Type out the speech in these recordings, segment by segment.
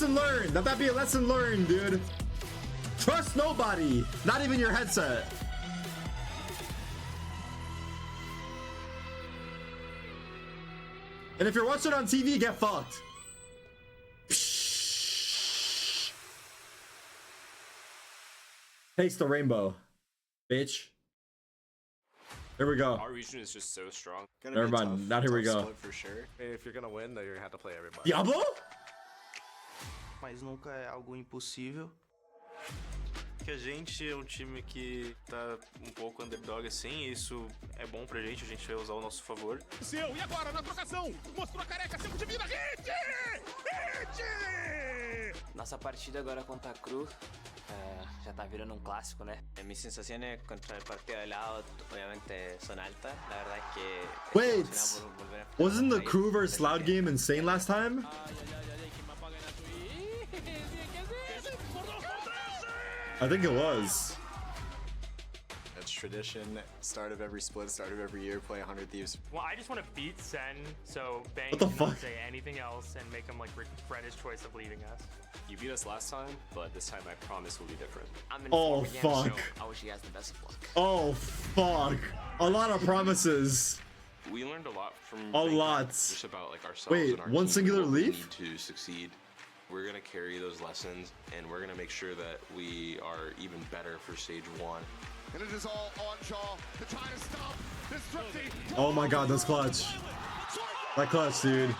lesson learned. Let that be a lesson learned, dude. Trust nobody, not even your headset. And if you're watching on TV, get fucked. Taste the rainbow, bitch. Here we go. Our region is just so strong. Never mind. Now here we go. For sure. If you're gonna win, then you're gonna have to play everybody. Diablo? Mas nunca é algo impossível. Que a gente é time que tá pouco underdog assim, isso é bom pra gente, a gente vai usar ao nosso favor. Seu, e agora na trocação? Mostrou a careca, 5 de vida, hit! Hit! Nossa partida agora contra a Cru já tá virando clássico, né? Mis sensaciones contra el partido de lado obviamente son altas. La verdad es que Wait, wasn't the Crew versus Loud game insane last time? I think it was. It's tradition. Start of every split, start of every year, play 100 Thieves. Well, I just want to beat Sen, so Bang What the cannot fuck? say anything else and make him like regret his choice of leaving us. You beat us last time, but this time I promise will be different. I'm in Oh form again, fuck. so I wish you guys the best of luck. Oh fuck. A lot of promises. We learned a lot from A Bang, lot. just about like ourselves. Wait, and our one team, singular what we leaf? need to succeed. We're gonna carry those lessons, and we're gonna make sure that we are even better for stage 1. And it is all on Shaw to try to stop this thrifty. Oh my god, that's clutch. That clutch, dude.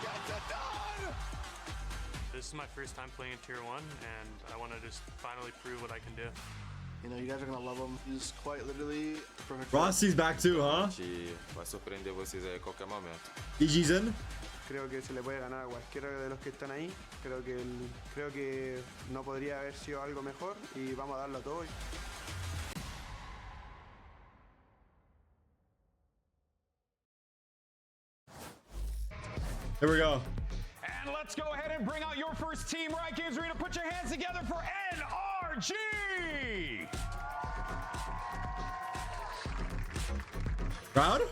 This is my first time playing Tier 1, and I want to just finally prove what I can do. You know, you guys are gonna love him. He's quite literally perfect. Rossi's back too, huh? Vai surpreender vocês a qualquer momento. EG's in. Creo que se le puede ganar a cualquiera de los que están ahí. Creo que no podría haber sido algo mejor y vamos a darlo todo. Here we go. And let's go ahead and bring out your first team. Riot Games Arena, put your hands together for NRG! Crowd?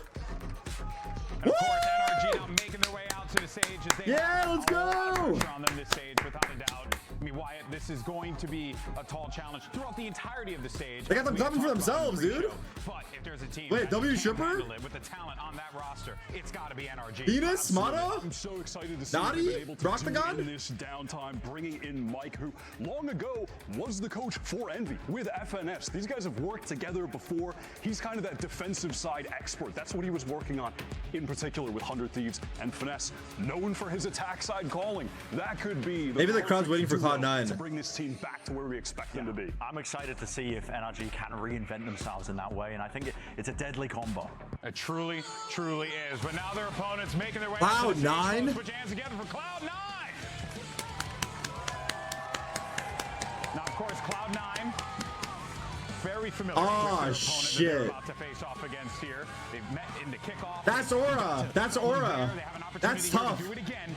And of course, NRG now making their way out to the stage as they Yeah, let's go! on them this stage, without a doubt. I mean, Wyatt, this is going to be a tall challenge throughout the entirety of the stage. They got them coming for themselves, dude. But if there's a team Wait, that W can Shipper? handle it with the talent on that roster, it's got to be NRG. Venus? Mata? I'm so excited to see Naughty? they've been able to Roctagon? do in this downtime, bringing in Mike, who long ago was the coach for Envy with FNS. These guys have worked together before. He's kind of that defensive side expert. That's what he was working on, in particular with 100 Thieves and Finesse, known for his attack side calling. That could be the Maybe the crowd's waiting for duo Cloud9. to bring this team back to where we expect them to be. I'm excited to see if NRG can reinvent themselves in that way, and I think it's a deadly combo. It truly, truly is. But now their opponents making their way. Cloud9? Put your hands together for Cloud9. Now, of course, Cloud9. Very familiar with their opponent that they're about to face off against here. They've met in the kickoff. That's Aura. That's Aura. That's tough.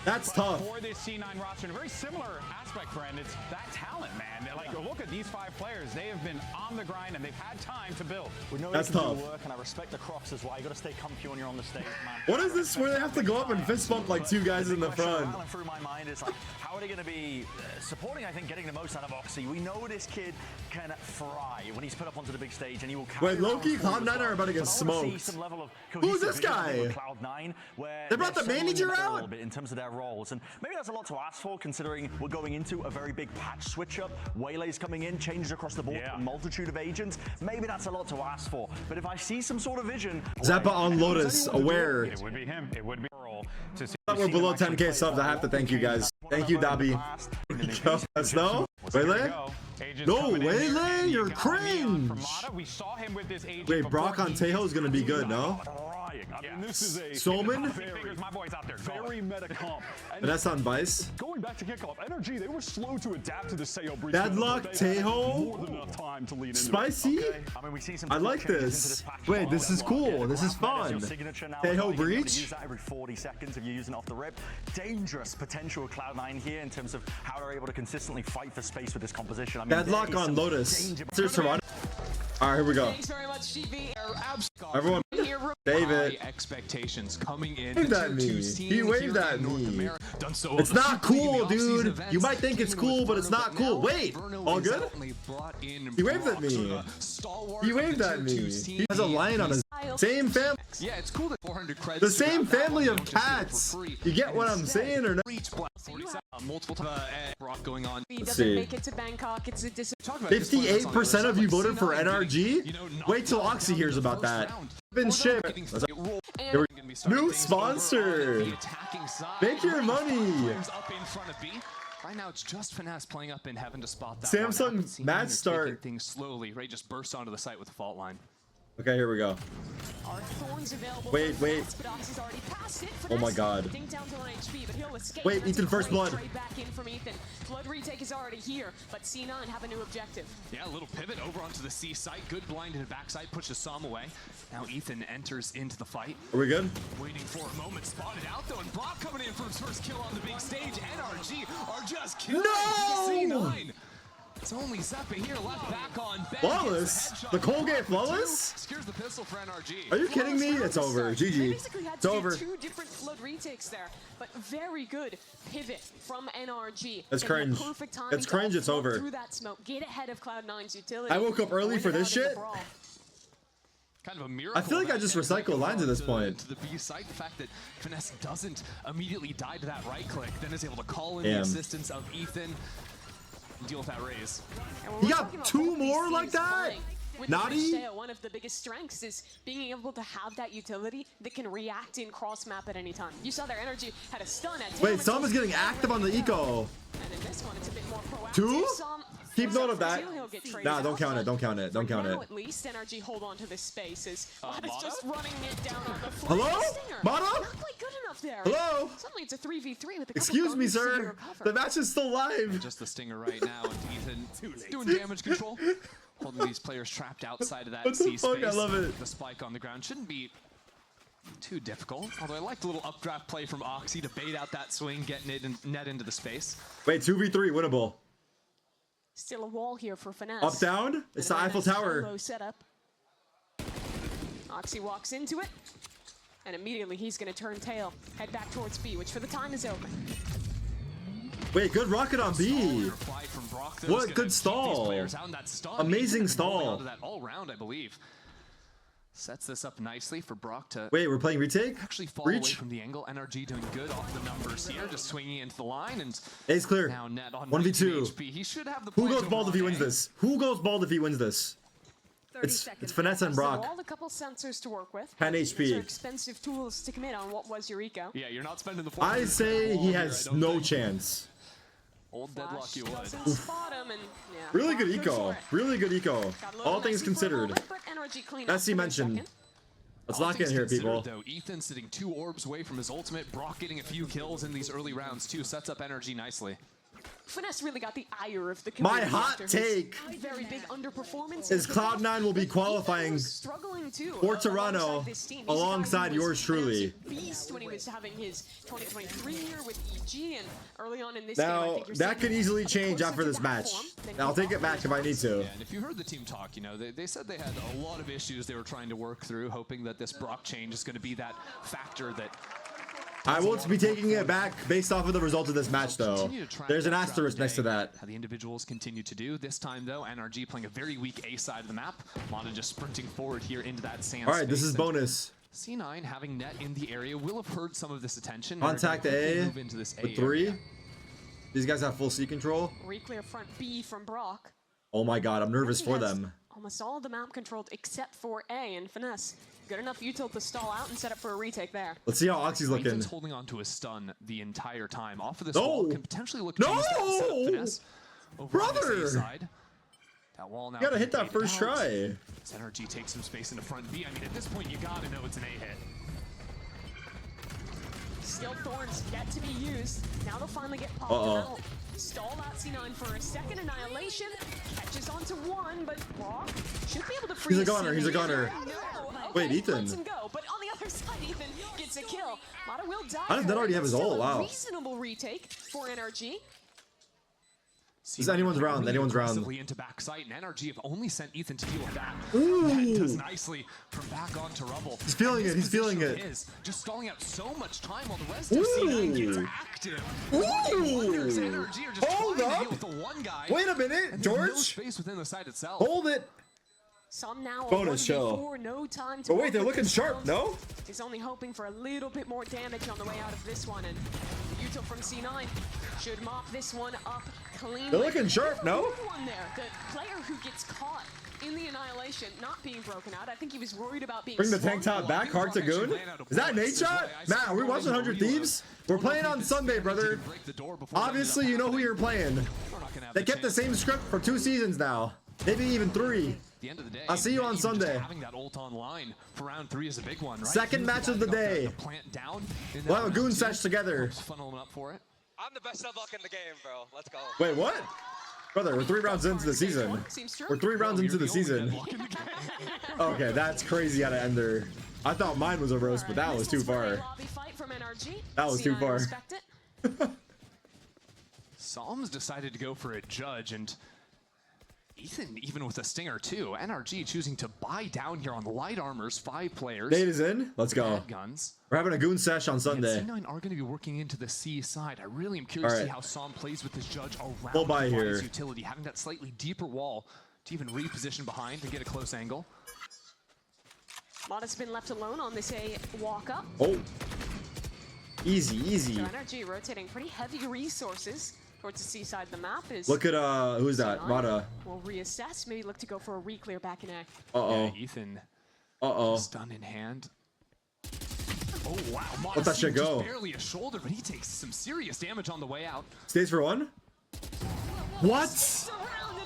That's tough. For this C9 roster, in a very similar aspect, friend, it's that talent, man. Like, look at these 5 players. They have been on the grind and they've had time to build. We know That's you can tough. do the work, and I respect the Crocs as well. You got to stay comfy when you're on the stage, man. What is this where they have to go up and fist bump like 2 guys in the front? Running through my mind is like, how are they going to be supporting? I think getting the most out of Oxy. We know this kid can fry when he's put up onto the big stage, and he will. Wait, Loki, Cloud9 are about to get smoked. Who's this guy? Cloud9, where They brought the manager out? a little bit in terms of their roles, and maybe that's a lot to ask for, considering we're going into a very big patch switch up. Waylay's coming in, changes across the board, a multitude of agents. Maybe that's a lot to ask for, but if I see some sort of vision, Zappa on Lotus, aware. It would be him. It would be Earl. To see We're below 10k subs. I have to thank you guys. Thank you, Dobby. Snow? Waylay? No, Waylay, you're cringe. We saw him with this agent. Wait, Brock on Tejo is gonna be good, no? I mean, this is a Solman? My boy's out there. very meta comp. But that's on Vice. Going back to kickoff, NRG, they were slow to adapt to the Sayo breach. Bad luck, but they had Tejo. more than enough time to lean into Spicy? it. I mean, we've seen some I like this. Wait, this is cool. This is fun. Tejo breach? Use that every 40 seconds if you're using it off the rip. Dangerous potential Cloud9 here in terms of how they're able to consistently fight for space with this composition. I mean, Bad luck on Lotus. There's Toronto. All right, here we go. Thanks very much, GB. Everyone, David. Expectations coming in. Waved at me. He waved at me. It's not cool, dude. You might think it's cool, but it's not cool. Wait, all good? He waved at me. He waved at me. He has a lion on his same family. Yeah, it's cool that 400 credits. The same family of cats. You get what I'm saying or not? Multiple Brock going on. Let's see. 58% of you voted for NRG? Wait till Oxy hears about that. Been shipped. New sponsor. Make your money. Right now, it's just Finesse playing up in heaven to spot that. Samsung match start. Things slowly. Ray just bursts onto the site with the fault line. Okay, here we go. Wait. Oh my god. Wait, Ethan first blood. Blood retake is already here, but C9 have a new objective. Yeah, a little pivot over onto the C site. Good blind and backside, pushes Sam away. Now Ethan enters into the fight. Are we good? Waiting for a moment, spotted out though, and Brock coming in for his first kill on the big stage. NRG are just killing C9. It's only Zeppa here left back on bench. Flawless? The Colgate flawless? Secures the pistol for NRG. Are you kidding me? It's over. GG. It's over. Two different flood retakes there, but very good pivot from NRG. That's cringe. It's cringe. It's over. Through that smoke, get ahead of Cloud9's utility. I woke up early for this shit. Kind of a miracle. I feel like I just recycle lines at this point. To the B site, the fact that Finesse doesn't immediately die to that right click, then is able to call in the assistance of Ethan. Deal with that raise. He got two more like that? Naughty? One of the biggest strengths is being able to have that utility that can react in cross map at any time. You saw their energy had a stun at Wait, Sam is getting active on the eco. And in this one, it's a bit more proactive. Two? Keep note of that. Nah, don't count it. Don't count it. Don't count it. At least NRG hold on to this space as Mata's just running it down on the floor. Hello? Mata? Not quite good enough there. Hello? Suddenly it's a 3v3 with a Excuse me, sir. The match is still live. Just the stinger right now, and Ethan doing damage control. Holding these players trapped outside of that C space. I love it. The spike on the ground shouldn't be too difficult. Although I liked a little updraft play from Oxy to bait out that swing, getting it net into the space. Wait, 2v3 winnable. Still a wall here for Finesse. Up down? It's the Eiffel Tower. Low setup. Oxy walks into it, and immediately he's going to turn tail, head back towards B, which for the time is open. Wait, good rocket on B. What good stall. Amazing stall. All round, I believe. Sets this up nicely for Brock to. Wait, we're playing retake? Actually fall away from the angle. NRG doing good off the numbers here, just swinging into the line and. A's clear. Now net on 1v2. HP. He should have the. Who goes bald if he wins this? Who goes bald if he wins this? It's Finesse and Brock. So all a couple sensors to work with. 10 HP. These are expensive tools to commit on what was your eco. Yeah, you're not spending the. I say he has no chance. Old deadlock you would. Spot him and, yeah, really good eco. Really good eco. All things considered. As he mentioned. Let's lock in here, people. Though, Ethan sitting 2 orbs away from his ultimate. Brock getting a few kills in these early rounds too. Sets up NRG nicely. Finesse really got the ire of the community. My hot take very big underperformance is Cloud9 will be qualifying for Toronto alongside yours truly. Beast when he was having his 2023 year with EG and early on in this now, game, that could easily change after this match. I'll take it back if I need to. Yeah, and if you heard the team talk, you know, they said they had a lot of issues they were trying to work through, hoping that this Brock change is going to be that factor that. I won't be taking it back based off of the result of this match, though. There's an asterisk next to that. How the individuals continue to do. This time, though, NRG playing a very weak A side of the map. Mata just sprinting forward here into that sand. All right, this is bonus. C9 having net in the area will have heard some of this attention. Contact A move into this with 3. These guys have full C control. Reclear front B from Brock. Oh my god, I'm nervous for them. Almost all of the map controlled except for A and Finesse. Good enough util to stall out and set up for a retake there. Let's see how Oxy's looking. Ethan's holding on to a stun the entire time. Off of this wall can potentially look to use that to set up Finesse over on this A side. That wall now. You gotta hit that first try. NRG takes some space into front B. I mean, at this point, you gotta know it's an A hit. Still thorns yet to be used. Now they'll finally get popped. Stall out C9 for a second annihilation. Catches onto 1, but Brock should be able to freeze. He's a gunner. He's a gunner. Wait, Ethan. Lets him go, but on the other side, Ethan gets a kill. Mata will die. How does that already have his ult? Wow. Reasonable retake for NRG. This is anyone's round. Anyone's round. Into backside, and NRG have only sent Ethan to deal with that. Ooh. That does nicely from back onto rubble. He's feeling it. He's feeling it. Just stalling out so much time while the rest of C9 gets active. Hold up. Wait a minute, George. No space within the site itself. Hold it. Some now Bonus show. No time to but wait, they're looking sharp, no? He's only hoping for a little bit more damage on the way out of this one, and Yuto from C9 should mop this one up cleanly. They're looking sharp, no? One there, the player who gets caught in the annihilation, not being broken out. I think he was worried about being. Bring the tank top back, Heartagoon. Is that Nate shot? Matt, are we watching 100 Thieves? We're playing on Sunday, brother. Obviously, you know who you're playing. They kept the same script for 2 seasons now, maybe even 3. The end of the day, I'll see you on Sunday. Having that ult online for round 3 is a big one, right? Second match of the day. We'll have a goon sesh together. Funneling up for it. I'm the best of luck in the game, bro. Let's go. Wait, what? Brother, we're 3 rounds into the season. We're 3 rounds into the season. Okay, that's crazy how to end there. I thought mine was a roast, but that was too far. That was too far. Psalms decided to go for a judge, and Ethan even with a stinger too. NRG choosing to buy down here on light armors, 5 players. Nate is in. Let's go. Guns. We're having a goon sesh on Sunday. And C9 are going to be working into the C side. I really am curious to see how Psalm plays with this judge around we'll buy here. utility, having that slightly deeper wall to even reposition behind and get a close angle. Mata's been left alone on this A walk up. Oh. Easy, easy. So NRG rotating pretty heavy resources towards the C side of the map. Is look at who's that? Mata. We'll reassess. Maybe look to go for a re-clear back in A. Uh-oh. Yeah, Ethan. Uh-oh. Stun in hand. Oh wow, Mata let that shit go. Barely a shoulder, but he takes some serious damage on the way out. Stays for 1? What?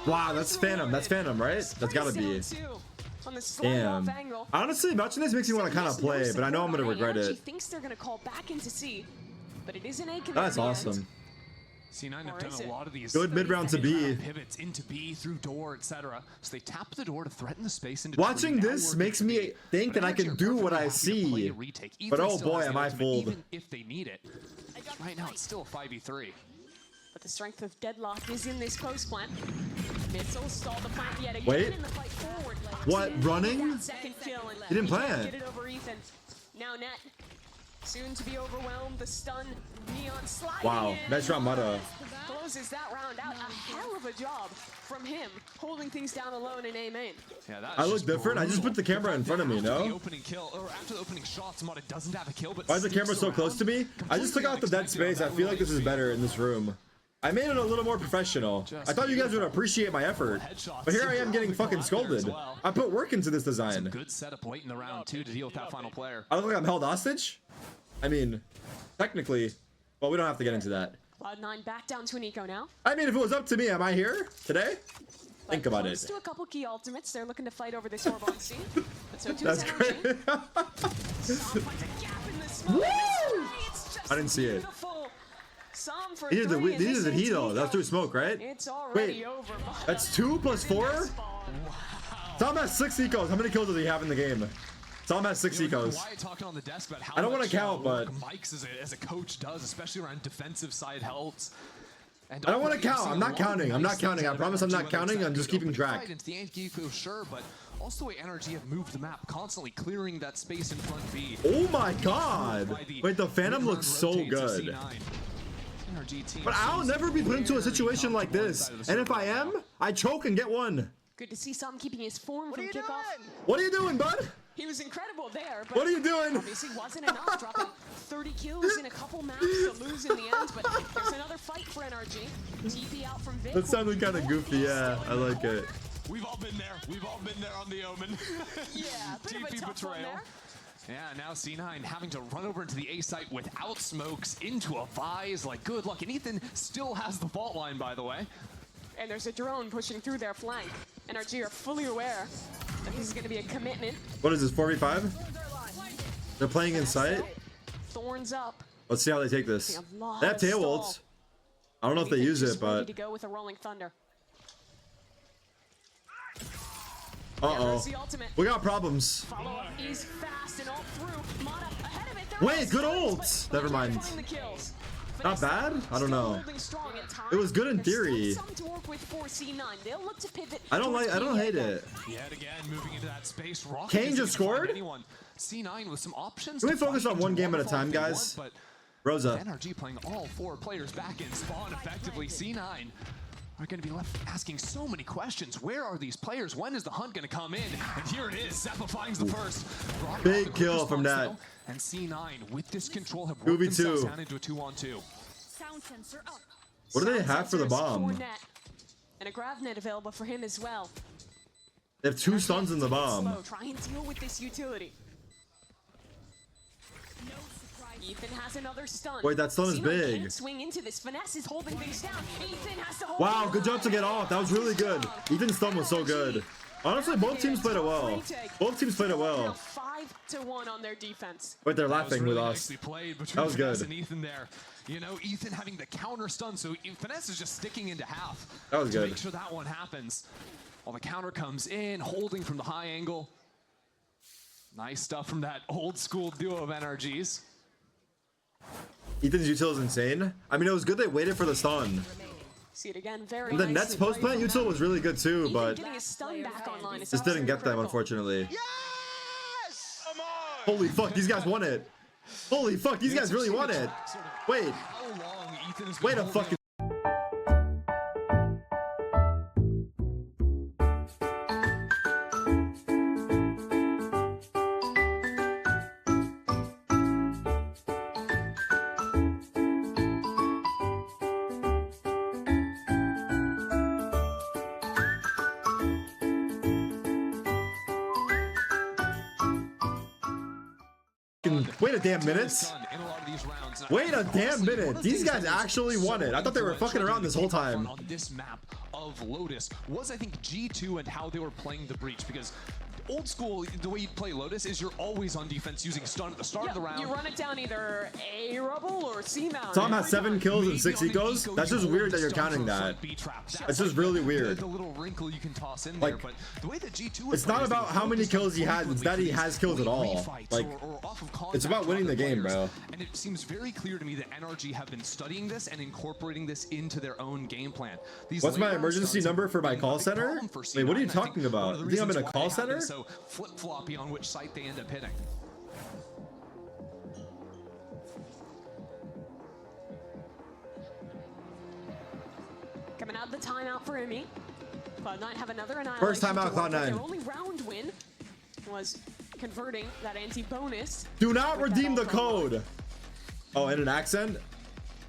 Wow, that's Phantom. That's Phantom, right? That's gotta be. Damn. Honestly, watching this makes me want to kind of play, but I know I'm gonna regret it. Thinks they're gonna call back into C, but it is an A. That's awesome. C9 have done a lot of these good mid-round to B. Pivots into B through door, etc. So they tap the door to threaten the space into watching this makes me think that I can do what I see. But oh boy, am I fooled. Even if they need it. Right now it's still a 5v3. But the strength of Deadlock is in this close plant. Missiles stall the plant yet again. Wait. In the fight forward. What? Running? Second kill and he didn't plan get it over Ethan. Now Net. Soon to be overwhelmed. The stun. Neon sliding wow, in. nice round, Mata. Closes that round out. A hell of a job from him, holding things down alone in A main. Yeah, I look different. Brutal. I just put the camera in front of me, no? The opening kill, or after the opening shots, Mata doesn't have a kill, but why is the camera so close to me? I just took out the dead space. I feel like this is better in this room. I made it a little more professional. I thought you guys would appreciate my effort, but here I am getting fucking scolded. I put work into this design. Good setup late in the round too to deal with that final player. I look like I'm held hostage. I mean, technically, well, we don't have to get into that. Cloud9 back down to an eco now. I mean, if it was up to me, am I here today? Think about it. To a couple key ultimates, they're looking to fight over this orb on C. That's great. Woo! I didn't see it. These are the heat though. That's through smoke, right? Wait, that's 2 plus 4? Tom has 6 ecos. How many kills does he have in the game? Tom has 6 ecos. I don't want to count, but Mike's as a coach does, especially around defensive side helps. I don't want to count. I'm not counting. I'm not counting. I promise I'm not counting. I'm just keeping track. Into the ANQ, sure, but also the way NRG have moved the map, constantly clearing that space in front B. Oh my god! Wait, the Phantom looks so good. But I'll never be put into a situation like this. And if I am, I choke and get 1. Good to see Sam keeping his form from kickoff. What are you doing, bud? He was incredible there, but what are you doing? Obviously wasn't enough, dropping 30 kills in a couple maps to lose in the end, but there's another fight for NRG. TP out from Vic. That sounded kind of goofy, yeah, I like it. We've all been there. We've all been there on the Omen. Yeah, TP betrayal. Yeah, now C9 having to run over into the A site without smokes into a vise. Like, good luck. And Ethan still has the fault line, by the way. And there's a drone pushing through their flank. NRG are fully aware that this is going to be a commitment. What is this, 4v5? They're playing in sight? Thorns up. Let's see how they take this. They have tail ults. I don't know if they use it, but... to go with a rolling thunder. Uh-oh. We got problems. Follow-up is fast and all through. Mata ahead of it. Wait, good ult! Never mind. Not bad? I don't know. It was good in theory. I don't hate it. Yet again, moving into that space. Kane just scored? C9 with some options. Can we focus on one game at a time, guys? Rosa. NRG playing all 4 players back in spawn effectively. C9 are going to be left asking so many questions. Where are these players? When is the hunt going to come in? And here it is. Zeppa finds the first. Big kill from that. And C9 with this control have worked themselves down into a 2-on-2. What do they have for the bomb? And a grav net available for him as well. They have 2 stuns in the bomb. Try and deal with this utility. Ethan has another stun. Wait, that stun is big. Can't swing into this. Finesse is holding things down. Ethan has to hold. Wow, good job to get off. That was really good. Ethan's stun was so good. Honestly, both teams played it well. Both teams played it well. 5-1 on their defense. Wait, they're laughing with us. That was good. And Ethan there. You know, Ethan having the counter stun, so Finesse is just sticking into half. That was good. To make sure that one happens. While the counter comes in, holding from the high angle. Nice stuff from that old school duo of NRGs. Ethan's util is insane. I mean, it was good they waited for the stun. See it again, very And the Nets post plant util was really good too, but just didn't get them, unfortunately. Yes! Holy fuck, these guys won it. Holy fuck, these guys really won it. Wait. Wait a fucking. Wait a damn minute. Wait a damn minute. These guys actually won it. I thought they were fucking around this whole time. On this map of Lotus was, I think, G2 and how they were playing the breach, because old school, the way you play Lotus is you're always on defense using stun at the start of the round. You run it down either A rubble or C mount. Tom has 7 kills and 6 ecos. That's just weird that you're counting that. It's just really weird. The little wrinkle you can toss in like, there, but the way that G2 it's not about how many kills he has, it's that he has kills at all. Like, it's about winning the game, bro. And it seems very clear to me that NRG have been studying this and incorporating this into their own game plan. What's my emergency number for my call center? Wait, what are you talking about? You think I'm in a call center? So flip-floppy on which site they end up hitting. Coming out of the timeout for Emmy. Cloud9 have another annihilation. First timeout, Cloud9. Their only round win was converting that anti-bonus. Do not redeem the code. Oh, and an accent?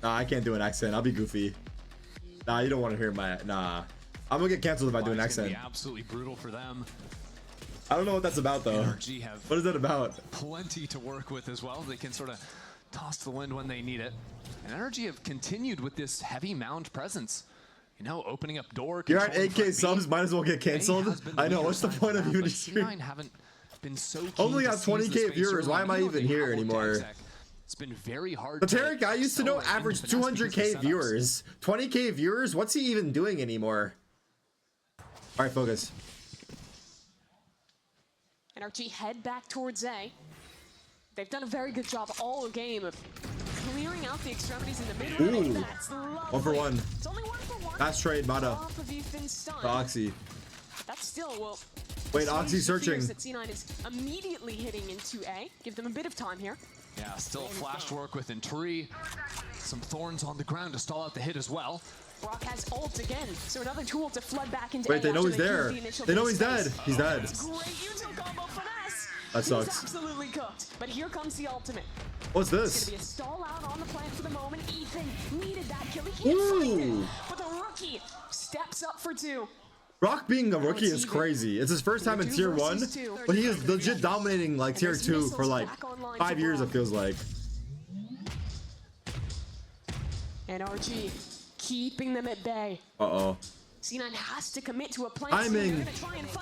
Nah, I can't do an accent. I'll be goofy. Nah, you don't want to hear my... Nah. I'm gonna get canceled if I do an accent. It's gonna be absolutely brutal for them. I don't know what that's about, though. NRG have what is that about? Plenty to work with as well. They can sort of toss the wind when they need it. And NRG have continued with this heavy mound presence. You know, opening up door. You're at 8K subs, might as well get canceled. I know, what's the point of even streaming? Haven't been so only got 20K viewers. Why am I even here anymore? It's been very hard. The Tarek I used to know averaged 200K viewers. 20K viewers? What's he even doing anymore? All right, focus. NRG head back towards A. They've done a very good job all game of clearing out the extremities in the middle. Ooh, that's 1 for 1. It's only 1 for 1. Fast trade, Mata. The Oxy. That's still, well... Wait, Oxy searching. That C9 is immediately hitting into A. Give them a bit of time here. Yeah, still flash work with Intri. Some thorns on the ground to stall out the hit as well. Brock has ult again, so another tool to flood back into Wait, they know he's there. They know he's dead. He's dead. Great util combo finesse. That sucks. He's absolutely cooked. But here comes the ultimate. What's this? It's gonna be a stall out on the plant for the moment. Ethan needed that kill. He can't find it, but the rookie steps up for 2. Brock being a rookie is crazy. It's his first time in tier 1, but he is legit dominating like tier 2 for like 5 years, it feels like. NRG keeping them at bay. Uh-oh. C9 has to commit to a plan. Timing.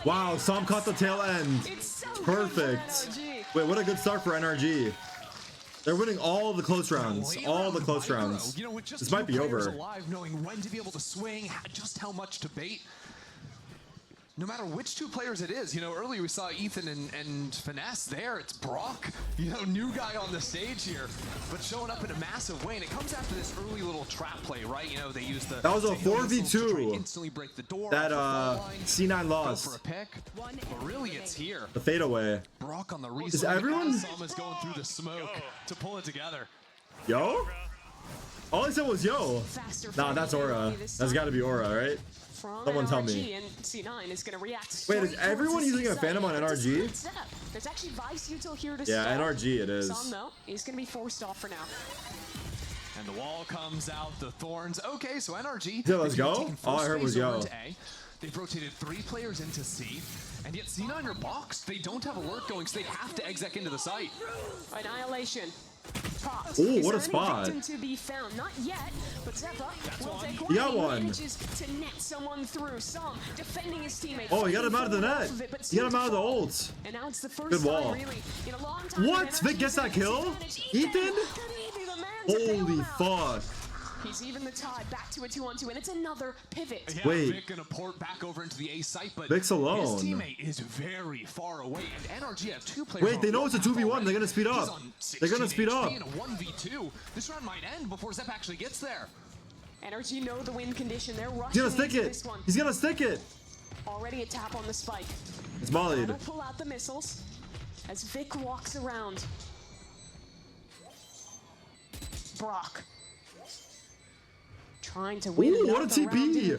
Wow, Sam caught the tail end. Perfect. Wait, what a good start for NRG. They're winning all the close rounds. All the close rounds. This might be over. Alive, knowing when to be able to swing, just how much to bait. no matter which two players it is, you know, earlier we saw Ethan and Finesse there. It's Brock, you know, new guy on the stage here, but showing up in a massive way. And it comes after this early little trap play, right? You know, they use the... That was a 4v2 instantly break the door that C9 lost. for a pick, but really it's here. The fadeaway. Brock on the reset. Is everyone? Is going through the smoke to pull it together. Yo? All I said was yo. Nah, that's Aura. That's got to be Aura, right? Someone tell me. And C9 is going to react. Wait, is everyone using a Phantom on NRG? There's actually Vice Util here to Yeah, start. NRG it is. Some though, he's going to be forced off for now. And the wall comes out, the thorns. Okay, so NRG. Yeah, let's go. All I heard was yo. They've rotated 3 players into C, and yet C9 are boxed. They don't have alert going, so they have to exec into the site. Annihilation. Ooh, what a spot. To be found. Not yet, but Zeppa will take He got one. Manages to net someone through. Some defending his teammate. Oh, he got him out of the net. He got him out of the ult. And now it's the first Good wall. time, really, in a long time. What? Vic gets that kill? Ethan? Holy fuck. He's even the tie back to a 2-on-2, and it's another pivot. Yeah, Wait. Vic gonna port back over into the A site, but Vic's alone. his teammate is very far away, and NRG have 2 players. Wait, they know it's a 2v1. They're gonna speed up. They're gonna speed up. In a 1v2. This round might end before Zep actually gets there. NRG know the win condition. They're rushing He's gonna stick into it. this one. He's gonna stick it. Already a tap on the spike. It's mollied. That'll pull out the missiles as Vic walks around. Brock trying to win. Ooh, what a TP! Ooh,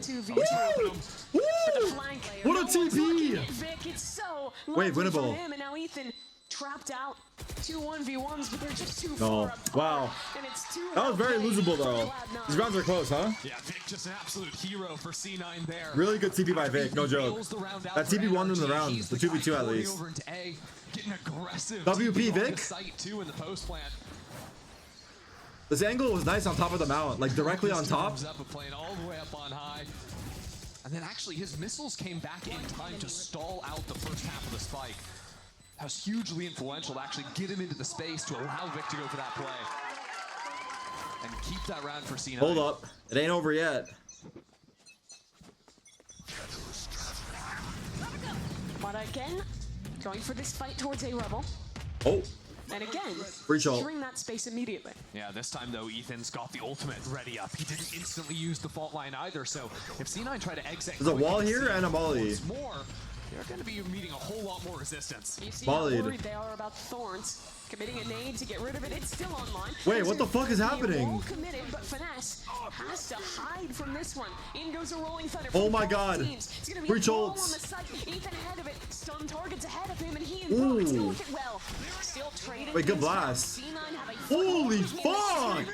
what a TP! Vic, it's so wait, lovely winnable. for him, and now Ethan trapped out. 2 1v1s, but they're just too No. far apart. Wow. And it's too That was very well losable played though. for Cloud9. These rounds are close, huh? Yeah, Vic just an absolute hero for C9 there. Really good TP by Vic, no joke. That TP won in the round, the 2v2 at least. Over into A, getting aggressive. WP Vic. On the site too in the post plant. This angle was nice on top of the mount, like directly on top. Playing all the way up on high. And then actually his missiles came back in time to stall out the first half of the spike. That was hugely influential to actually get him into the space to allow Vic to go for that play. And keep that round for C9. Hold up. It ain't over yet. But again, going for this fight towards A level. Oh. And again, Breach ult. securing that space immediately. Yeah, this time though, Ethan's got the ultimate ready up. He didn't instantly use the fault line either, so if C9 try to exit... There's a wall here and a molly. More, they're going to be meeting a whole lot more resistance. You see how worried they are about thorns. Committing a nade to get rid of it. It's still online. Wait, what the fuck is happening? Wall committed, but Finesse has to hide from this one. In goes a rolling thunder. Oh my god. Breach ult. Ethan ahead of it. Stun targets ahead of him, and he and Brock still look it well. Still trading. Wait, good blast. Holy fuck!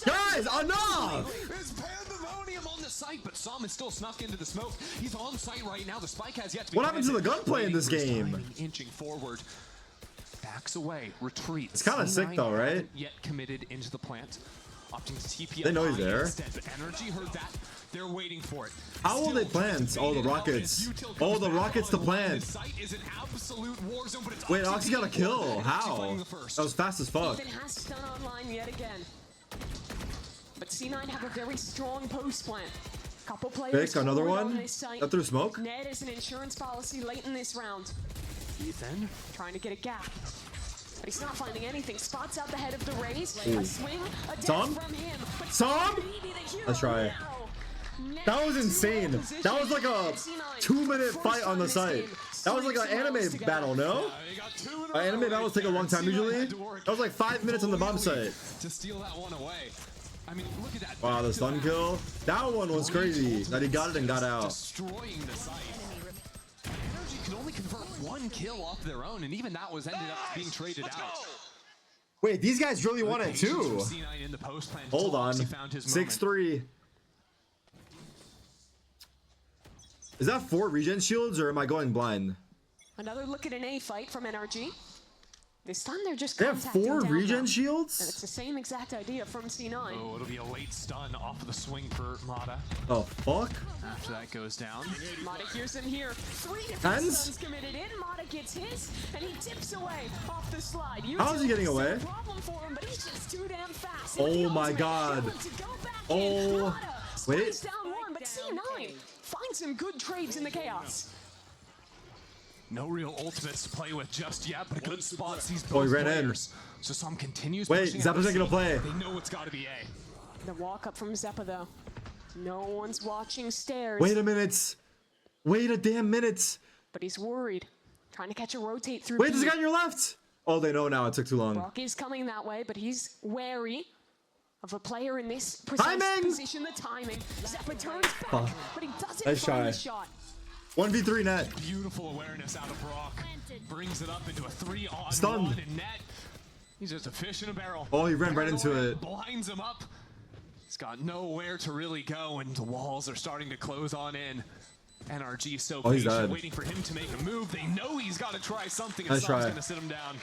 Guys, enough! There's pandemonium on the site, but Sam is still snuck into the smoke. He's on site right now. The spike has yet to be What happened to the gunplay in this game? Inching forward. Backs away, retreats. It's kind of sick though, right? Yet committed into the plant. Opting to TP. They know he's there. Instead, but NRG heard that. They're waiting for it. How will they plant? Oh, the rockets. Oh, the rockets to plant. Wait, Oxy got a kill. How? That was fast as fuck. Ethan has stun online yet again. But C9 have a very strong post plant. Couple players. Vic, another forward one? on this site. That through smoke? Ned is an insurance policy late in this round. Ethan trying to get a gap. But he's not finding anything. Spots out the head of the raise. Ooh. A swing, a death Tom? from him. But Tom? Let's try. That was insane. That was like a 2-minute fight on the site. That was like an anime battle, no? Anime battles take a long time usually. That was like 5 minutes on the bomb site. To steal that one away. I mean, look at that. Wow, the stun kill. That one was crazy. That he got it and got out. Destroying the site. NRG could only convert 1 kill off their own, and even that was ended up being traded out. Wait, these guys really want it too. Hold on. 6-3. Is that 4 regen shields or am I going blind? Another look at an A fight from NRG. This time they're just They have 4 regen shields? And it's the same exact idea from C9. Oh, it'll be a late stun off of the swing for Mata. Oh, fuck? After that goes down. Mata hears him here. 3 different stuns committed in. Mata gets his, and he tips away off the slide. How is he getting away? Problem for him, but he's just too damn fast. Oh my god. Oh, wait. Down one, but C9 finds some good trades in the chaos. No real ultimates to play with just yet, but a good spot sees Oh, he both ran in. players. So Som continues. Wait, pushing out Zeppa's the not gonna C. play. They know it's got to be A. The walk up from Zeppa though. No one's watching stairs. Wait a minute. Wait a damn minute. But he's worried. Trying to catch a rotate through. Wait, there's a B. guy on your left. Oh, they know now. It took too long. Brock is coming that way, but he's wary of a player in this precise position. The timing. Zeppa turns back, but he doesn't Nice find the shot. shot. 1v3 net. Beautiful awareness out of Brock. Brings it up into a 3-on-1 Stunned. in net. He's just a fish in a barrel. Oh, he ran right into it. Blinds him up. He's got nowhere to really go, and the walls are starting to close on in. NRG so Oh, he's patient, dead. waiting for him to make a move. They know he's got to try something, and Nice Som's try. going to sit him down.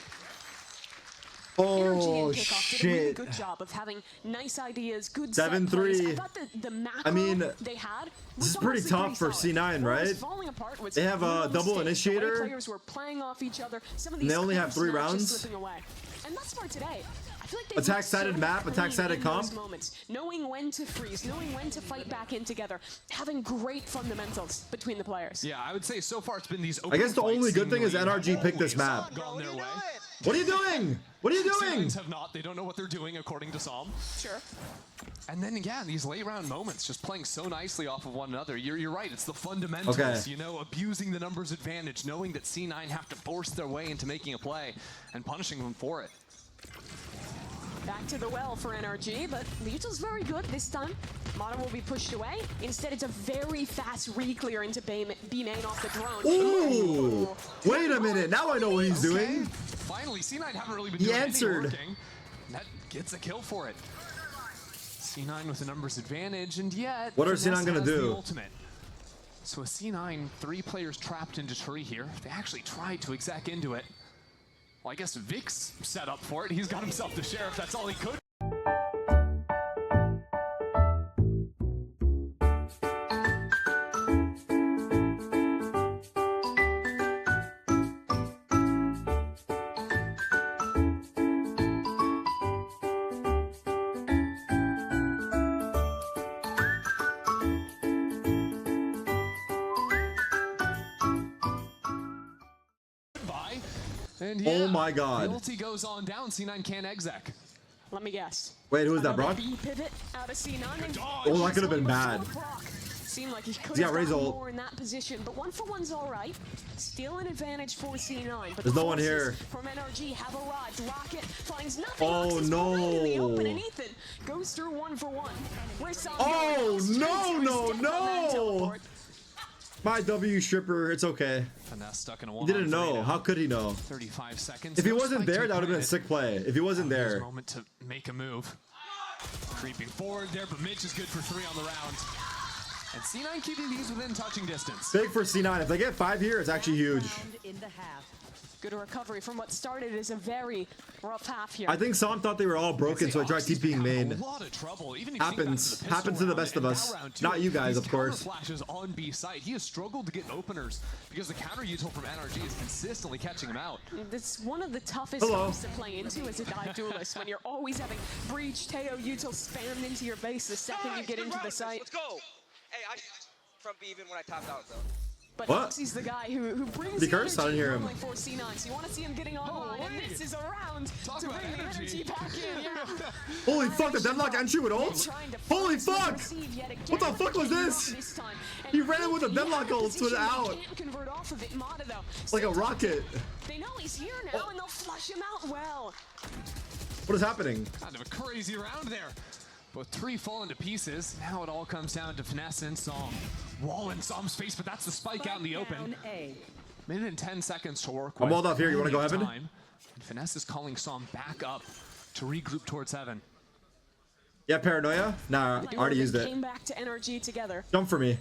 Energy Oh and Kickoff did a really shit. good job of having nice ideas, good 7-3. set plays. I thought the macro I mean, they had this is was pretty honestly tough for solid. C9, What was right? falling apart was They have a little double mistakes. The way initiator. players were playing off each other. Some of And these they only have close 3 matches rounds. slipping away. And thus far today, I feel like they Attack look sided so map, clean attack sided in comp. those moments, knowing when to freeze, knowing when to fight back in together, having great fundamentals between the players. Yeah, I would say so far it's been these I guess the open only fights good thing is seemingly NRG picked this always map. gone their way. What are you doing? What are you doing? C9s have not. They don't know what they're doing, according to Som. Sure. And then, yeah, these late round moments, just playing so nicely off of one another. You're right, it's the fundamentals, Okay. you know, abusing the numbers advantage, knowing that C9 have to force their way into making a play and punishing them for it. Back to the well for NRG, but Liegel's very good this time. Mono will be pushed away. Instead, it's a very fast re-clear into B main off the drone. Ooh! Wait a minute. Now I know what he's doing. Finally, C9 haven't really been He doing answered. any working. That gets a kill for it. C9 with the numbers advantage, and yet What are Finesse C9 gonna has the do? ultimate. So a C9, 3 players trapped into tree here. They actually tried to exec into it. Well, I guess Vic's set up for it. He's got himself the sheriff. That's all he could. And yeah, Oh my God. The ulti goes on down. C9 can't exec. Let me guess. Wait, who is that, Brock? B pivot out of C9. Oh, that could have been bad. Seemed like he could He's have got Ray's done ult. more in that position, but 1-for-1's all right. Still an advantage for C9. But There's the no one forces here. From NRG have arrived. Rocket finds nothing. Oh, Ox is right in the open, no. and Ethan goes through 1-for-1. Oh, no. My W stripper. It's okay. Finesse stuck in a He didn't know. How could he know? 35 seconds. If he No wasn't spike there, to that would have been a planet. sick play. If he wasn't Here's a there. moment to make a move. Creeping forward there, but Mitch is good for 3 on the round. And C9 keeping these within touching distance. Big for C9. If they get 5 here, it's actually huge. In the half. Good recovery from what started as a very rough half here. I think Som thought they were all broken, so I tried TPing main. A lot of trouble. Even if you think back Happens. to the pistol Happens to the round best of and us. now round 2, Not you guys, these of course. counter flashes on B site. He has struggled to get openers because the counter util from NRG is consistently catching him out. It's one of the toughest maps to play into as a dive duelist when you're always having breach, Teo, util spammed into your base the second you get into the site. Let's go. Hey, I from B even when I topped out though. But What? Oxy's the guy who brings He the cursed? I energy didn't hear him. normally for C9, so you want to see him getting online, and this is a round to bring the energy back in. Yeah. Holy fuck, the deadlock entry with ult? Holy fuck! What the fuck was this? He ran in with a deadlock ult with out. Can't convert off of it. Mata, though, Like a rocket. they know he's here now, and they'll flush him out well. What is happening? Kind of a crazy round there. Both 3 fall into pieces. Now it all comes down to Finesse and Som. Wall in Som's face, but that's the spike out in the open. Minute and 10 seconds to work with. I'm walled off here. You want to go Plenty of heaven? time. And Finesse is calling Som back up to regroup towards heaven. Yeah, paranoia? Nah, I already used it. Came back to NRG together. Jump for me.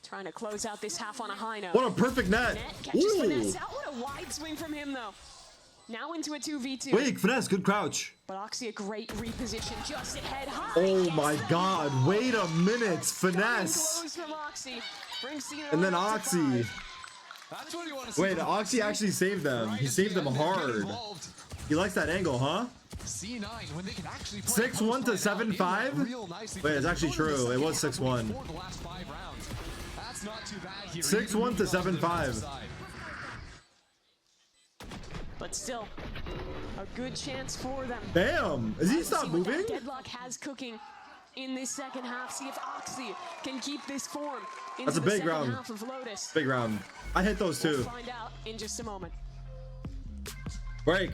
Trying to close out this half on a high note. What a perfect net. Catches Ooh. Finesse out. What a wide swing from him, though. Now into a 2v2. Wait, Finesse, good crouch. But Oxy a great reposition just ahead. High. Oh my god, wait a minute. Finesse. Close from Oxy. Brings Cena And then up to Oxy. 5. That's what you want to see. Wait, Oxy actually saved them. He saved them hard. He likes that angle, huh? C9 when they can actually play 6-1 to 7-5? Wait, it's actually true. It was 6-1. 6-1 to 7-5. but still, a good chance for them. Damn, is he stop moving? Deadlock has cooking in this second half. See if Oxy can keep this form into That's a big the second round. half of Lotus. Big round. I hit those We'll too. find out in just a moment. Break.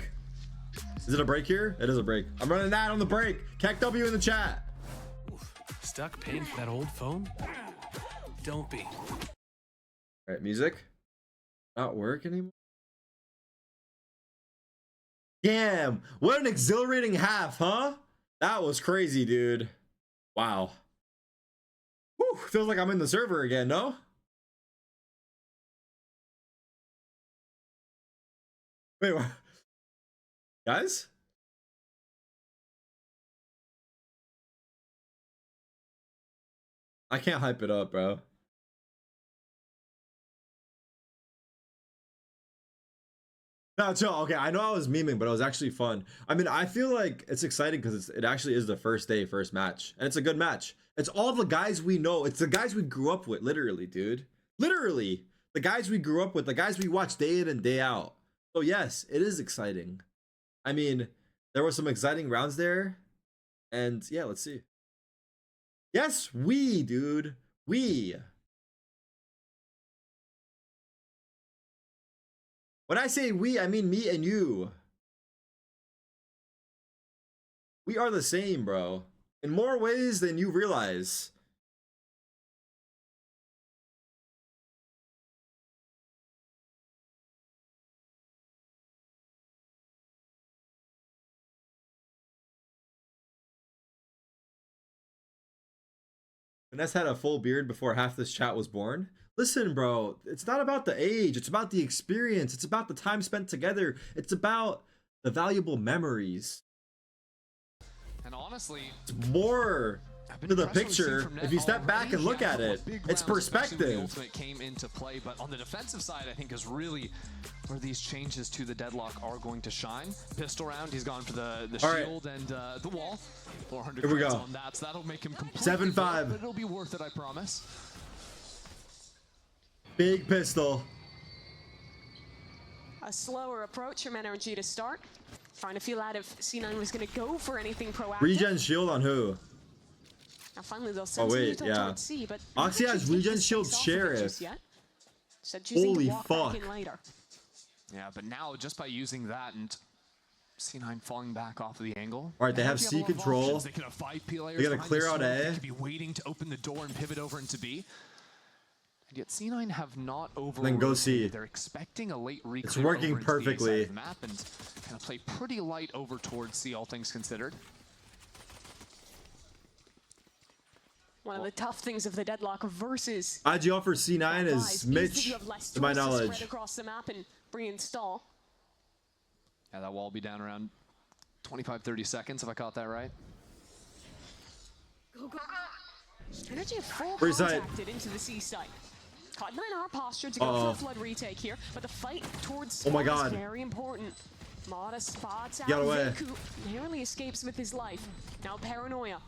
Is it a break here? It is a break. I'm running that on the break. Kek W in the chat. Stuck paying for that old phone? Don't be. All right, music. Not work anymore. Damn, what an exhilarating half, huh? That was crazy, dude. Wow. Whew, feels like I'm in the server again, no? Wait, what? Guys? I can't hype it up, bro. No, chill. Okay, I know I was memeing, but it was actually fun. I mean, I feel like it's exciting because it actually is the first day, first match. And it's a good match. It's all the guys we know. It's the guys we grew up with, literally, dude. Literally. The guys we grew up with, the guys we watch day in and day out. So yes, it is exciting. I mean, there were some exciting rounds there. And yeah, let's see. Yes, we, dude. We. When I say we, I mean me and you. We are the same, bro. In more ways than you realize. Vanessa had a full beard before half this chat was born. Listen, bro, it's not about the age. It's about the experience. It's about the time spent together. It's about the valuable memories. And honestly, it's more to the picture. If you step back and look at it, it's perspective. Ultimate came into play, but on the defensive side, I think is really where these changes to the deadlock are going to shine. Pistol round, he's gone for the shield and the wall. 400 Here we go. on that, so that'll make him completely 7-5. but it'll be worth it, I promise. Big pistol. A slower approach from NRG to start. Trying to feel out if C9 was going to go for anything proactive. Regen shield on who? Now finally they'll send towards C, but Oxy has regen shield sheriff. Holy fuck. Yeah, but now just by using that and C9 falling back off of the angle. All right, they have C control. They can have 5 players. They gotta clear out A. They could be waiting to open the door and pivot over into B. And yet C9 have not over. Then go C. They're expecting a late reclear. It's working over into perfectly. the A side of the map and kind of play pretty light over towards C, all things considered. One of the tough things of the deadlock versus IGL for C9 is Mitch, to my knowledge. Spread across the map and reinstall. Yeah, that wall will be down around 25-30 seconds if I caught that right. Energy full Free side. contacted into the C site. Caught 9R posture to go for a flood retake here, but the fight towards Oh my spawn God. is very important. Mata spots out Get away. Zeku, narrowly escapes with his life. Now Paranoia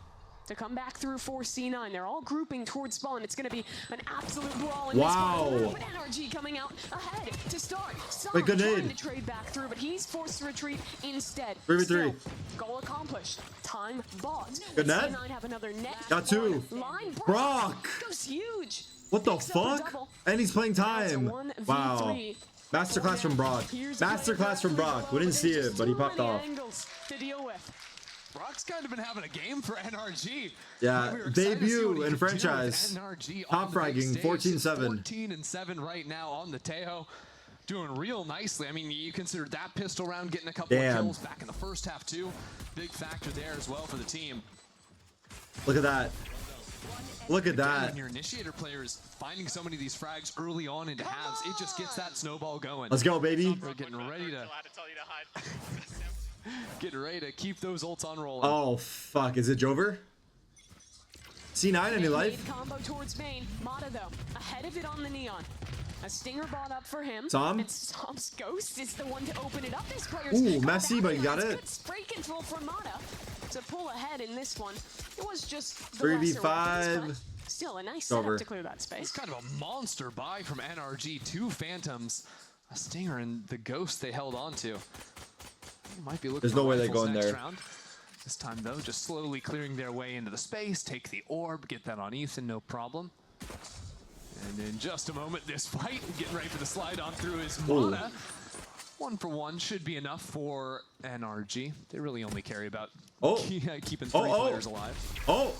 to come back through for C9. They're all grouping towards spawn. It's going to be an absolute brawl in Wow. this one. But NRG coming out ahead to start. Wait, good trying nade. to trade back through, but he's forced to retreat instead. 3v3. Still, goal accomplished. Time bought. Good net. C9 have another net. Got 2. Line Brock. goes huge. What the Picks up a fuck? double. And he's playing time. Now it's a 1v3. Wow. Masterclass from Brock. Masterclass from Brock. We didn't see it, but he popped off. Angles to deal with. Brock's kind of been having a game for NRG. Yeah, We were excited to see what debut he in could do with franchise. NRG Top on the big fragging, stage. 14-7. 14-7 right now on the Tejo. Doing real nicely. I mean, you consider that pistol round getting a couple of Damn. kills back in the first half too. Big factor there as well for the team. Look at that. Look at Again, that. when your initiator players finding so many of these frags early on into halves, it just gets that snowball going. Let's go, baby. We're getting ready to getting ready to keep those ults on rolling. Oh, fuck. Is it Jover? C9, any life? Combo towards main. Mata though, ahead of it on the neon. A stinger bought up for him. Tom? And Tom's ghost is the one to open it up. This player's Ooh, messy, but he got it. Good spray control from Mata to pull ahead in this one. It was just the 3v5. lesser weapons, but still a nice setup Over. to clear that space. It's kind of a monster buy from NRG. 2 Phantoms. a stinger and the ghost they held on to. They might be looking There's for no way they rifles go in next there. round. This time though, just slowly clearing their way into the space, take the orb, get that on Ethan, no problem. And in just a moment, this fight, getting ready for the slide on through his mana. 1 for 1 should be enough for NRG. They really only carry about keeping 3 players alive. Oh!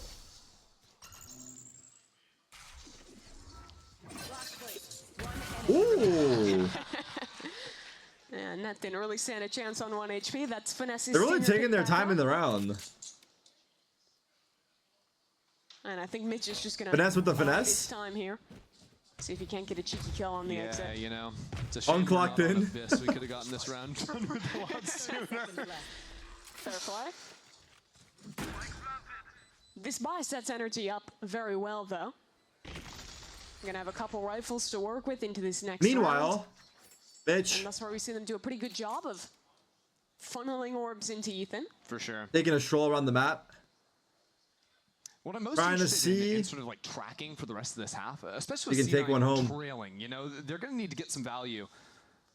Ooh! Yeah, Net didn't really stand a chance on 1 HP. That's Finesse's They're really stinger taking their pick back time in up. the round. And I think Mitch is just gonna Finesse with the bide finesse? his time here. See if he can't get a cheeky kill on the Yeah, exit. you know, it's a shame Unclocked we're not on in. Abyss. We could have gotten this round done with a lot sooner. Fair play. This buy sets energy up very well, though. We're gonna have a couple rifles to work with into this next round. Meanwhile, Mitch And that's where we see them do a pretty good job of funneling orbs into Ethan. For sure. taking a stroll around the map. What I'm most Trying to interested see- in sort of like tracking for the rest of this half, especially You with can take C9 one home. trailing. You know, they're going to need to get some value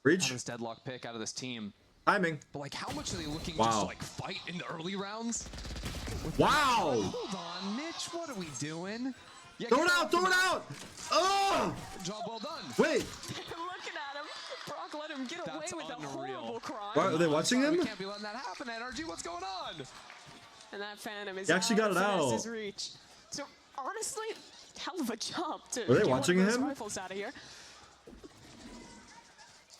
Reach. out of this deadlock pick, out of this team. Timing. But like, how much are they looking Wow. just to like fight in the early rounds? Wow! Hold on, Mitch. What are we doing? Yeah, Throw it get out! off Throw the it map. out! Oh! Job well done. Wait! Looking at him. Brock let him get away That's with a unreal. horrible crime. Why, are they watching We him? can't be letting that happen, NRG. What's going on? And that Phantom is He actually got it of out. Finesse's reach. So honestly, hell of a job to Were they get watching one of those him? rifles out of here.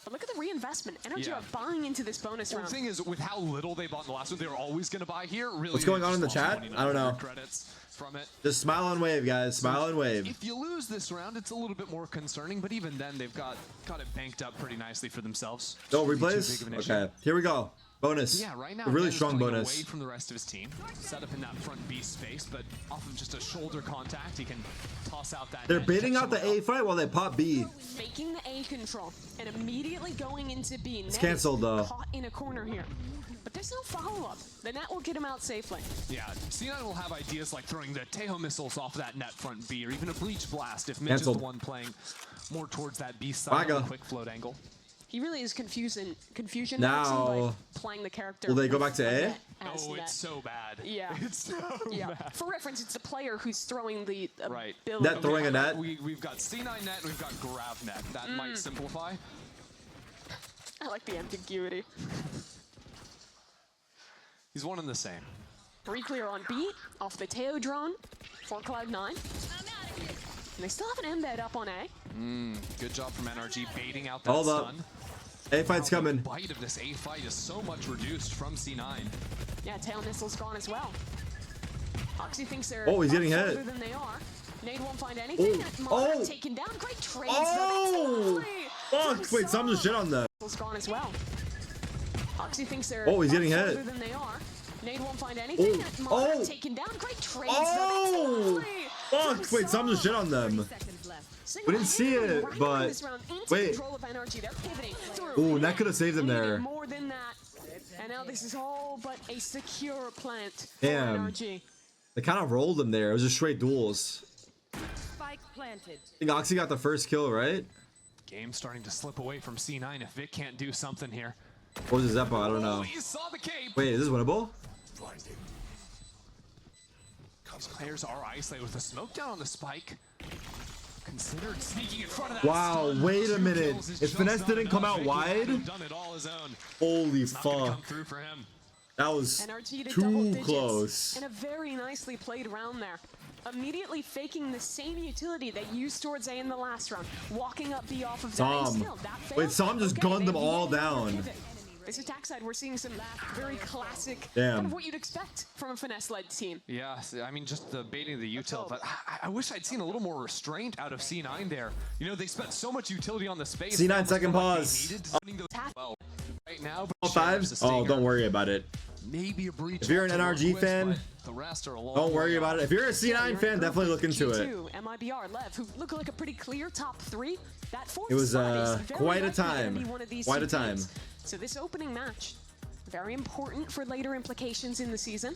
But look at the reinvestment. Energy Yeah. are buying into this bonus Well, the round. thing is, with how little they bought in the last one, they were always going to buy here. Really, What's going they on in the just lost chat? 29 I don't know. Credits from it. Just smile and wave, guys. Smile and wave. If you lose this round, it's a little bit more concerning, but even then, they've got it banked up pretty nicely for themselves. No Shouldn't be too replays? big of an issue. Okay, here we go. Bonus. Yeah, right now, A really Ned is strong pulling bonus. away from the rest of his team, set up in that front B space, but off of just a shoulder contact, he can toss out that. They're net, baiting catch out the someone A fight while they pop B. Faking the A control and immediately going into B. It's Net canceled, is though. Caught in a corner here. But there's no follow-up. The Net will get him out safely. Yeah, C9 will have ideas like throwing the Tejo missiles off that net front B, or even a Bleach Blast if Mitch Canceled. is the one playing more towards that B side on Baga. a quick float angle. He really is confusion Now- by playing the character. Will they go back to A? Net as Oh, Net. it's so bad. Yeah. It's so bad. For reference, it's the player who's throwing the Right. ability. Net throwing a net. We've got C9 net and we've got Grav net. That might simplify. I like the ambiguity. He's one and the same. Re-clear on B, off the Teo drone for Cloud9. And they still have an embed up on A. Good job from NRG baiting out that Hold up. stun. A fight's The coming. bite of this A fight is so much reduced from C9. Yeah, Tail Missile's gone as well. Oxy thinks they're Oh, he's getting much hit. farther than they are. Nade won't find anything. Oh. Mara taken down. Great trades. Oh! Fuck! Wait, some just shit on them. Missile's gone as well. Oxy thinks they're Oh, he's much getting hit. farther than they are. Nade won't find anything. Mara Oh. taken down. Great trades. Oh! Fuck! Wait, some just shit on them. We didn't see it, but wait. Ooh, that could have saved them there. More than that. And now this is all but a secure plant for Damn. NRG. They kind of rolled them there. It was just straight duels. Spike planted. I think Oxy got the first kill, right? Game's starting to slip away from C9 if Vic can't do something here. What was his Zeppo? I don't know. You saw the cape. Wait, is this winnable? Players are isolated with the smoke down on the spike. Considered sneaking in front of that. Wow, stun. wait a 2 minute. kills is If just Finesse not didn't come enough. out Vic wide? had to have done it all his own. Holy It's not gonna fuck. come through for him. That was NRG to double too digits close. And a very nicely played round there. Immediately faking the same utility they used towards A in the last round. Walking up B off of that. and Som. still, that failed. Wait, Som just Okay, gunned them they all made another down. pivot. This attack side, we're seeing some very classic, Damn. kind of what you'd expect from a finesse-led team. Yeah, I mean, just the baiting of the util, but I wish I'd seen a little more restraint out of C9 there. You know, they spent so much utility on the space. C9 That was second what they pause. needed, winning those well right now. All fives? Oh, don't worry about it. Maybe a breach. If you're an NRG fan, the rest are a long don't worry way about off. it. If you're a C9 fan, definitely look into it. Q2, MIBR, Lev, who look like a pretty clear top 3. That fourth It was spot is very quite a likely gonna time. be one of these Quite two a time. teams. So this opening match, very important for later implications in the season.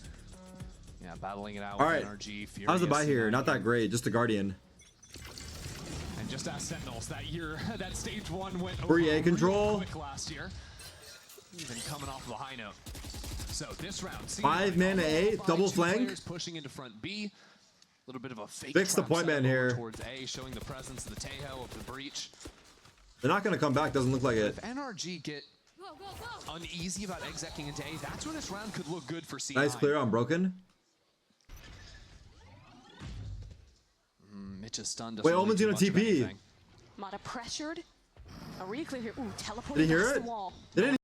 Yeah, battling it out All with right. NRG. How's the buy Furious, here? C9 Not that great. Just a Guardian. And just ask Sentinels that year. That stage 1 went Free A control. quick last year. Even coming off of a high note. So this round, 5 mana A, double flank. Pushing into front B. A little bit of a fake Fix the point man here. Towards A, showing the presence of the Tejo of the breach. They're not gonna come back. Doesn't look like it. If NRG get uneasy about execing into A, that's where this round could look good for C9. Nice clear on broken. Mitch is stunned. Wait, Omen's gonna TP. Mata pressured. A reclear here. Ooh, teleporting Did he hear past it? the wall. Did it?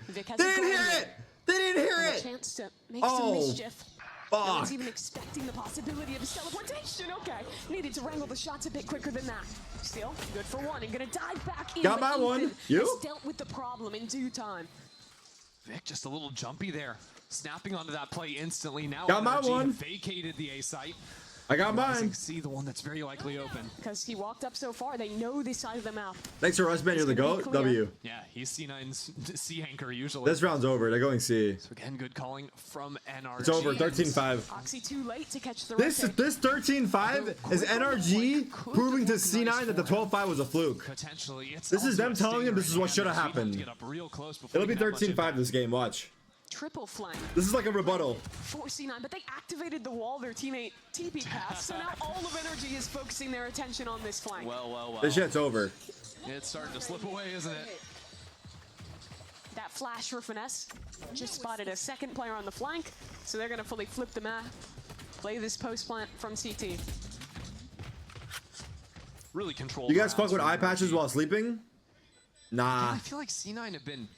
Vic has They didn't hear it! They didn't hear a it! chance to make some mischief. No one's Fuck. even expecting the possibility of his teleportation. Okay, needed to wrangle the shots a bit quicker than that. Still, good for one and gonna dive back in. Got but my one. Ethan You? has dealt with the problem in due time. Vic just a little jumpy there. Snapping onto that play instantly. Now Got my NRG one. vacated the A site. I got mine. See the one that's very likely open. Because he walked up so far, they know this side of the map. Thanks for Rushman. You're the GOAT. W. Yeah, he's C9's C anchor usually. This round's over. They're going C. So again, good calling from NRG. It's over. 13-5. Oxy too late to catch the This 13-5 is NRG proving to C9 that the 12-5 was a fluke. Potentially, This is them telling him this is what should have happened. It'll be 13-5 this game. Watch. Triple flank. This is like a rebuttal. For C9, but they activated the wall their teammate TP passed, so now all of NRG is focusing their attention on this flank. Well. This shit's over. It's starting to slip away, isn't it? That flash for Finesse just spotted a second player on the flank, so they're gonna fully flip the map, play this post plant from CT. Really controlled. You guys fuck with eye patches while sleeping? Nah. I feel like C9 have been,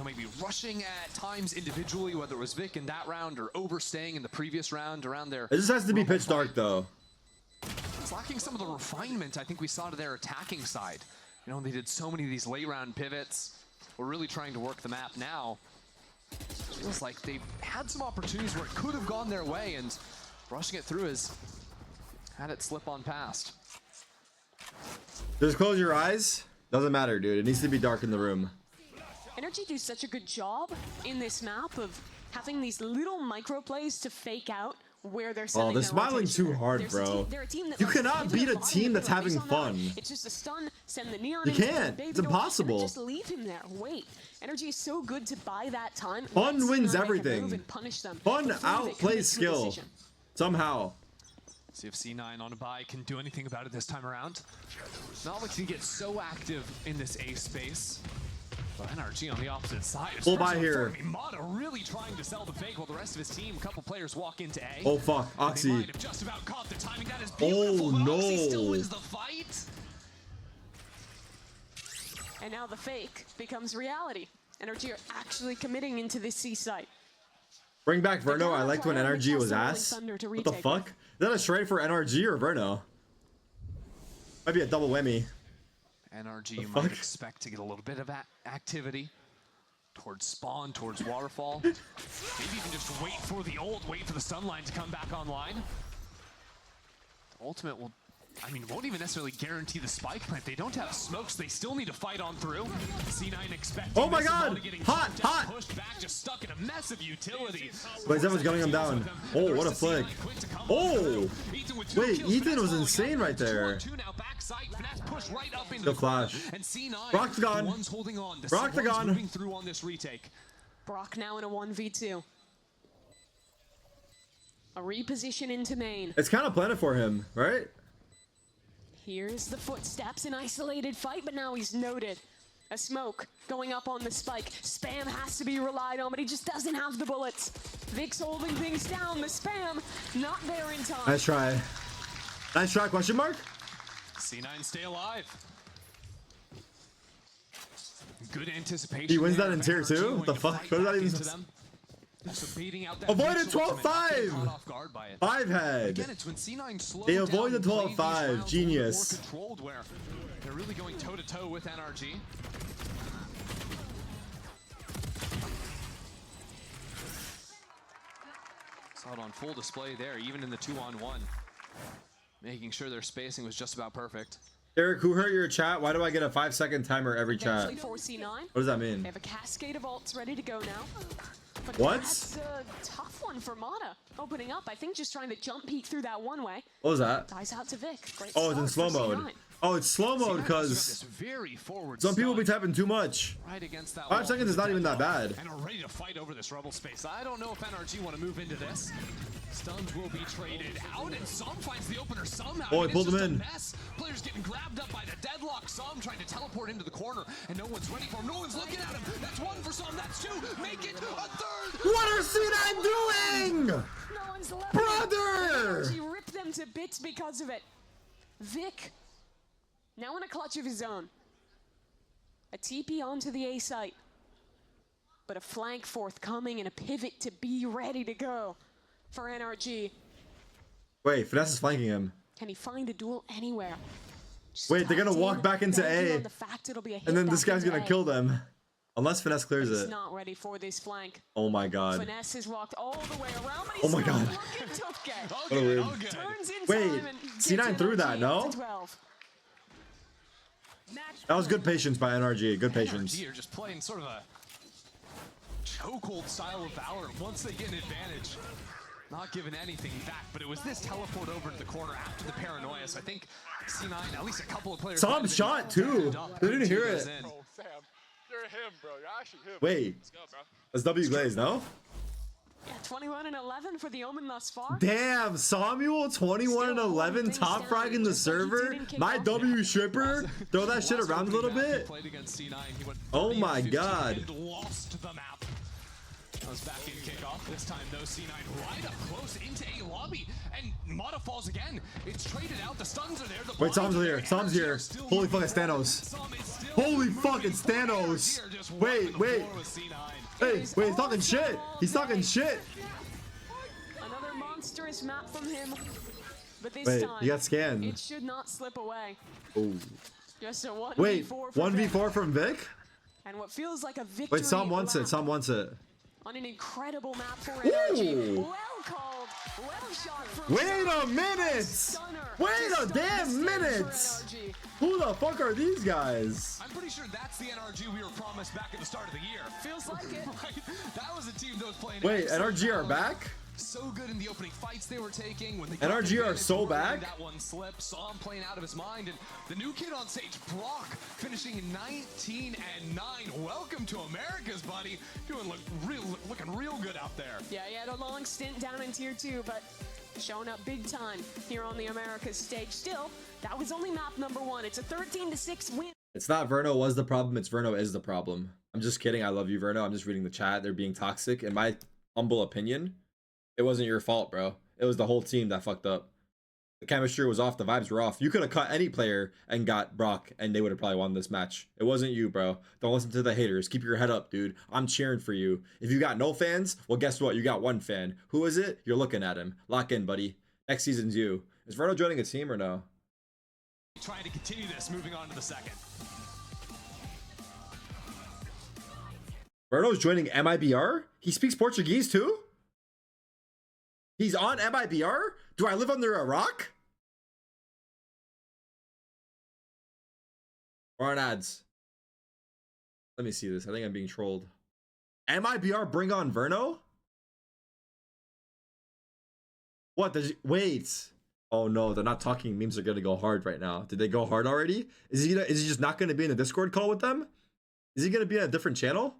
maybe rushing at times individually, whether it was Vic in that round or overstaying in the previous round around there. It just has to be pitch dark though. It's lacking some of the refinement I think we saw to their attacking side. They did so many of these late round pivots. We're really trying to work the map now. It feels like they've had some opportunities where it could have gone their way, and rushing it through has had it slip on past. Just close your eyes. Doesn't matter, dude. It needs to be dark in the room. NRG do such a good job in this map of having these little micro plays to fake out where they're sending Oh, they're their smiling rotation. too hard, There's bro. they're a team that You likes to cannot pivot beat a body team and that's put a having face on fun. that. It's just a stun, send the neon You in, can't. baby It's doll, and then impossible. just leave him there. Wait. NRG is so good to buy that time. Fun let wins C9 make a everything. move and punish them Fun before they outplays commit to a skill. decision. Somehow. See if C9 on a buy can do anything about it this time around. Not looking to get so active in this A space. But NRG on the opposite side. Full buy here. Mata really trying to sell the fake while the rest of his team, a couple players walk into A. Oh fuck, Oxy. They might have just about caught the timing. That is beautiful, Oh but no. Oxy still wins the fight. And now the fake becomes reality. NRG are actually committing into this C site. Bring back Verno. I liked when NRG was ass. Thunder to What the retake. fuck? Is that a trade for NRG or Verno? Might be a double whammy. NRG you might expect to get a little bit of activity towards spawn, towards waterfall. Maybe even just wait for the ult, wait for the stun line to come back online. The ultimate will, won't even necessarily guarantee the spike plant. They don't have smokes. They still need to fight on through. C9 expecting. Oh my this, god! Mata getting Hot, jumped out, hot! pushed back, just stuck in a mess of utility. But Zeva's gunning him down. Oh, what a flick. Oh! Wait, Ethan was insane right there. The flash. Brock's gone. Brock's gone. Moving through on this retake. Brock now in a 1v2. A reposition into main. It's kind of planted for him, right? Here's the footsteps, an isolated fight, but now he's noted. A smoke going up on the spike. Spam has to be relied on, but he just doesn't have the bullets. Vic's holding things down. The spam not there in time. Nice try. Nice try, question mark? C9 stay alive. Good anticipation. He wins there that in of tier NRG 2? What the going to fuck? fight What does that back even into them. So beating out that Avoided initial ultimate, not getting 12-5! caught off guard by it. 5 head. Again, it's when C9 slowed They down avoided and played these 12-5. rounds a little bit Genius. more controlled, where they're really going toe-to-toe with NRG. Saw it on full display there, even in the 2-on-1. Making sure their spacing was just about perfect. Eric, who hurt your chat? Why do I get a 5-second timer every chat? For C9. What does that mean? They have a cascade of ults ready to go now. But What? That's a tough one for Mata. Opening up, I think just trying to jump peek through that one way. What was that? Dies out to Vic. Great Oh, it's in slow start for mode. C9. Oh, it's slow mode because some people be tapping too much. Right against that 5 seconds is not even that bad. And are ready to fight over this rebel space. I don't know if NRG want to move into this. Stuns will be traded out, and Som finds the opener somehow. Oh, he pulled him in. Mess. Players getting grabbed up by the deadlock. Som trying to teleport into the corner, and no one's ready for him. No one's looking at him. That's one for Som. That's two. Make it a third. What are C9 doing? No one's left. Brother! He ripped them to bits because of it. Vic, now in a clutch of his own. A TP onto the A site. But a flank forthcoming and a pivot to be ready to go for NRG. Wait, Finesse is flanking him. Can he find a duel anywhere? Just Wait, they're gonna tapped walk in, back into banking A. on the fact it'll be a hit And then this back guy's into gonna A. kill them. Unless Finesse clears He's it. not ready for this flank. Oh my god. Finesse has walked all the way around, but Oh he's my not god. looking to get. What a weird. Turns in Wait, time and gets C9 threw that, NRG no? up to 12. That was good patience by NRG. Good patience. NRG are just playing sort of a chokehold style of Valorant. Once they get an advantage, not giving anything back. But it was this teleport over to the corner after the paranoia. So I think C9, at least a couple of players. Some shot too. They didn't hear it. Bro, Sam, you're him, bro. You're actually him. Wait. Let's go, bro. That's W Glaze, no? Yeah, 21 and 11 for the Omen thus far. Damn, Samuel 21 and 11 top frag in the server. My W stripper. Throw that shit around a little bit. Oh my god. Lost the map. That was back in kickoff. This time though, C9 right up close into A lobby, and Mata falls again. It's traded out. The stuns are there. The Wait, Tom's here. Tom's here. Holy fucking Stanos. Holy fucking Stanos. Wait, wait. Hey, wait, he's talking shit. He's talking shit. Another monstrous map from him. But this Wait, time, he got scanned. it should not slip away. Oh. Just a 1v4 Wait, for 1v4 from Vic? And what feels like a victory. Wait, Sam wants it. Sam wants it. On an incredible map for NRG. Ooh. Well called. Well shot from Wait a minute! Wait a damn minute! Who the fuck are these guys? I'm pretty sure that's the NRG we were promised back at the start of the year. Feels like it. Right? That was a team that was playing. Wait, NRG are back? So good in the opening fights they were taking. When they NRG are so back? That one slip, saw him playing out of his mind, and the new kid on stage, Brock, finishing 19 and 9. Welcome to America's, buddy. Looking real good out there. Yeah, he had a long stint down in tier 2, but showing up big time here on the Americas stage. Still, that was only map number 1. It's a 13-6 win. It's not Verno was the problem, it's Verno is the problem. I'm just kidding. I love you, Verno. I'm just reading the chat. They're being toxic. In my humble opinion, it wasn't your fault, bro. It was the whole team that fucked up. The chemistry was off. The vibes were off. You could have cut any player and got Brock, and they would have probably won this match. It wasn't you, bro. Don't listen to the haters. Keep your head up, dude. I'm cheering for you. If you got no fans, well, guess what? You got one fan. Who is it? You're looking at him. Lock in, buddy. Next season's you. Is Verno joining a team or no? Trying to continue this, moving on to the second. Verno's joining MIBR? He speaks Portuguese too? He's on MIBR? Do I live under a rock? Or on ads? Let me see this. I think I'm being trolled. MIBR bring on Verno? What? Wait. Oh no, they're not talking. Memes are gonna go hard right now. Did they go hard already? Is he just not gonna be in a Discord call with them? Is he gonna be on a different channel?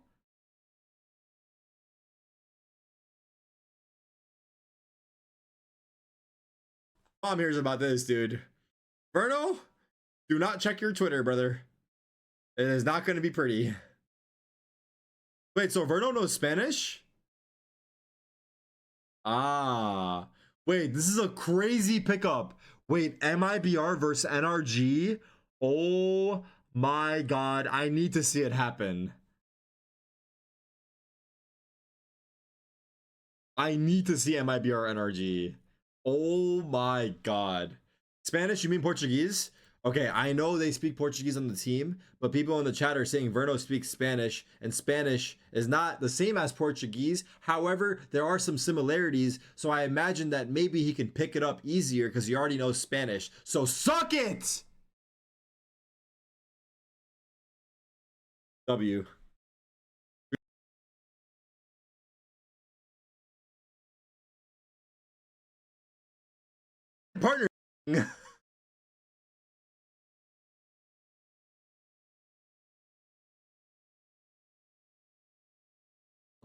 Mom hears about this, dude. Verno, do not check your Twitter, brother. It is not going to be pretty. Wait, so Verno knows Spanish? Ah. Wait, this is a crazy pickup. Wait, MIBR versus NRG? Oh my god, I need to see it happen. I need to see MIBR NRG. Oh my god. Spanish, you mean Portuguese? Okay, I know they speak Portuguese on the team, but people in the chat are saying Verno speaks Spanish, and Spanish is not the same as Portuguese. However, there are some similarities, so I imagine that maybe he can pick it up easier because he already knows Spanish. So suck it! W. Partner.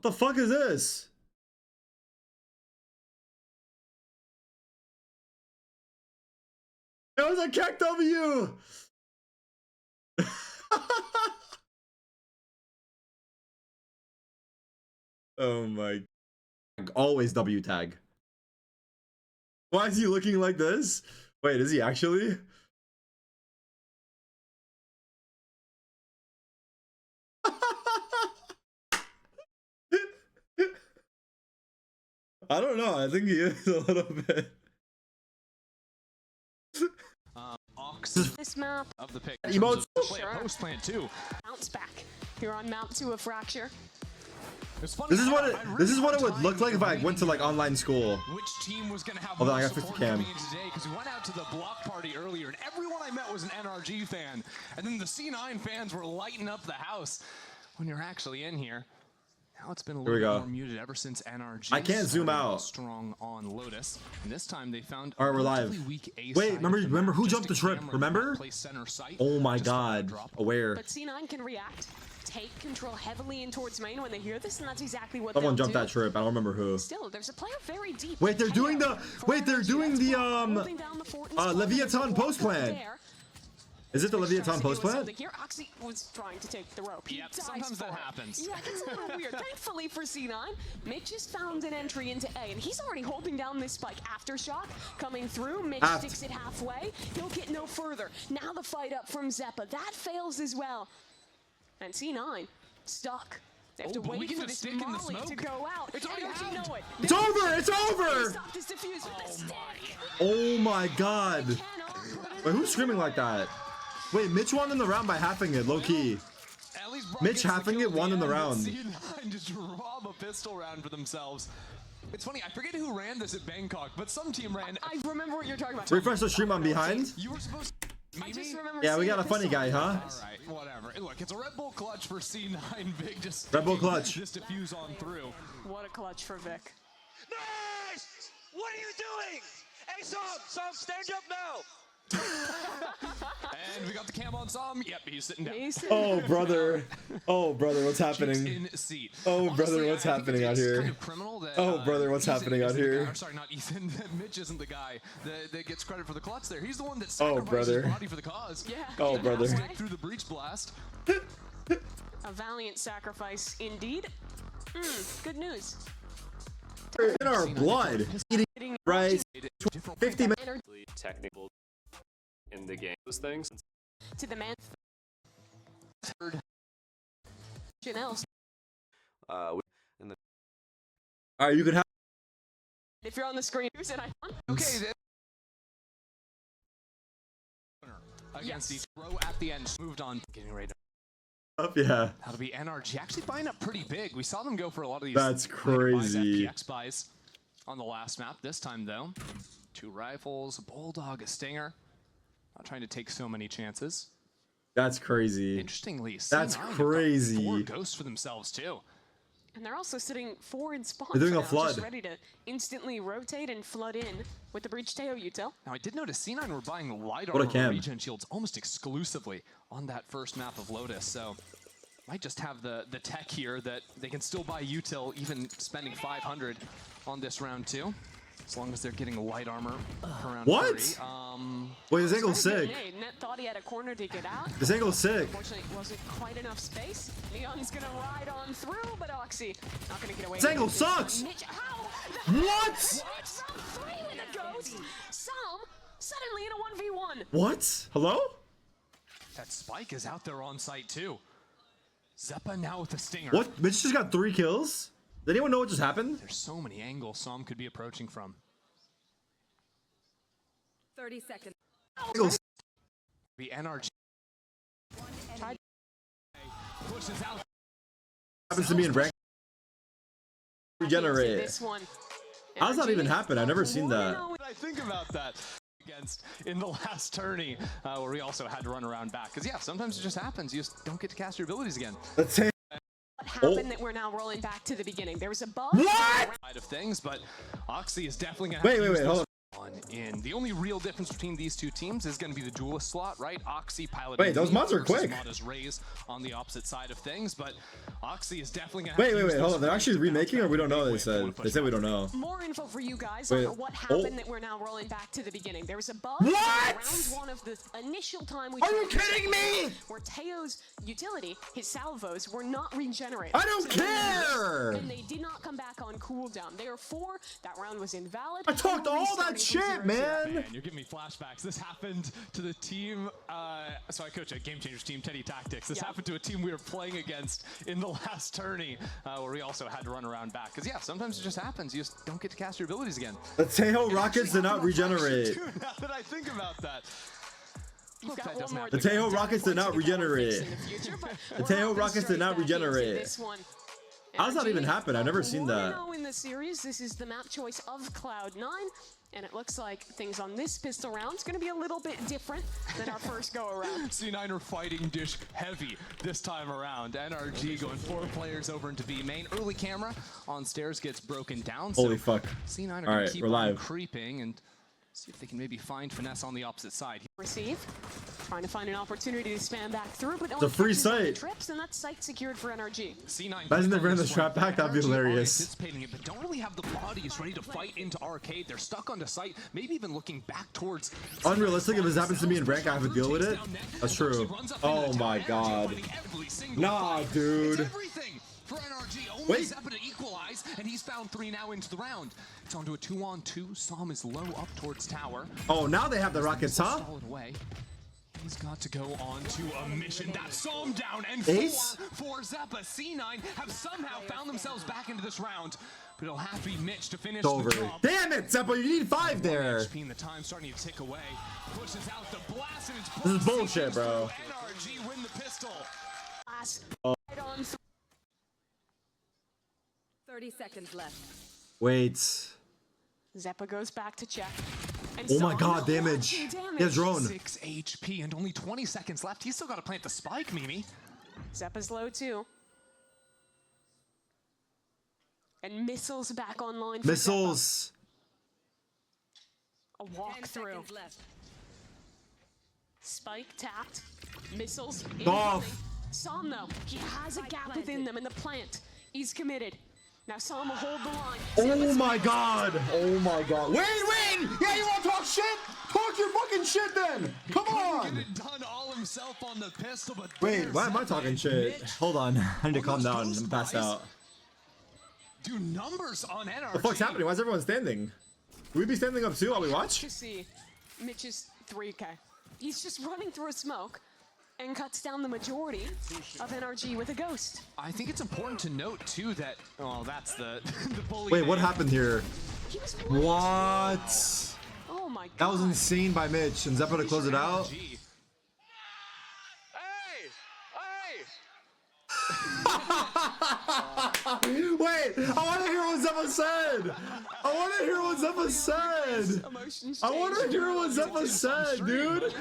What the fuck is this? It was a Kek W! Oh my. Always W tag. Why is he looking like this? Wait, is he actually? I don't know. I think he is a little bit. This map of the pick. Emotes. Sure. Post plant too. Bounce back. You're on map 2 of Fracture. It's funny. This is what it would look like if I went to like online school. Which team was gonna have Hold on, I more got 50 support cam. coming in today? Because we went out to the block party earlier, and everyone I met was an NRG fan, and then the C9 fans were lighting up the house. When you're actually in here, now it's been a Here we little go. bit more muted ever since NRG. I can't zoom started out. Strong on Lotus, and this time they found. All right, we're live. Wait, remember who jumped the trip? Remember? Oh my god. Aware. But C9 can react, take control heavily in towards main when they hear this, and that's exactly what Someone they'll jumped do. that trip. I don't remember who. Still, there's a player very deep. Wait, they're doing the Leviathan post plan. Is it the Leviathan post plan? Here, Oxy was trying to take the rope. Yep, sometimes that happens. Yeah, that's a little weird. Thankfully for C9, Mitch has found an entry into A, and he's already holding down this spike. Aftershock coming through. Mitch sticks it halfway. He'll get no further. Now the fight up from Zeppa. That fails as well. And C9 stuck. They have to wait for this molly to go out. It's already out. Know it. It's over! It's over! Stop this defuse with the stick. Oh my god. Wait, who's screaming like that? Wait, Mitch won in the round by halving it, low key. Mitch halving it won in the round. C9 just rob a pistol round for themselves. It's funny, I forget who ran this at Bangkok, but some team ran. I remember what you're talking about. Refresh the stream on behind. You were supposed to. Yeah, we got a funny guy, huh? Alright, whatever. Look, it's a Red Bull clutch for C9. Big just Red Bull clutch. Just diffuse on through. What a clutch for Vic. Nice! What are you doing? Hey, Som, stand up now! And we got the cam on Som. Yep, he's sitting down. Oh, brother. Oh, brother, what's happening? In seat. Oh, brother, what's happening out here? Kind of criminal that, oh, brother, what's happening out here? Sorry, not Ethan. Mitch isn't the guy that gets credit for the clutch there. He's the one that Oh, sacrifices brother. his body for the cause. Yeah. Oh, brother. Stick through the breach blast. A valiant sacrifice indeed. Good news. In our blood. Eating rice. 50 minutes. Technical in the game. Those things. To the man. Third. Else. All right, you can have. If you're on the screen, who's an icon? Okay. Against each row at the end, moved on. Getting ready. Up, yeah. That'll be NRG. Actually buying up pretty big. We saw them go for a lot of these. That's crazy. FPX buys on the last map. This time though, 2 rifles, a bulldog, a stinger. Not trying to take so many chances. That's crazy. Interestingly, that's C9 crazy. 4 ghosts for themselves too. And they're also sitting 4 in spawn. They're doing a now, flood. Just ready to instantly rotate and flood in with the breach Teo util. Now I did notice C9 were buying light What a armor cam. regen shields almost exclusively on that first map of Lotus. So might just have the tech here that they can still buy util even spending 500 on this round 2. As long as they're getting light armor per round What? 3. Wait, this angle's sick. Net thought he had a corner to get out. This angle's sick. Unfortunately, it wasn't quite enough space. Neon's gonna ride on through, but Oxy not gonna get away. This angle sucks. Mitch, how? What? Some 3 with a ghost. Some suddenly in a 1v1. What? Hello? That spike is out there on site too. Zeppa now with the stinger. What? Mitch just got 3 kills? Did anyone know what just happened? There's so many angles Som could be approaching from. 30 seconds. The NRG pushes out. Happens to me in rank. Regenerate. This one. How does that even happen? I've never seen that. I think about that against in the last tourney where we also had to run around back. Because, yeah, sometimes it just happens. You just don't get to cast your abilities again. Let's say. What happened that we're now rolling back to the beginning? There was a bug. What? Side of things, but Oxy is definitely going to have to wait, hold on. In the only real difference between these two teams is going to be the duelist slot, right? Oxy piloting. Wait, those mods are quick. Mod Raze on the opposite side of things, but Oxy is definitely going to have wait, hold on. They're actually remaking, or we don't know? They said we don't know. More info for you guys on what happened that we're now rolling back to the beginning. There was a bug. What? Round one of the initial time we. Are you kidding me? Where Teo's utility, his salvos, were not regenerated. I don't care. And they did not come back on cooldown. They are 4. That round was invalid. I talked all that shit, man. Man, you're giving me flashbacks. This happened to the team. So I coach a Game Changers team, Teddy Tactics. This happened to a team we were playing against in the last tourney where we also had to run around back. Because, yeah, sometimes it just happens. You just don't get to cast your abilities again. The Tejo Rockets did not regenerate. Dude, now that I think about that. The Tejo Rockets did not regenerate. The Tejo Rockets did not regenerate. How does that even happen? I've never seen that. In the series, this is the map choice of Cloud9. And it looks like things on this pistol round is going to be a little bit different than our first go-around. C9 are fighting dish heavy this time around. NRG going 4 players over into B main. Early camera on stairs gets broken down. Holy fuck. C9 are going to keep on creeping and see if they can maybe find finesse on the opposite side. Receive. Trying to find an opportunity to spam back through, but it's a free site. Trips, and that's site secured for NRG. C9 imagine they ran the trap back, that'd be hilarious. Anticipating it, but don't really have the bodies ready to fight into arcade. They're stuck on the site, maybe even looking back towards. Unrealistic. If this happens to me in rank, I have to deal with it. That's true. Oh my god. Nah, dude. For NRG, only wait. Zeppa to equalize, and he's found 3 now into the round. It's onto a 2-on-2. Som is low up towards tower. Oh, now they have the rockets, huh? Solid way. He's got to go on to a mission. That's Som down, and Ace? 4 for Zeppa. C9 have somehow found themselves back into this round, but it'll have to be Mitch to finish over. The job. Damn it, Zeppa, you need 5 there. HP and the time starting to tick away. Pushes out the blast, and it's this is bullshit, bro. NRG win the pistol. Oh. 30 seconds left. Wait. Zeppa goes back to check. And oh my god, damage. He has drone. 6 HP and only 20 seconds left. He's still got to plant the spike, Mimi. Zeppa's low too. And missiles back online. Missiles. A walkthrough. Spike tapped. Missiles. Off. Som though, he has a gap within them in the plant. He's committed. Now Som will hold the line. Oh my god. Oh my god. Wait. Yeah, you want to talk shit? Talk your fucking shit then. Come on. Get it done all himself on the pistol, but wait, why am I talking shit? Hold on. I need to calm down. I'm passed out. Do numbers on NRG. What the fuck's happening? Why is everyone standing? Will we be standing up too while we watch? To see Mitch's 3K. He's just running through a smoke and cuts down the majority of NRG with a ghost. I think it's important to note too that that's the bully. Wait, what happened here? What? Oh my god. That was insane by Mitch and Zeppa to close it out. Hey! Wait, I want to hear what Zeppa said. I want to hear what Zeppa said. I want to hear what Zeppa said, dude.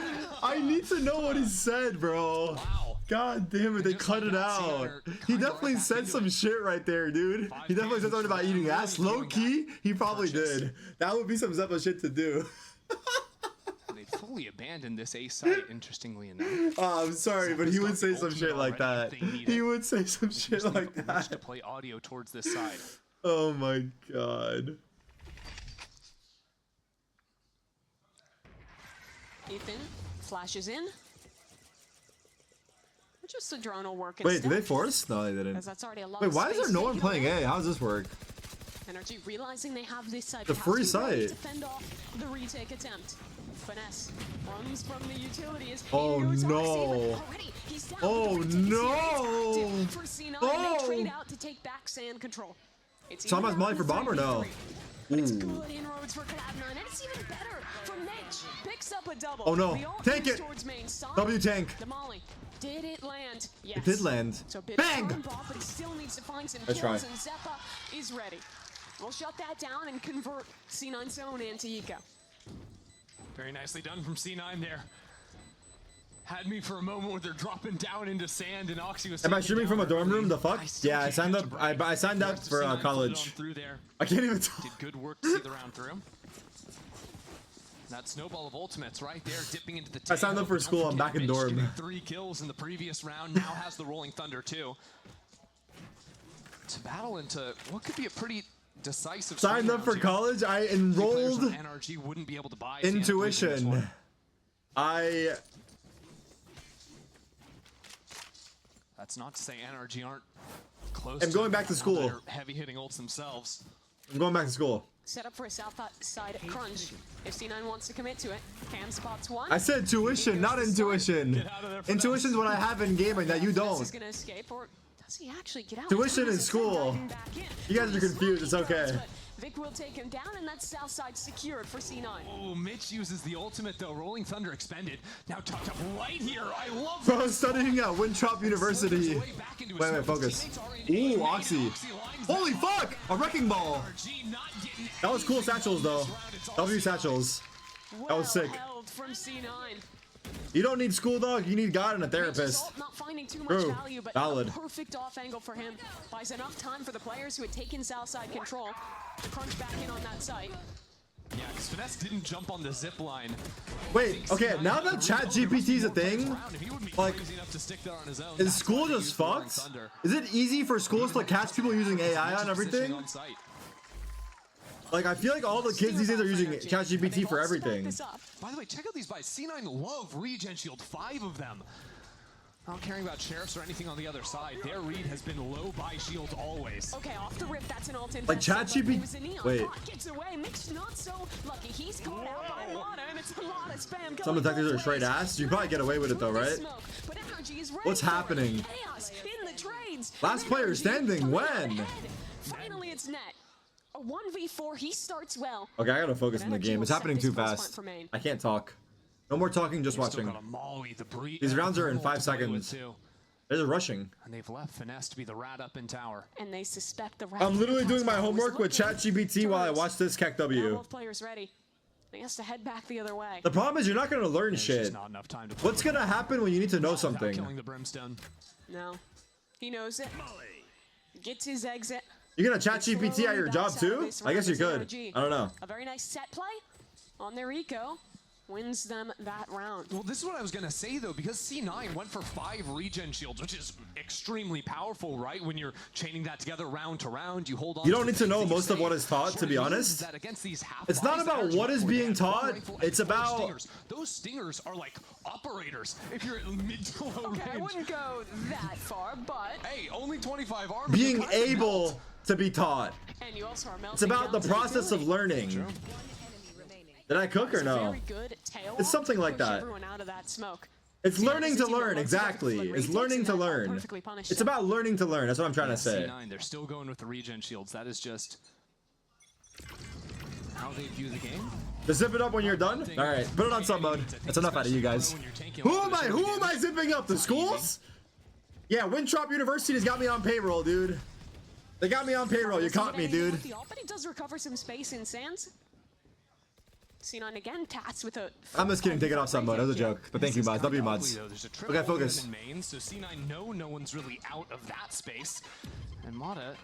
I need to know what he said, bro. God damn it, they cut it out. He definitely said some shit right there, dude. He definitely said something about eating ass. Low key, he probably did. That would be some Zeppa shit to do. They fully abandoned this A site, interestingly enough. Oh, I'm sorry, but he would say some shit like that. He would say some shit like that. To play audio towards this side. Oh my god. Ethan flashes in. Just a drone will work. Wait, did they force? No, they didn't. Wait, why is there no one playing A? How does this work? NRG realizing they have this site. The free site. To fend off the retake attempt. Finesse runs from the utility. Oh no! Oh no! For C9, they trade out to take back sand control. Some has Molly for bomb or no? But it's good inroads for Cloud9, and it's even better for Mitch. Picks up a double. Oh no, The ult tank moves it. towards main side. W tank. The molly. Did it land? Yes. It did land. So a bit Bang! of ball, but he still needs to find some Let's kills, try. and Zeppa is ready. We'll shut that down and convert C9 zone into Eco. Very nicely done from C9 there. Had me for a moment where they're dropping down into sand and Oxy was. Am I streaming from a dorm room? The fuck? Yeah, I signed up. I signed up for college. I can't even talk. Did good work to see the round through. That snowball of ultimates right there, dipping into the I signed up for school. I'm back in dorm. Getting 3 kills in the previous round, now has the Rolling Thunder too. To battle into what could be a pretty decisive. Signed up for college. I enrolled NRG wouldn't be able to buy intuition. That's not to say NRG aren't close. I'm going back to school. Heavy hitting ults themselves. I'm going back to school. Set up for a south side crunch. If C9 wants to commit to it, Cam spots one. I said tuition, not intuition. Intuition's what I have in gaming that you don't. Is gonna escape, or does he actually get out? Tuition in school. You guys are confused. It's okay. Vic will take him down, and that's south side secured for C9. Oh, Mitch uses the ultimate though. Rolling Thunder expended. Now tucked up right here. I love. Bro, studying at Winthrop University. Wait, focus. Ooh, Oxy. Holy fuck! A wrecking ball. That was cool satchels though. W satchels. That was sick. From C9. You don't need school dog. You need God and a therapist. Not finding too much True. value, but Valid. a perfect off angle for him. Buys enough time for the players who had taken south side control to crunch back in on that site. Yeah, because Finesse didn't jump on the zip line. Wait, okay, now that ChatGPT's a thing, like, is school just fucked? Is it easy for schools to catch people using AI on everything? Like, I feel like all the kids these days are using ChatGPT for everything. By the way, check out these buys. C9 love regen shield, 5 of them. Not caring about sheriffs or anything on the other side. Their read has been low buy shields always. Okay, off the rip, that's an ult in. Like ChatGPT. Wait. Gets away. Mitch not so lucky. He's caught out by Lana, and it's a lot of spam. Some detectives are straight ass. You probably get away with it though, right? What's happening? Chaos in the trades. Last player standing. When? Finally, it's net. A 1v4. He starts well. Okay, I gotta focus on the game. It's happening too fast. I can't talk. No more talking, just watching. These rounds are in 5 seconds. They're rushing. And they've left Finesse to be the rat up in tower. And they suspect the rat. I'm literally doing my homework with ChatGPT while I watch this KEKW. Both players ready. He has to head back the other way. The problem is you're not gonna learn shit. What's gonna happen when you need to know something? Killing the brimstone. No, he knows it. Gets his exit. You're gonna ChatGPT at your job too? I guess you could. I don't know. A very nice set play on their eco. Wins them that round. Well, this is what I was going to say, though, because C9 went for 5 regen shields, which is extremely powerful, right? When you're chaining that together round to round, you hold on. You don't need to know most of what is taught, to be honest. It's not about what is being taught. It's about... Those stingers are like operators if you're at mid to low range. Okay, I wouldn't go that far, but... Hey, only 25 armor. Being able to be taught. And you also are It's about the process of learning. Did I cook or no? It's something like that. It's learning to learn, exactly. It's learning to learn. It's about learning to learn. That's what I'm trying to say. C9, they're still going with the regen shields. That is just how they view the game. Just zip it up when you're done. All right, put it on sub mode. That's enough out of you guys. Who am I zipping up? The schools? Yeah, Winthrop University has got me on payroll, dude. They got me on payroll. You caught me, dude. But he does recover some space in sands. C9 again tasked with a... I'm just kidding. Take it off sub mode. That was a joke. But thank you, mods. W mods. Okay, focus. So C9 no one's really out of that space. And Mata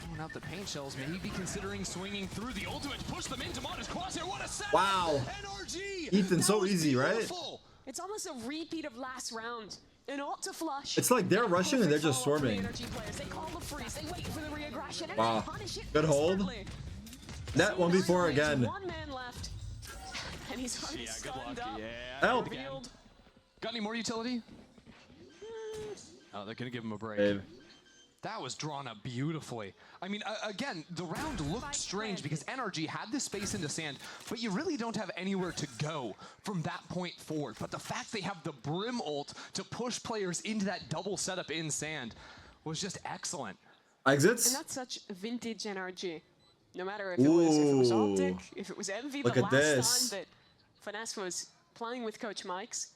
throwing out the paint shells, maybe considering swinging through the ultimate to push them into Mata's crosshair. What a set! Wow. NRG! Ethan, so easy, right? It's almost a repeat of last round. An ult to flush. It's like they're rushing and they're just swarming. They call the freeze. They wait for the reaggression. Wow. Good hold. Net 1v4 again. One man left. And he's already stunned up. Help. Got any more utility? Oh, they're gonna give him a break. Babe. That was drawn up beautifully. I mean, again, the round looked strange because NRG had this space into sand, but you really don't have anywhere to go from that point forward. But the fact they have the Brim ult to push players into that double setup in sand was just excellent. Exits? And that's such vintage NRG. No matter if it was Optic, if it was Envy, Look the at last this. time that Finesse was playing with Coach Mike's,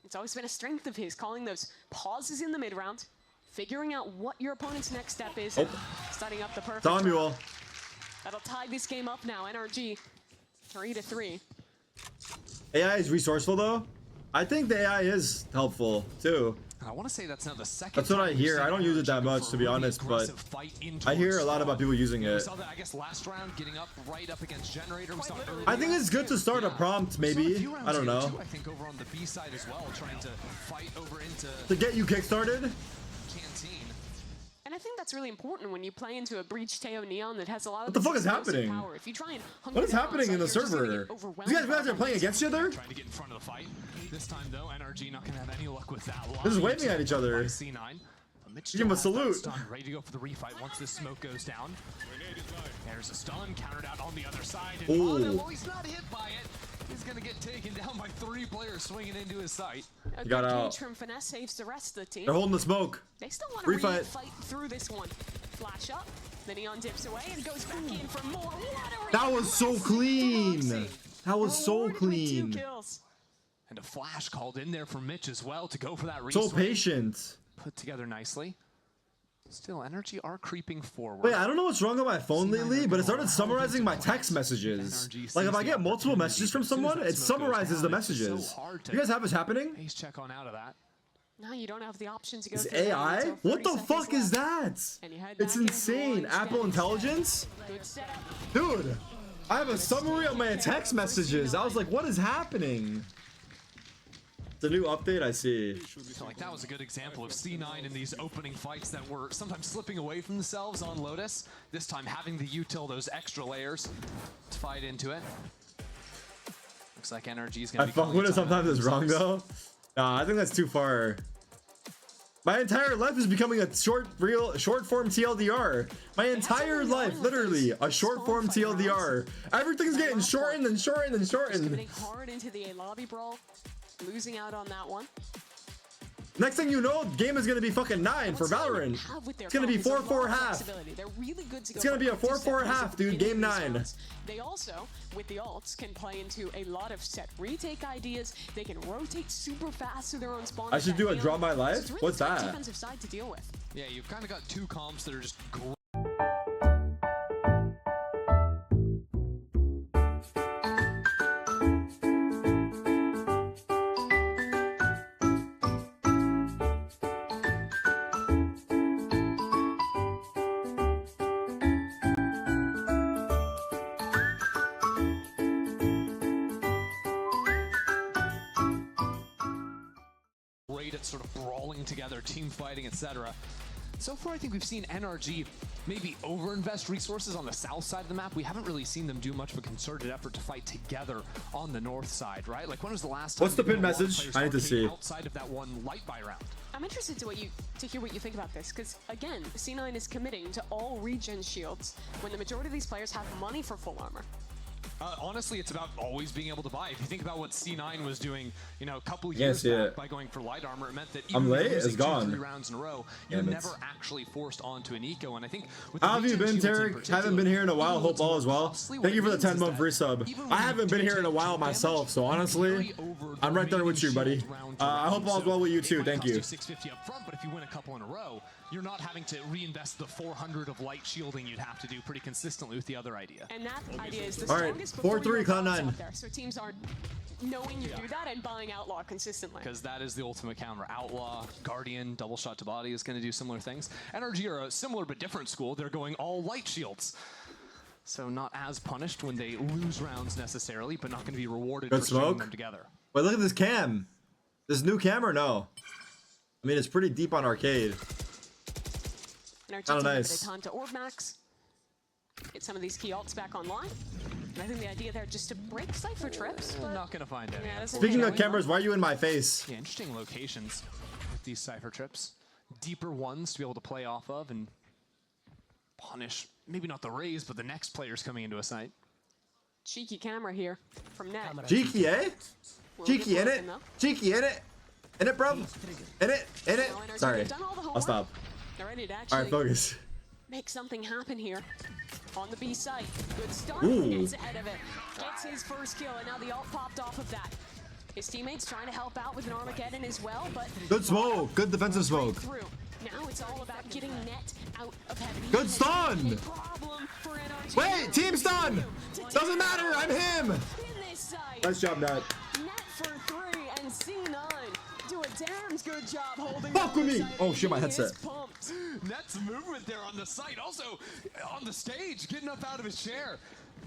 it's always been a strength of his, calling those pauses in the mid-round, figuring out what your opponent's next step is, and starting up the perfect Samuel. round. That'll tie this game up now. NRG 3-3. AI is resourceful though. I think the AI is helpful too. I want to say that's now the second. That's what I hear. I don't use it that much, to be honest, but I hear a lot about people using it. We saw that, I guess, last round, getting up right up against Generator. We saw I think it's good to start a prompt, maybe. I don't know. I think over on the B side as well, trying to fight over into To get you kickstarted. Canteen. And I think that's really important when you play into a Breach Teo Neon that has a lot of What the fuck is happening? power. If you try and What is happening in the server? You guys are playing against each other? Trying to get in front of the fight. This time though, NRG not gonna have any luck with that. They're just waving at each other. C9. Give him a salute. Ready to go for the refight once this smoke goes down. There's a stun countered out on the other side. And Ooh. no, he's not hit by it. He's gonna get taken down by 3 players swinging into his sight. A got good out. cage from Finesse saves the rest of the team. They're holding the smoke. They still want to Refight. fight through this one. Flash up, the Neon dips away and goes back in for more. What a That was so clean. That was so clean. 2 kills. And a flash called in there for Mitch as well to go for that So reswing. patient. Put together nicely. Still, NRG are creeping forward. Wait, I don't know what's wrong with my phone lately, but it started summarizing my text messages. Like if I get multiple messages from someone, it summarizes the messages. You guys have this happening? Ace check on out of that. Now you don't have the option to go Is through the AI? until What 30 the seconds fuck is left. that? And you head It's back into insane. launch Apple pad. Intelligence? Good setup. Dude, I have a summary of my text messages. I was like, what is happening? The new update, I see. So, like, that was a good example of C9 in these opening fights that were sometimes slipping away from themselves on Lotus. This time having the util, those extra layers to fight into it. Looks like NRG's gonna I be fuck calling with it time sometimes out it's wrong themselves. though. Nah, I think that's too far. My entire life is becoming a short form TLDR. My entire life, literally, a short form TLDR. Everything's getting shortened and shortened and shortened. Committing hard into the A lobby brawl, losing out on that one. Next thing you know, game is gonna be fucking 9 for Valorant. It's gonna be 4-4 half. They're really good to go It's gonna for be a active 4-4 set half, plays at dude. the Game beginning of these 9. rounds. They also, with the ults, can play into a lot of set retake ideas. They can rotate super fast to their own spawn. I should do a draw my life? It's really What's tough that? defensive side to deal with. Yeah, you've kind of got 2 comps that are just great. At sort of brawling together, team fighting, etc. So far, I think we've seen NRG maybe overinvest resources on the south side of the map. We haven't really seen them do much of a concerted effort to fight together on the north side, right? Like, when was the last time? What's the pin message? I need to see. Outside of that one light buy round. I'm interested to hear what you think about this, because again, C9 is committing to all regen shields when the majority of these players have money for full armor. Honestly, it's about always being able to buy. If you think about what C9 was doing, you know, a couple years back by going for light armor, it meant that even late. losing It's gone. 2-3 rounds in a row, you're never actually forced onto an eco. And I think with How have you been, Tarek? Haven't been here in a while. Hope all is well. Thank you for the 10-month resub. I haven't been here in a while myself, so honestly, I'm right there with you, buddy. I hope all is well with you too. Thank you. 650 up front, but if you win a couple in a row, you're not having to reinvest the 400 of light shielding you'd have to do pretty consistently with the other idea. And that idea is the All right, strongest 4-3 Cloud9. so teams aren't knowing you do that and buying Outlaw consistently. Because that is the ultimate counter. Outlaw, Guardian, double shot to body is going to do similar things. NRG are a similar but different school. They're going all light shields. So not as punished when they lose rounds necessarily, but not going to be rewarded Good for stringing smoke. them together. Wait, look at this cam. This new cam or no? I mean, it's pretty deep on arcade. And Kinda nice. Time to Orb Max. Get some of these key ults back online. And I think the idea there just to break Cypher trips. We're not going to find any. Yeah, Speaking of cameras, why are you in my face? Yeah, interesting locations with these Cypher trips. Deeper ones to be able to play off of and punish, maybe not the Rays, but the next players coming into a site. Cheeky camera here from Net. Cheeky, eh? Cheeky in it. Cheeky in it. In it, bro. In it. In it. Sorry. I'll stop. They're ready to All actually right, focus. make something happen here. On the B site. Good start. Ooh. Gets ahead of it. Gets his first kill, and now the ult popped off of that. His teammates trying to help out with an Armageddon as well, but Good smoke. Good defensive smoke. through. Now it's all about getting net out of heaven. Good stun. Wait, team stun. Doesn't matter. I'm him. Nice job, Nat. Net for 3 and C9 do a damn good job holding. Fuck with me. Oh shit, my headset. Net's movement there on the site, also on the stage, getting up out of his chair.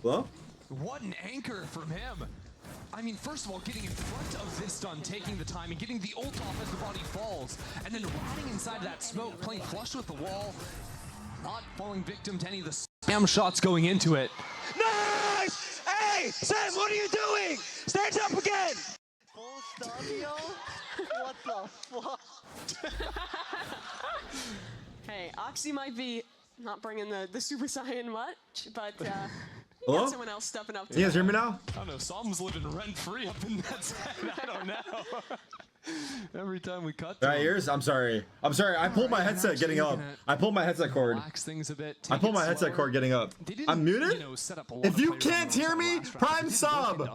Hello? What an anchor from him. I mean, first of all, getting in front of this stun, taking the time, and getting the ult off as the body falls, and then riding inside of that smoke, playing flush with the wall, not falling victim to any of the spam shots going into it. Nice! Hey, Sam, what are you doing? Stand up again! Full studio? What the fuck? Hey, Oxy might be not bringing the Super Saiyan much, but Hello? got someone else stepping up. You guys hear me now? I don't know, Psalm's living rent-free up in that set. I don't know. Every time we cut Right, ears? I'm sorry. I pulled my headset getting up. I pulled my headset cord. Things a bit, I pulled my headset cord getting up. I'm muted? If you can't hear me, prime sub!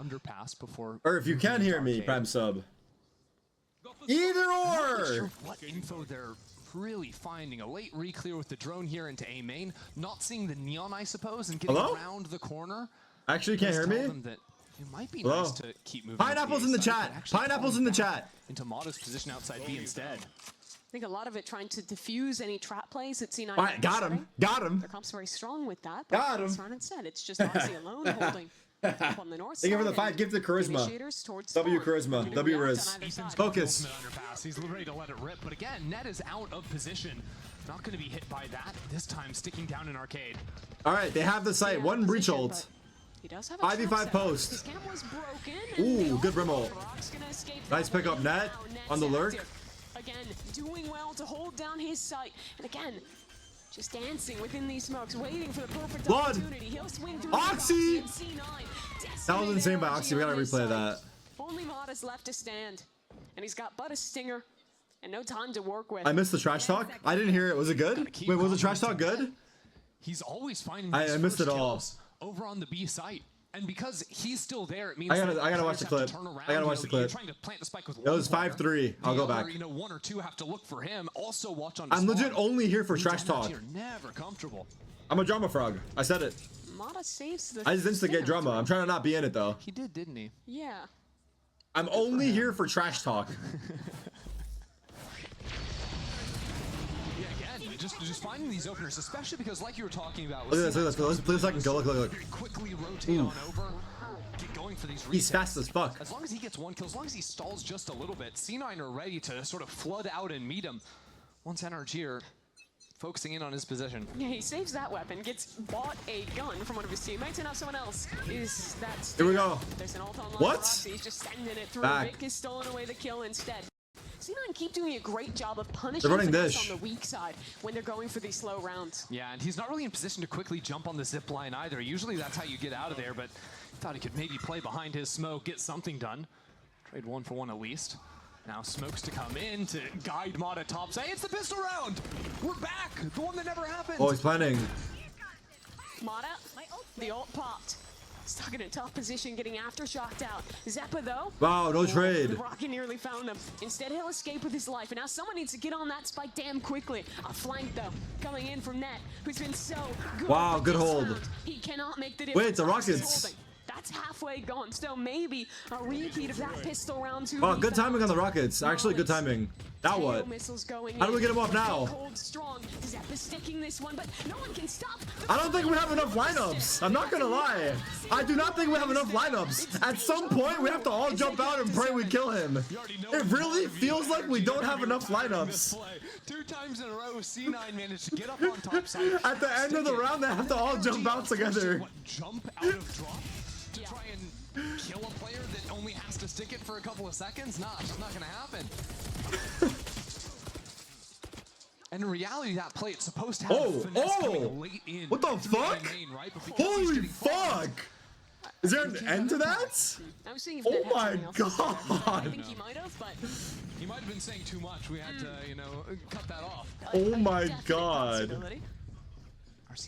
Or if you can hear me, prime sub. Either or! Sure what info they're really finding. A late re-clear with the drone here into A main. Not seeing the neon, I suppose, and getting around the corner. Actually, can't hear me? It might be Hello? nice to keep moving. Pineapples in the chat. Pineapples in the chat. Into Mata's position outside B instead. I think a lot of it trying to diffuse any trap plays that C9. Alright, got him. Got him. Their comp's very strong with that. Got him. As Ronan said, it's just Oxy alone holding up on the north side. Thank you for the 5 gifted charisma. W charisma. W Riz. Focus. He's ready to let it rip, but again, Net is out of position. Not going to be hit by that. This time sticking down in arcade. Alright, they have the site. One breach ult. He does have 5v5 post. Ooh, good rim ult. Nice pick up, Net on the lurk. Again, doing well to hold down his sight. And again, just dancing within these smokes, waiting for the perfect opportunity. He'll swing through Oxy! C9. That was insane by Oxy. We gotta replay that. Only Mata's left to stand. And he's got but a stinger and no time to work with. I missed the trash talk. I didn't hear it. Was it good? Wait, was the trash talk good? He's always finding I missed it all. Over on the B site. And because he's still there, it means I gotta watch the clip. I gotta watch the clip. Trying to plant the spike with it was 5-3. I'll go back. You know, 1 or 2 have to look for him. Also watch on. I'm legit only here for trash talk. Never comfortable. I'm a drama frog. I said it. Mata saves the I just instigate drama. I'm trying to not be in it though. He did, didn't he? Yeah. I'm only here for trash talk. Just finding these openers, especially because, like you were talking about, Look at this. Let's play a second. Go. Look. Quickly rotate on over. Get going for these resets. He's fast as fuck. As long as he gets 1 kill, as long as he stalls just a little bit, C9 are ready to sort of flood out and meet him. Once NRG are focusing in on his position. Yeah, he saves that weapon, gets bought a gun from one of his teammates, and now someone else is that. Here we go. There's an ult on What? He's just sending it through. Back. Vic is stolen away the kill instead. C9 keep doing a great job of punishing running Finesse dish. on the weak side when they're going for these slow rounds. Yeah, and he's not really in position to quickly jump on the zip line either. Usually that's how you get out of there, but thought he could maybe play behind his smoke, get something done. Trade 1 for 1 at least. Now smokes to come in to guide Mata top. Say it's the pistol round! We're back! The one that never happened! Oh, he's planning. Mata, the ult popped. Stuck in a tough position, getting aftershocked out. Zeppa, though. Wow, no trade. The rocket nearly found him. Instead, he'll escape with his life. And now someone needs to get on that spike damn quickly. A flank, though, coming in from Net, who's been so good. Wow, good hold. Round. He cannot make the difference. Wait, the Rockets. That's halfway gone. So maybe a repeat of that pistol round 2. Oh, good timing on the Rockets. Actually, good timing. Now what? How do we get him off now? Strong. Zeppa's sticking this one, but no one can stop. I don't think we have enough lineups. I'm not gonna lie. I do not think we have enough lineups. At some point, we have to all jump out and pray we kill him. It really feels like we don't have enough lineups. 2 times in a row, C9 managed to get up on top side. At the end of the round, they have to all jump out together. Jump out of drop to try and kill a player that only has to stick it for a couple of seconds? Nah, it's just not gonna happen. And in reality, that play, it's supposed to have finesse coming late in. What the fuck? Main, right? Holy fuck! Is there an end to that? I was seeing if Oh my god! I think he might have, but he might have been saying too much. We had to, you know, cut that off. Oh my god!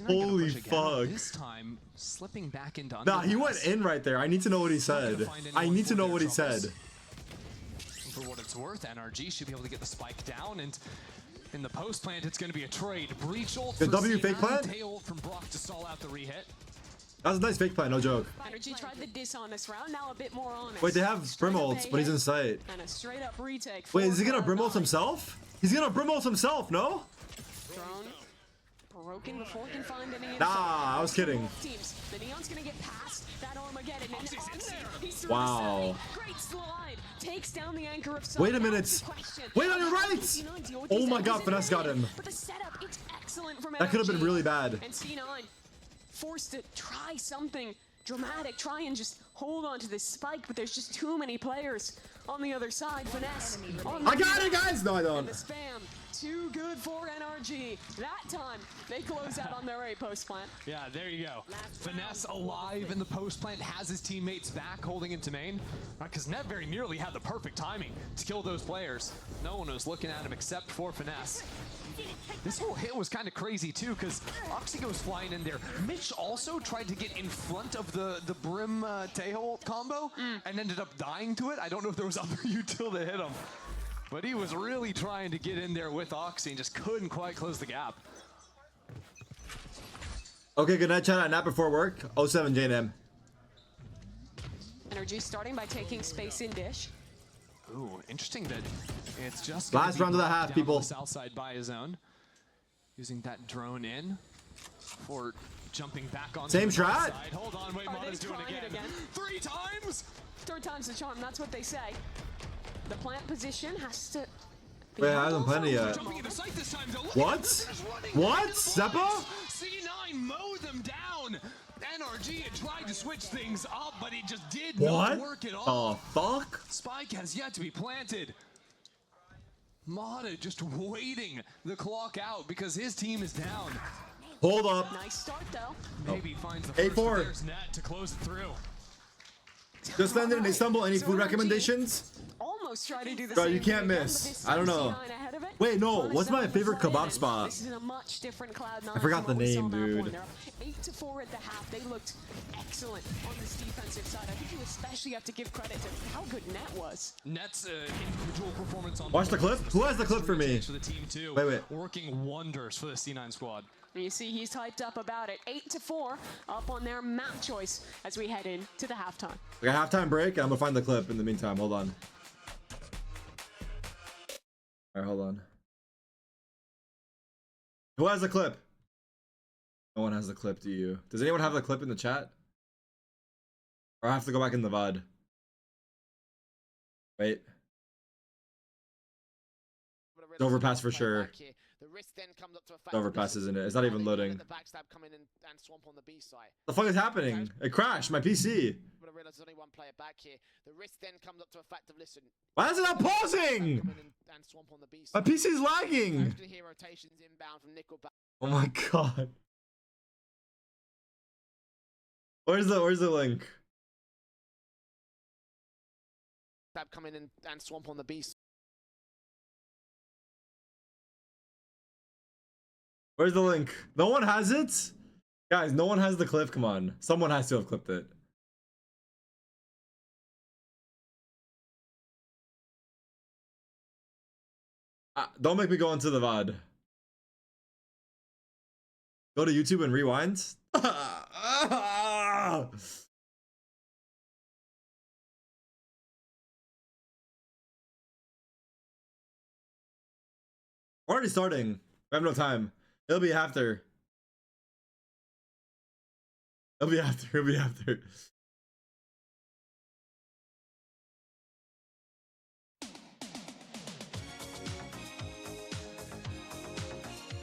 Holy fuck. This time, slipping back into Nah, he went in right there. I need to know what he said. I need to know what he said. For what it's worth, NRG should be able to get the spike down, and in the post plant, it's going to be a trade. Breach ult The for W C9, fake plant? tail ult from Brock to stall out the re-hit. That was a nice fake plant, no joke. Energy tried the dishonest round, now a bit more honest. Wait, they have Brim ults, but he's in sight. And a straight up retake. Wait, is he gonna Brim ult himself? He's gonna Brim ult himself, no? Drone broken before he can find any. Nah, I was kidding. Teams. The Neon's gonna get past that Armageddon, and he's through Wow. great slide. Takes down the anchor of Wait a minute. Wait on your right! Oh my god, Finesse got him. But the setup, it's excellent from That could have been NRG. really bad. And C9 forced to try something dramatic, try and just hold on to this spike, but there's just too many players on the other side. Finesse. I got it, guys! No, I don't. And the spam, too good for NRG. That time, they close out on their A post plant. Yeah, there you go. Finesse alive in the post plant, has his teammates back holding into main. Because Net very nearly had the perfect timing to kill those players. No one was looking at him except for Finesse. This whole hit was kind of crazy too, because Oxy goes flying in there. Mitch also tried to get in front of the Brim Tail combo and ended up dying to it. I don't know if there was other util that hit him, but he was really trying to get in there with Oxy and just couldn't quite close the gap. Okay, good night, chat. At nap before work. 07 JNM. Energy starting by taking space in dish. Ooh, interesting that it's just Last round of the half, down people. The south side by his own, using that drone in for jumping back on. Same the strat? side. Hold on, wait, Mata's doing it again. 3 times. Third time's the charm. That's what they say. The plant position has to. Wait, I haven't planted yet. Jumping into sight this time, though. Look What? at them, they're running What? into the Zeppa? box. C9 mowed them down. NRG had tried to switch things up, but it just did What? not work at all. The fuck? Spike has yet to be planted. Mata just waiting the clock out because his team is down. Hold up. Nice start though. Maybe finds the first A4. player's net to close it through. Just landed in Istanbul. Any food recommendations? Almost try to do the Bro, same you can't thing again, miss. but this I don't time know. C9 ahead of it. Wait, no. Bonus What's my up favorite before kebab it. spot? This is a much different Cloud9. I forgot from the what we saw name, on that dude. one. They're up 8-4 at the half. They looked excellent on this defensive side. I think you especially have to give credit to how good Net was. Net's individual performance on Watch the clip. Who has the clip for me? For the team too. Wait. Working wonders for the C9 squad. And you see he's hyped up about it. 8-4 up on their map choice as we head into the halftime. We got halftime break, and I'm gonna find the clip in the meantime. Hold on. All right, hold on. Who has the clip? No one has the clip, do you? Does anyone have the clip in the chat? Or I have to go back in the VOD? Wait. It's overpass for sure. The overpass isn't it? It's not even loading. The fuck is happening? It crashed my PC. Why is it not pausing? My PC is lagging. Oh my god. Where's the link? Come in and swamp on the B. Where's the link? No one has it? Guys, no one has the clip. Come on. Someone has to have clipped it. Don't make me go into the VOD. Go to YouTube and rewind. We're already starting. We have no time. It'll be after. It'll be after. It'll be after.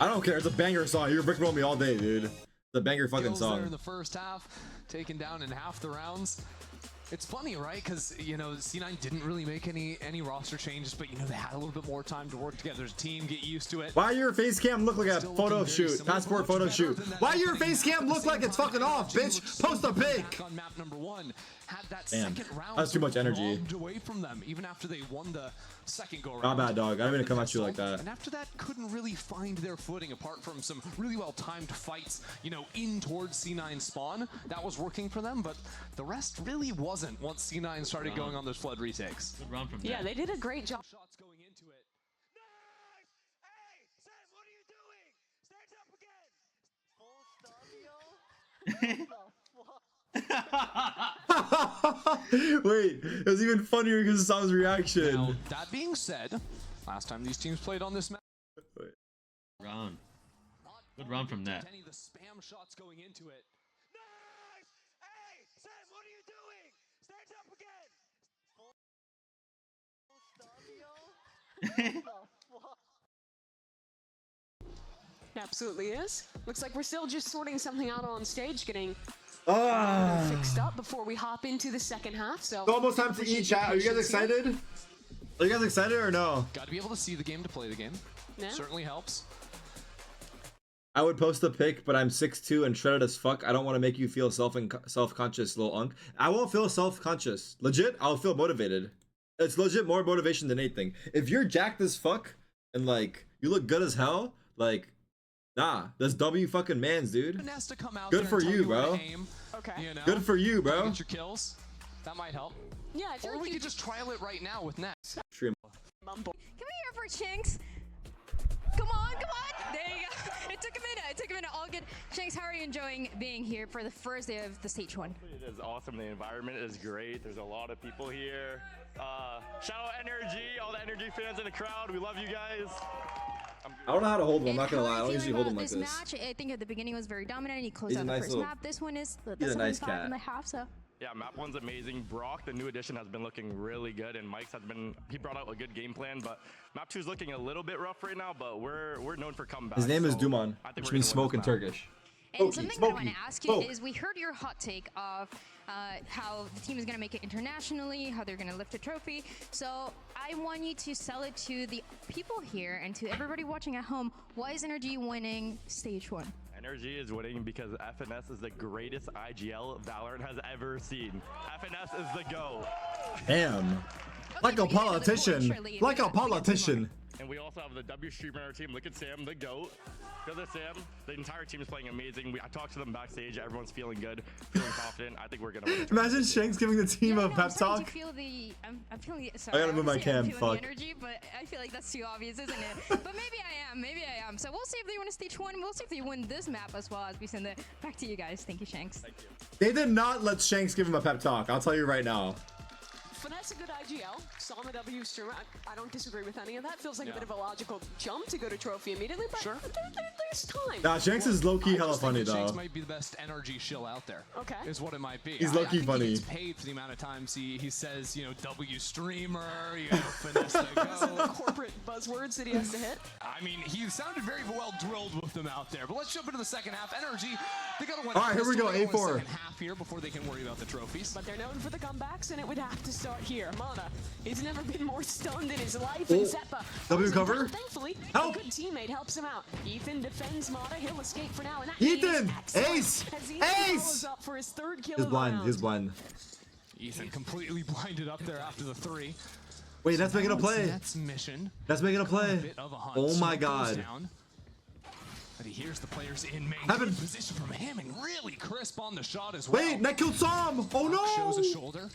I don't care. It's a banger song. You're brick roll me all day, dude. It's a banger fucking Kills there song. in the first half, taken down in half the rounds. It's funny, right? Because, you know, C9 didn't really make any roster changes, but, you know, they had a little bit more time to work together as a team, get used to it. Why your face cam look like a photo shoot? Passport photo shoot. Why your face cam look like it's fucking off, bitch? Post a pic. On map number 1, had that Damn, second round that's too much energy. robbed away from them, even after they won the second go-around. Not bad, dog. I didn't even come at you like that. And after that, couldn't really find their footing apart from some really well-timed fights, you know, in towards C9 spawn. That was working for them, but the rest really wasn't once C9 started going on those flood retakes. Good run from Yeah, they did a great job. Shots going into it. Wait, it was even funnier because of Sam's reaction. Now, that being said, last time these teams played on this map. Run. Good run from that. The spam shots going into it. Hey, Sam, what are you doing? Stand up again. Absolutely is. Looks like we're still just sorting something out on stage, getting fixed up before we hop into the second half. So It's almost time to eat, chat. Are you guys excited? Are you guys excited or no? Got to be able to see the game to play the game. Yeah. Certainly helps. I would post a pic, but I'm 6'2" and shredded as fuck. I don't want to make you feel self-conscious, little unk. I won't feel self-conscious. Legit, I'll feel motivated. It's legit more motivation than anything. If you're jacked as fuck and like you look good as hell, like nah, that's W fucking mans, dude. Good for you, bro. Okay. You know, good for you, bro. get your kills. That might help. Yeah, I feel or like we could just trial it right now with Nets. Stream. Come here for Shanks. Come on, come on. There you go. It took a minute. It took a minute. All good. Shanks, how are you enjoying being here for the first day of the stage 1? It is awesome. The environment is great. There's a lot of people here. Shout out Energy, all the Energy fans in the crowd. We love you guys. I don't know how to hold him. I'm not gonna How lie. I are don't you usually feeling hold him about like this this. match? I think at the beginning was very dominant. He closed He's a out the nice first little- map. This one is the he's a nice 75 cat. and a half. So Yeah, map 1's amazing. Brock, the new addition, has been looking really good, and Mike's has been, he brought out a good game plan, but map 2's looking a little bit rough right now, but we're known for comebacks. His name is so Duman, I think which we're means gonna win smoke in this map. Turkish. And something that I want to ask you smoke. is, we heard your hot take of how the team is going to make it internationally, how they're going to lift a trophy. So I want you to sell it to the people here and to everybody watching at home. Why is Energy winning stage 1? Energy is winning because FNS is the greatest IGL Valorant has ever seen. FNS is the GOAT. Damn. Like a politician. Like a politician. And we also have the W streamer on our team. Look at Sam, the GOAT. Go at Sam. The entire team is playing amazing. I talked to them backstage. Everyone's feeling good, feeling confident. I think we're gonna win. Imagine Shanks giving the team a pep I'm starting talk. to feel the, I'm feeling the, sorry, I gotta move my wanna say I'm cam, feeling fuck. the energy, but I feel like that's too obvious, isn't it? But maybe I am. So we'll see if they win a stage 1. We'll see if they win this map as well, as we send it back to you guys. Thank you, Shanks. Thank you. They did not let Shanks give him a pep talk. I'll tell you right now. Finesse a good IGL. Saw him a W streamer. I don't disagree with any of that. Feels like Yeah. a bit of a logical jump to go to trophy immediately, but there's time. Nah, Shanks is low-key hella just think funny that Shanks though. might be the best energy shill out there. Okay. Is what it might be. He's I low-key think funny. He gets paid for the amount of times he says, you know, W streamer, you know, finesse to Some go. corporate buzzwords that he has to hit. I mean, he sounded very well drilled with them out there. But let's jump into the second half. Energy, they got to win. All right, here we go, They gotta win A4. the second half here before they can worry about the trophies. But they're known for the comebacks, and it would have to start here. Mana, he's never been more stunned in his life. And Zeppa, W cover. thankfully, Help. a good teammate helps him out. Ethan defends Mana. He'll escape for now. And that Ethan! is excellent, Ace! as he Ace! follows up for his third kill He's of the blind. round. He's blind. Ethan completely blinded up there after the 3. Wait, that's making a play. That's mission. That's making a A play. bit of a hunt. Oh my Smoke goes god. down. But he hears the players in main. Heaven. Good position from him and really crisp on the shot as well. Wait, that killed Sam. Oh no! Shows a shoulder.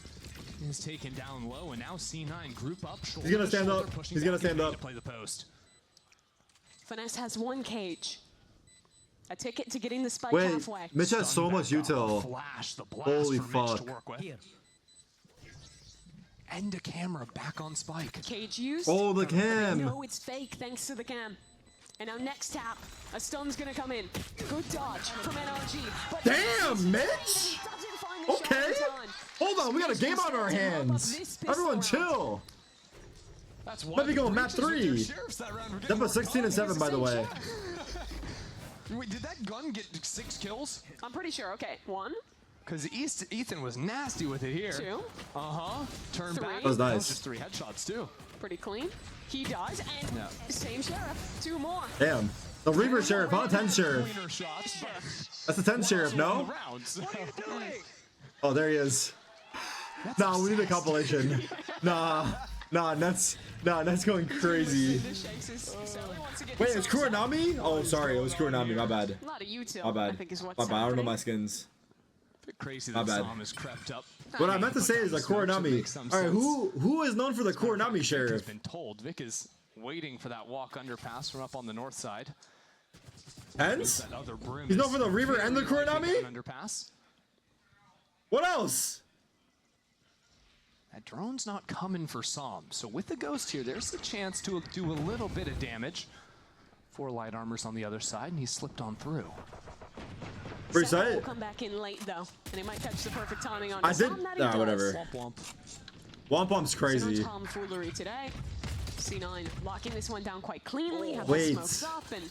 Is taken down low, and now C9 group up. He's gonna stand shoulder, up. pushing He's gonna back in stand main up. to play the post. Finesse has one cage. A ticket to getting the spike Wait, halfway. Mitch has so much util. Flash, the blast Holy for Mitch fuck. to work with. And a camera back on Spike. Cage used. Oh, the cam. No, it's fake thanks to the cam. And now next tap, a stun's gonna come in. Good dodge from NRG. But Damn, Mitch. doesn't find the shot Okay. in time. Hold on, we got a game on our hands. Everyone chill. That's Let me go map 3. That was 16 and 7, by the way. Wait, did that gun get 6 kills? I'm pretty sure. Okay, 1, Because Ethan was nasty with it here. 2. Turn Three. back. That was nice. That was just 3 headshots too. Pretty clean. He does, and No. same sheriff. 2 more. Damn. The Reaver Sheriff, huh? 10 Sheriff. Cleaner shots, but That's the 10 Sheriff, no? rounds. What are you doing? Oh, there he is. Nah, we need a compilation. Nah, Net's going crazy. Wait, it's Kuronami? Oh, sorry, it was Kuronami. My bad. A lot of util, My bad. I think is what's My bad. I don't know happening. my skins. Bit crazy My that bad. Psalm has crept up. What I meant to say is like Kuronami. All right, who is known for the Kuronami Vic Sheriff? has been told. Vic is waiting for that walk underpass from up on the north side. Hence? That other broom He's known is for the Reaver and the very likely Kuronami? down underpass. What else? That drone's not coming for Psalm, so with the ghost here, there's a chance to do a little bit of damage. 4 light armors on the other side, and he slipped on through. Pretty Sam sight. will come back in late though, and he might catch the perfect timing on I his did. Psalm that he Nah, does. whatever. Womp womp. Wompom's crazy. So no tomfoolery today. C9 locking this one down quite cleanly. Have Wait. the smokes up and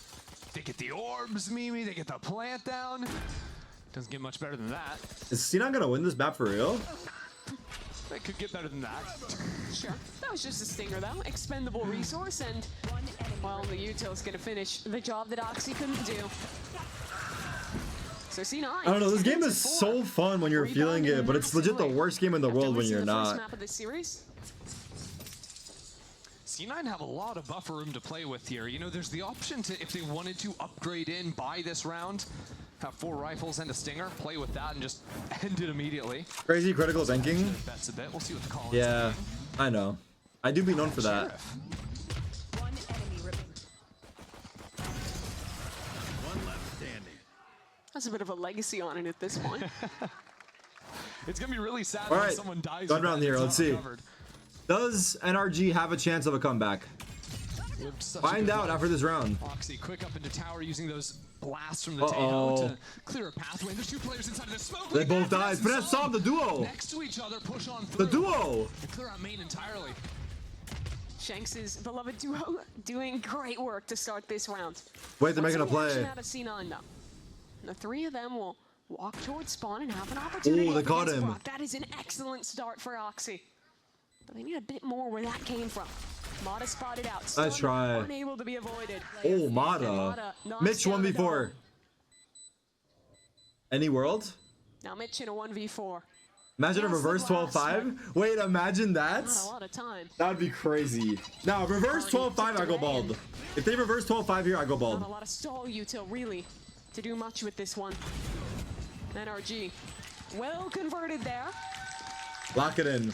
They get the orbs, Mimi. They get the plant down. Doesn't get much better than that. Is C9 gonna win this map for real? They could get better than that. sure. That was just a stinger though. Expendable resource, and well, the util's gonna finish the job that Oxy couldn't do. So C9. I don't know. This game is so fun when you're feeling it, but it's legit the worst game in the world when you're The first not. map of this series. C9 have a lot of buffer room to play with here. You know, there's the option to, if they wanted to upgrade in by this round, have 4 rifles and a stinger, play with that and just end it immediately. Crazy critical thinking. Bets a bit. We'll see what the call is. Yeah, I know. I do be known for that. Sheriff. One enemy remaining. One left standing. Has a bit of a legacy on it at this point. It's gonna be really sad All when right, someone dies. going with around that here. and Let's it's see. not recovered. Does NRG have a chance of a comeback? We have such a Find good out run. after this round. Oxy quick up into tower using those blasts from the Uh-oh. Tahoe to clear a pathway. And there's 2 players inside of the smoke. They Look both at that. died. Finesse Psalm, the duo. Next to each other, push on The through. duo. And clear out main entirely. Shanks' beloved duo doing great work to start this round. Wait, they're making a Lots of play. action out of C9 though. The 3 of them will walk towards spawn and have an opportunity. Ooh, they up caught against him. Brock. That is an excellent start for Oxy. But they need a bit more where that came from. Mata spotted out. Nice Stun try. Unable to be avoided. Oh, And Mata. knocks Mitch down the 1v4. double. Any world? Now Mitch in a 1v4. Imagine a Yes, reverse the last 12-5. Wait, imagine that. Not a lot of time. That would be crazy. Now, reverse 12-5, I go bald. If they reverse 12-5 here, I go Not a bald. lot of stall util really to do much with this one. NRG. Well converted there. Lock it in.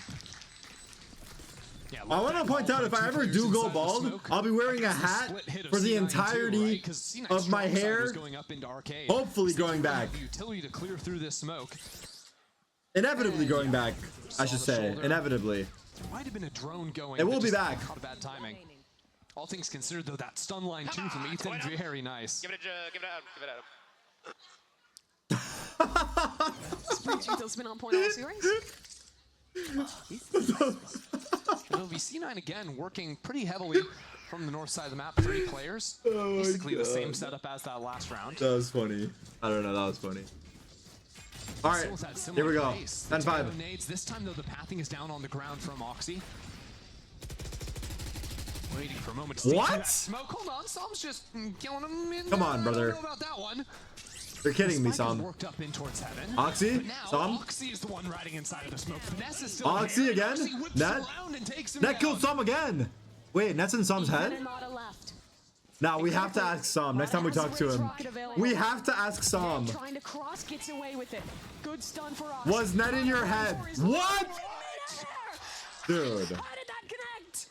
Yeah, I want to point out, if I ever do go bald, I'll be wearing a hat for the entirety of my hair, hopefully going back. Utility to clear through this smoke. Inevitably going back, I should say. Inevitably. There might have been a drone going. It will but be just back. Caught a bad timing. All things considered, though, that stun line too from Ethan, very nice. Give it out. Sprint util's been on point all series. It'll be C9 again, working pretty heavily from the north side of the map. 3 players. Basically the same setup as that last round. That was funny. I don't know, that was funny. All right, here we go. 10-5. Nades. This time, though, the pathing is down on the ground from Oxy. Waiting for a moment to see What? that smoke. Hold on, Psalm's just killing him. Come on, brother. I don't know about that one. You're kidding me, Spike has Sam. worked up in towards heaven. Oxy? But now Sam? Oxy is the one riding inside of the smoke. Finesse is still Oxy there. again? Oxy whips Net? around and takes him Net down. killed Sam again. Wait, Net's in Sam's head? Now we have to ask Sam next time we talk to him. We have to ask Sam. Trying to cross, gets away with it. Good stun for Oxy. Was Net in your head? What? Dude.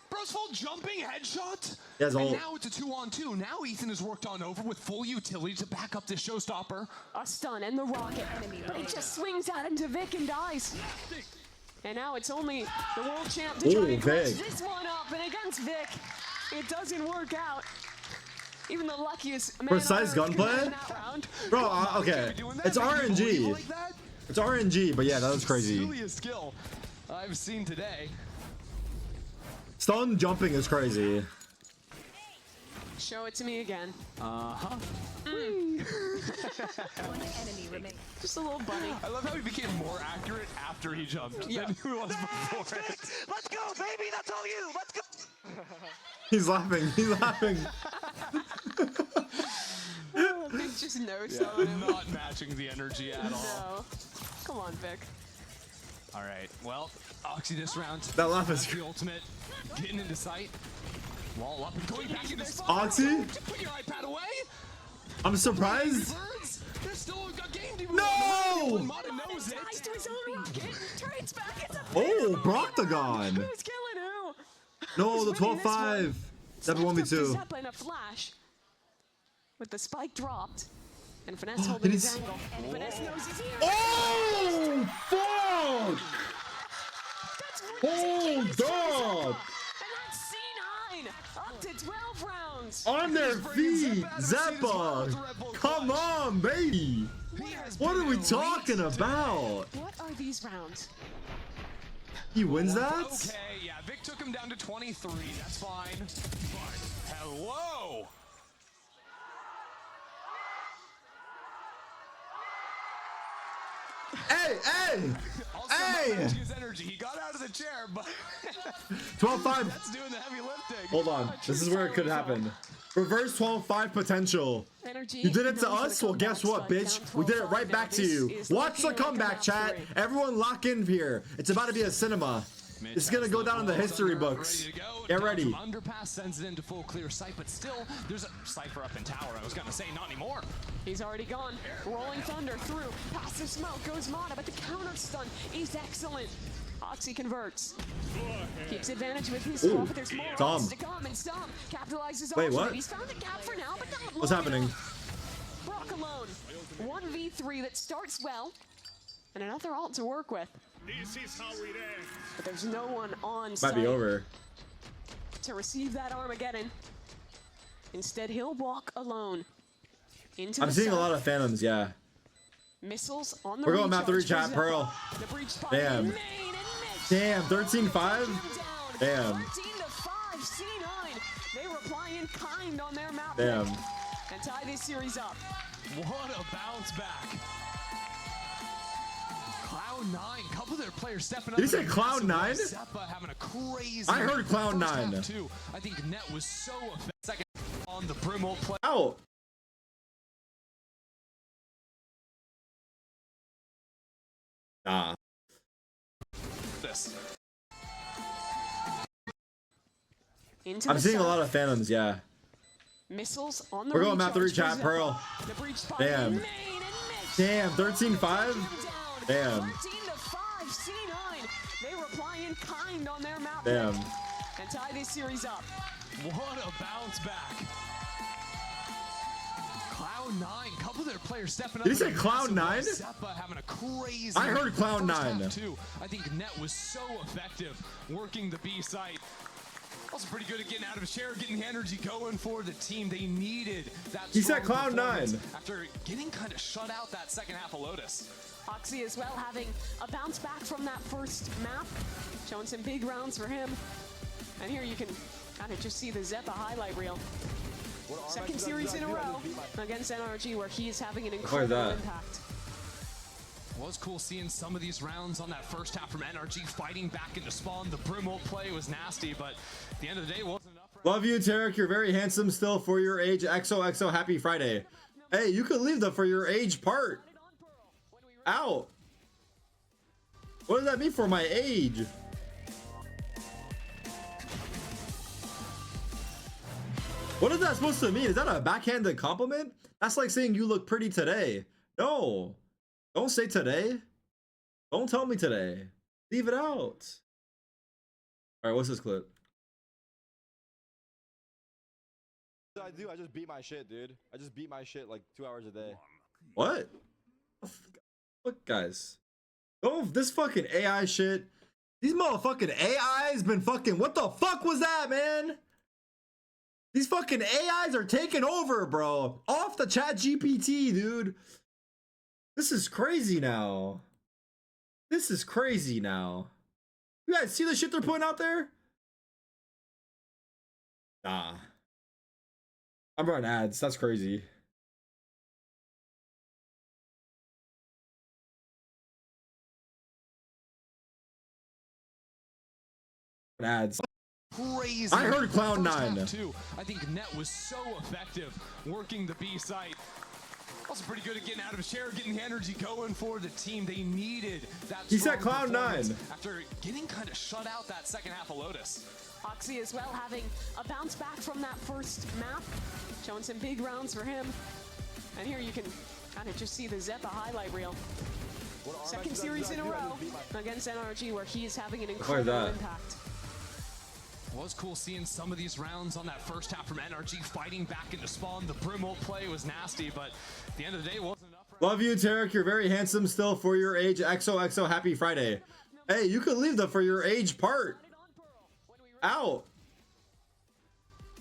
Bro's full jumping headshot. He has and ult. now it's a 2-on-2. Now Ethan has worked on over with full utility to back up this showstopper. A stun and the rocket. But it just swings out into Vic and dies. And now it's only the world champ to try Ooh, and clutch Vic. this one up. And against Vic, it doesn't work out. Even the luckiest man Precise on Earth could gunplay? win that round. Bro, okay. It's RNG. It's RNG, but yeah, that was crazy. Silliest skill I've seen today. Stun jumping is crazy. Show it to me again. Uh-huh. One enemy remaining. Just a little bunny. I love how he became more accurate after he jumped than he was before it. Let's go, baby. That's all you. Let's go. He's laughing. He's laughing. Vic just knows him. Not matching the energy at all. No. Come on, Vic. All right, well, Oxy this round. That laugh is the ultimate. Getting into sight. Wall up and going back into spot. Oxy? Put your iPad away. I'm surprised. There's still a game to No! Mata knows it. Ties to his own rocket. Turns back. It's a Oh, Broctagon. Who's killing who? No, the Who's winning this 12-5. 7-1v2. Zeppa in a flash. With the spike dropped. And Finesse holding his angle. And Finesse knows he's here. Oh, fuck! Hold up! And that's C9. Up to 12 rounds. On their feet, Zeppa! Come on, baby! What are we talking about? What are these rounds? He wins that? Okay, yeah, Vic took him down to 23. That's fine. But hello! Hey, hey! Hey! His energy. He got out of the chair, but 12-5. that's doing the heavy lifting. Hold on. This is where it could happen. Reverse 12-5 potential. You did it to us? Well, guess what, bitch? We did it right back to you. Watch the comeback, chat. Everyone lock in here. It's about to be a cinema. It's gonna go down in the history books. Get ready. Underpass sends it into full clear sight, but still, there's a Cypher up in tower. I was gonna say, not anymore. He's already gone. Rolling Thunder through. Past the smoke goes Mata, but the counter stun is excellent. Oxy converts. Keeps advantage with his swap, but there's more Tom. to come, and Stomp capitalizes Wait, on what? it. He's found a gap for now, but not What's long happening? enough. Brock alone. 1v3 that starts well, and another ult to work with. This is how we end. But there's no one on Might site be over. to receive that Armageddon. Instead, he'll walk alone into I'm the seeing a site. lot of phantoms, yeah. Missiles on the We're going map 3 recharge chat, for Pearl. Zeppa. The breach spot Damn. in main and missed. Damn, 13-5? Damn. 13 to 5, C9. They reply in kind on their map. Damn. And tie this series up. What a bounce back. Cloud9, couple of their players stepping up. Did he say Cloud9? Zeppa having a crazy. I heard first half Cloud9. too. I think Net was so effective. Second on the Brimwell play. Out. Nah. This. Into I'm the seeing a site. lot of phantoms, yeah. Missiles on the We're going map 3 recharge for chat, Zeppa. Pearl. The breach spot Damn. in main and missed. Damn, 13-5? Damn. 13 to 5, C9. They reply in kind on their map. Damn. And tie this series up. What a bounce back. Cloud9, couple of their players stepping up. Did he say Cloud9? Zeppa having a crazy. I heard first Cloud9. half too. I think Net was so effective working the B site. Also pretty good at getting out of his chair, getting the energy going for the team. They needed that. He said strong performance Cloud9. after getting kind of shut out that second half of Lotus. Oxy as well having a bounce back from that first map. Showing some big rounds for him. And here you can kind of just see the Zeppa highlight reel. Second series in a row against NRG where he is having an incredible that? impact. Was cool seeing some of these rounds on that first half from NRG fighting back into spawn. The Brimwell play was nasty, but at the end of the day, it wasn't enough. Love you, Tarek. You're very handsome still for your age. XOXO, happy Friday. Hey, you could leave the for your age part out. What does that mean for my age? What is that supposed to mean? Is that a backhanded compliment? That's like saying you look pretty today. No. Don't say today. Don't tell me today. Leave it out. All right, what's this clip? I do. I just beat my shit, dude. I just beat my shit like 2 hours a day. What? Look, guys. Don't this fucking AI shit. These motherfucking AIs been fucking. What the fuck was that, man? These fucking AIs are taking over, bro. Off the chat GPT, dude. This is crazy now. This is crazy now. You guys see the shit they're putting out there? Nah. I'm running ads. That's crazy. Ads. Crazy. I heard Cloud9. First half too. I think Net was so effective working the B site. Also pretty good at getting out of his chair, getting the energy going for the team. They needed that. He said strong performance Cloud9 after getting kind of shut out that second half of Lotus. Oxy as well having a bounce back from that first map, showing some big rounds for him. And here you can kind of just see the Zeppa highlight reel. Second series in a row against NRG where he is having an incredible impact. It was cool seeing some of these rounds on that first half from NRG fighting back into spawn. The Brimwell play was nasty, but at the end of the day, it wasn't enough. Love you, Tarek. You're very handsome still for your age. XOXO, happy Friday. Hey, you could leave the for your age part out.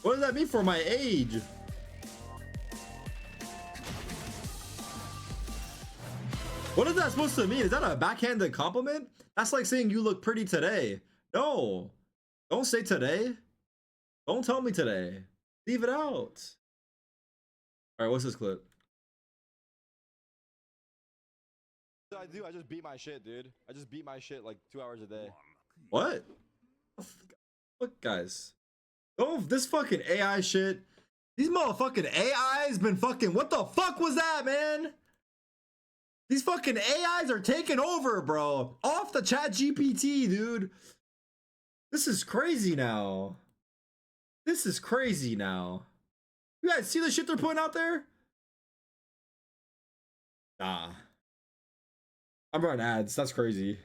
What does that mean for my age? What is that supposed to mean? Is that a backhanded compliment? That's like saying you look pretty today. No. Don't say today. Don't tell me today. Leave it out. All right, what's this clip? What I do? I just beat my shit, dude. I just beat my shit like 2 hours a day. What? Look, guys. Oh, this fucking AI shit. These motherfucking AIs been fucking. What the fuck was that, man? These fucking AIs are taking over, bro. Off the chat GPT, dude. This is crazy now. This is crazy now. You guys see the shit they're putting out there? Nah. I'm running ads. That's crazy.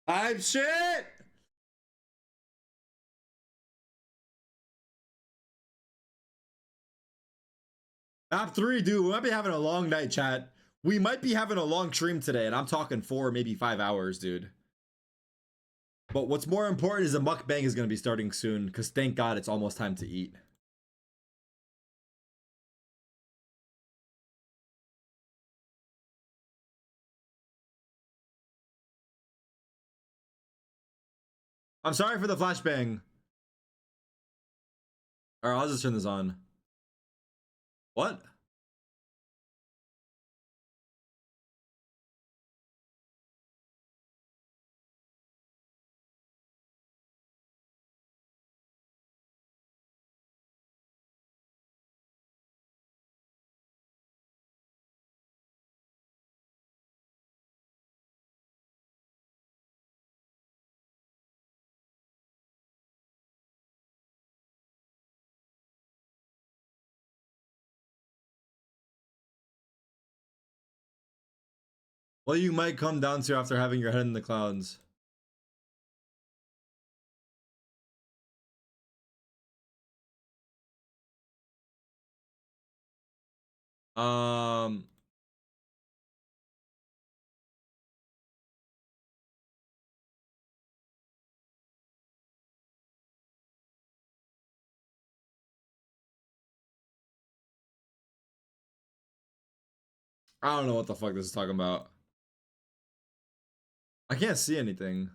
I'm shit. Top 3, dude. We might be having a long night, chat. We might be having a long stream today, and I'm talking 4, maybe 5 hours, dude. But what's more important is the mukbang is going to be starting soon, because thank God it's almost time to eat. I'm sorry for the flashbang. Alright, I'll just turn this on. What? Well, you might come down to after having your head in the clouds. I don't know what the fuck this is talking about. I can't see anything.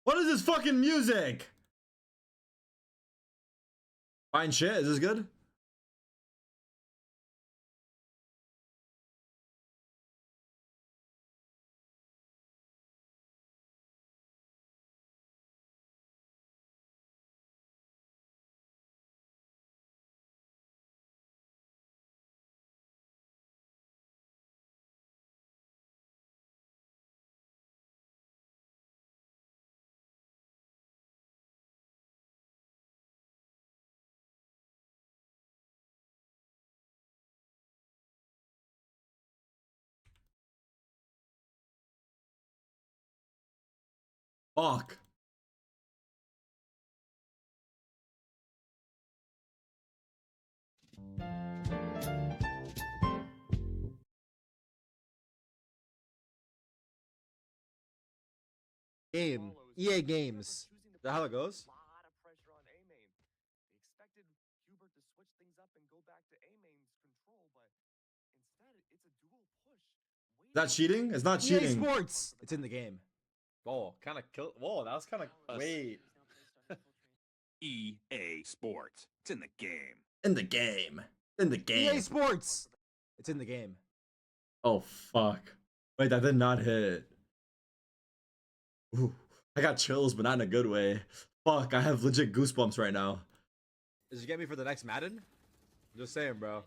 What is this fucking music? Fine shit. Is this good? Fuck. Game. EA Games. Is that how it goes? Is that cheating? It's not EA cheating. Sports. It's in the game. Oh, kind of kill. Whoa, that was kind of. Wait. EA Sports. It's in the game. In the game. In the game. EA Sports. It's in the game. Oh fuck. Wait, that did not hit. Ooh, I got chills, but not in a good way. Fuck, I have legit goosebumps right now. Did you get me for the next Madden? I'm just saying, bro.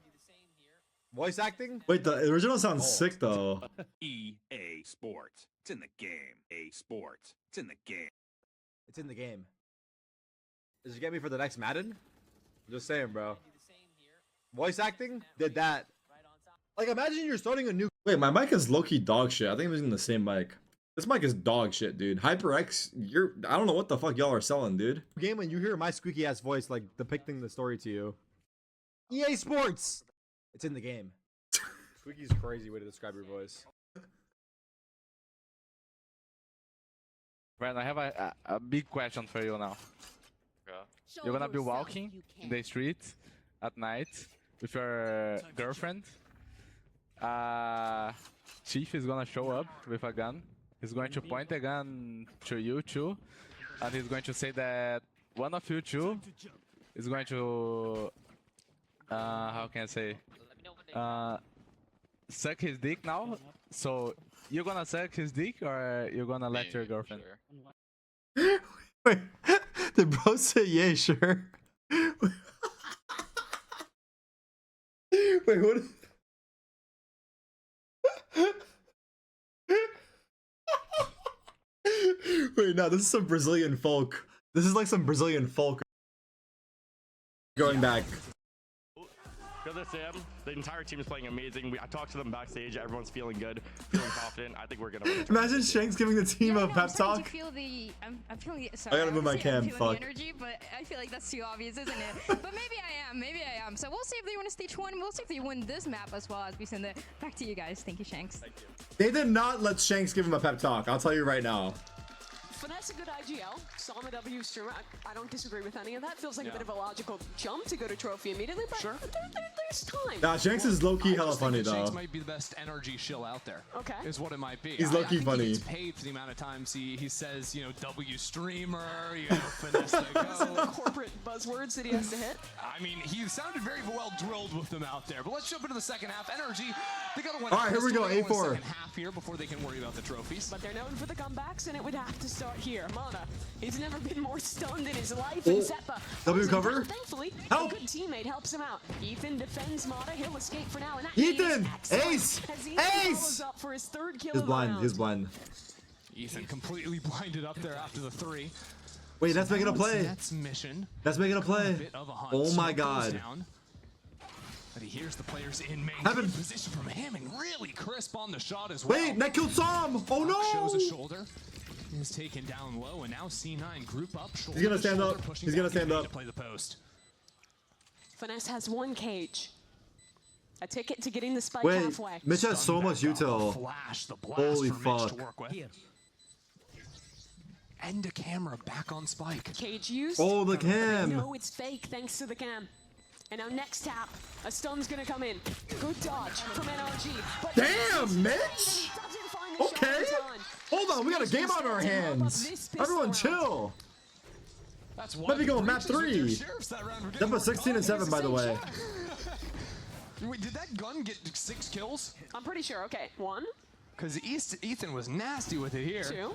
Voice acting? Wait, the original sounds sick though. EA Sports. It's in the game. EA Sports. It's in the game. It's in the game. Did you get me for the next Madden? I'm just saying, bro. Voice acting? Did that. Like, imagine you're starting a new. Wait, my mic is low-key dog shit. I think I'm using the same mic. This mic is dog shit, dude. HyperX, I don't know what the fuck y'all are selling, dude. Game when you hear my squeaky ass voice, like depicting the story to you. EA Sports. It's in the game. Squeaky's a crazy way to describe your voice. Brand, I have a big question for you now. You're gonna be walking in the street at night with your girlfriend. Chief is gonna show up with a gun. He's going to point a gun to you two, and he's going to say that one of you two is going to how can I say, suck his dick now. So you're gonna suck his dick, or you're gonna let your girlfriend? Wait, did bro say yeah, sure? Wait, what? Wait, no, this is some Brazilian folk. This is like some Brazilian folk going back. Good to see him. The entire team is playing amazing. I talked to them backstage. Everyone's feeling good, feeling confident. I think we're gonna win. Imagine Shanks giving the team a pep talk. I'm feeling sorry, I gotta move my cam. I'm feeling Fuck. the energy, but I feel like that's too obvious, isn't it? But maybe I am. Maybe I am. So we'll see if they win a stage 1. We'll see if they win this map as well as we send it back to you guys. Thank you, Shanks. Thank you. They did not let Shanks give him a pep talk. I'll tell you right now. Finesse a good IGL. Saw him a W streamer. I don't disagree with any of that. Feels like a bit of a logical jump to go to trophy immediately, but there's time. Nah, Shanks is low-key hella funny though. Shanks might be the best energy shill out there. Okay. Is what it might be. He's low-key funny. He gets paid for the amount of times he says, you know, W streamer, you know, finesse the Some go. corporate buzzwords that he has to hit. I mean, he sounded very well drilled with them out there. But let's jump into the second half. Energy, they got to win. All right, here we go, A4. Second half here before they can worry about the trophies. But they're known for the comebacks, and it would have to start here. Mana, he's never been more stunned in his life. And Zeppa, W cover. thankfully, Help. a good teammate helps him out. Ethan defends Mana. He'll escape for now. And that Ethan, is excellent, ace, as Ethan follows ace. up for his third kill He's of the blind. round. He's blind. Ethan completely blinded up there after the 3. Wait, that's making a play. That's mission. That's making a play. Bit of a hunt. Oh my Smoke goes god. down, but he hears the players in main. Heaven. Good position from him and really crisp on the shot as well. Wait, that killed Sam. Oh no. Shows a shoulder. He's taken down low, and now C9 group up. He's gonna stand up. He's gonna stand up. To play the post. Finesse has one cage. A ticket to getting the spike Wait, halfway. Mitch has so much util. Flash, the blast Holy for Mitch fuck. to work with. And a camera back on spike. Cage used. Oh, the cam. No, it's fake thanks to the cam. And now next tap, a stun's gonna come in. Good dodge from NRG. But Damn, Mitch. doesn't find the Okay. shot in time. Hold on, we got a game on our hands. Everyone chill. That's why Might be going map 3. That was 16 and 7, by the way. Wait, did that gun get 6 kills? I'm pretty sure. Okay, 1. Because Ethan was nasty with it here. 2.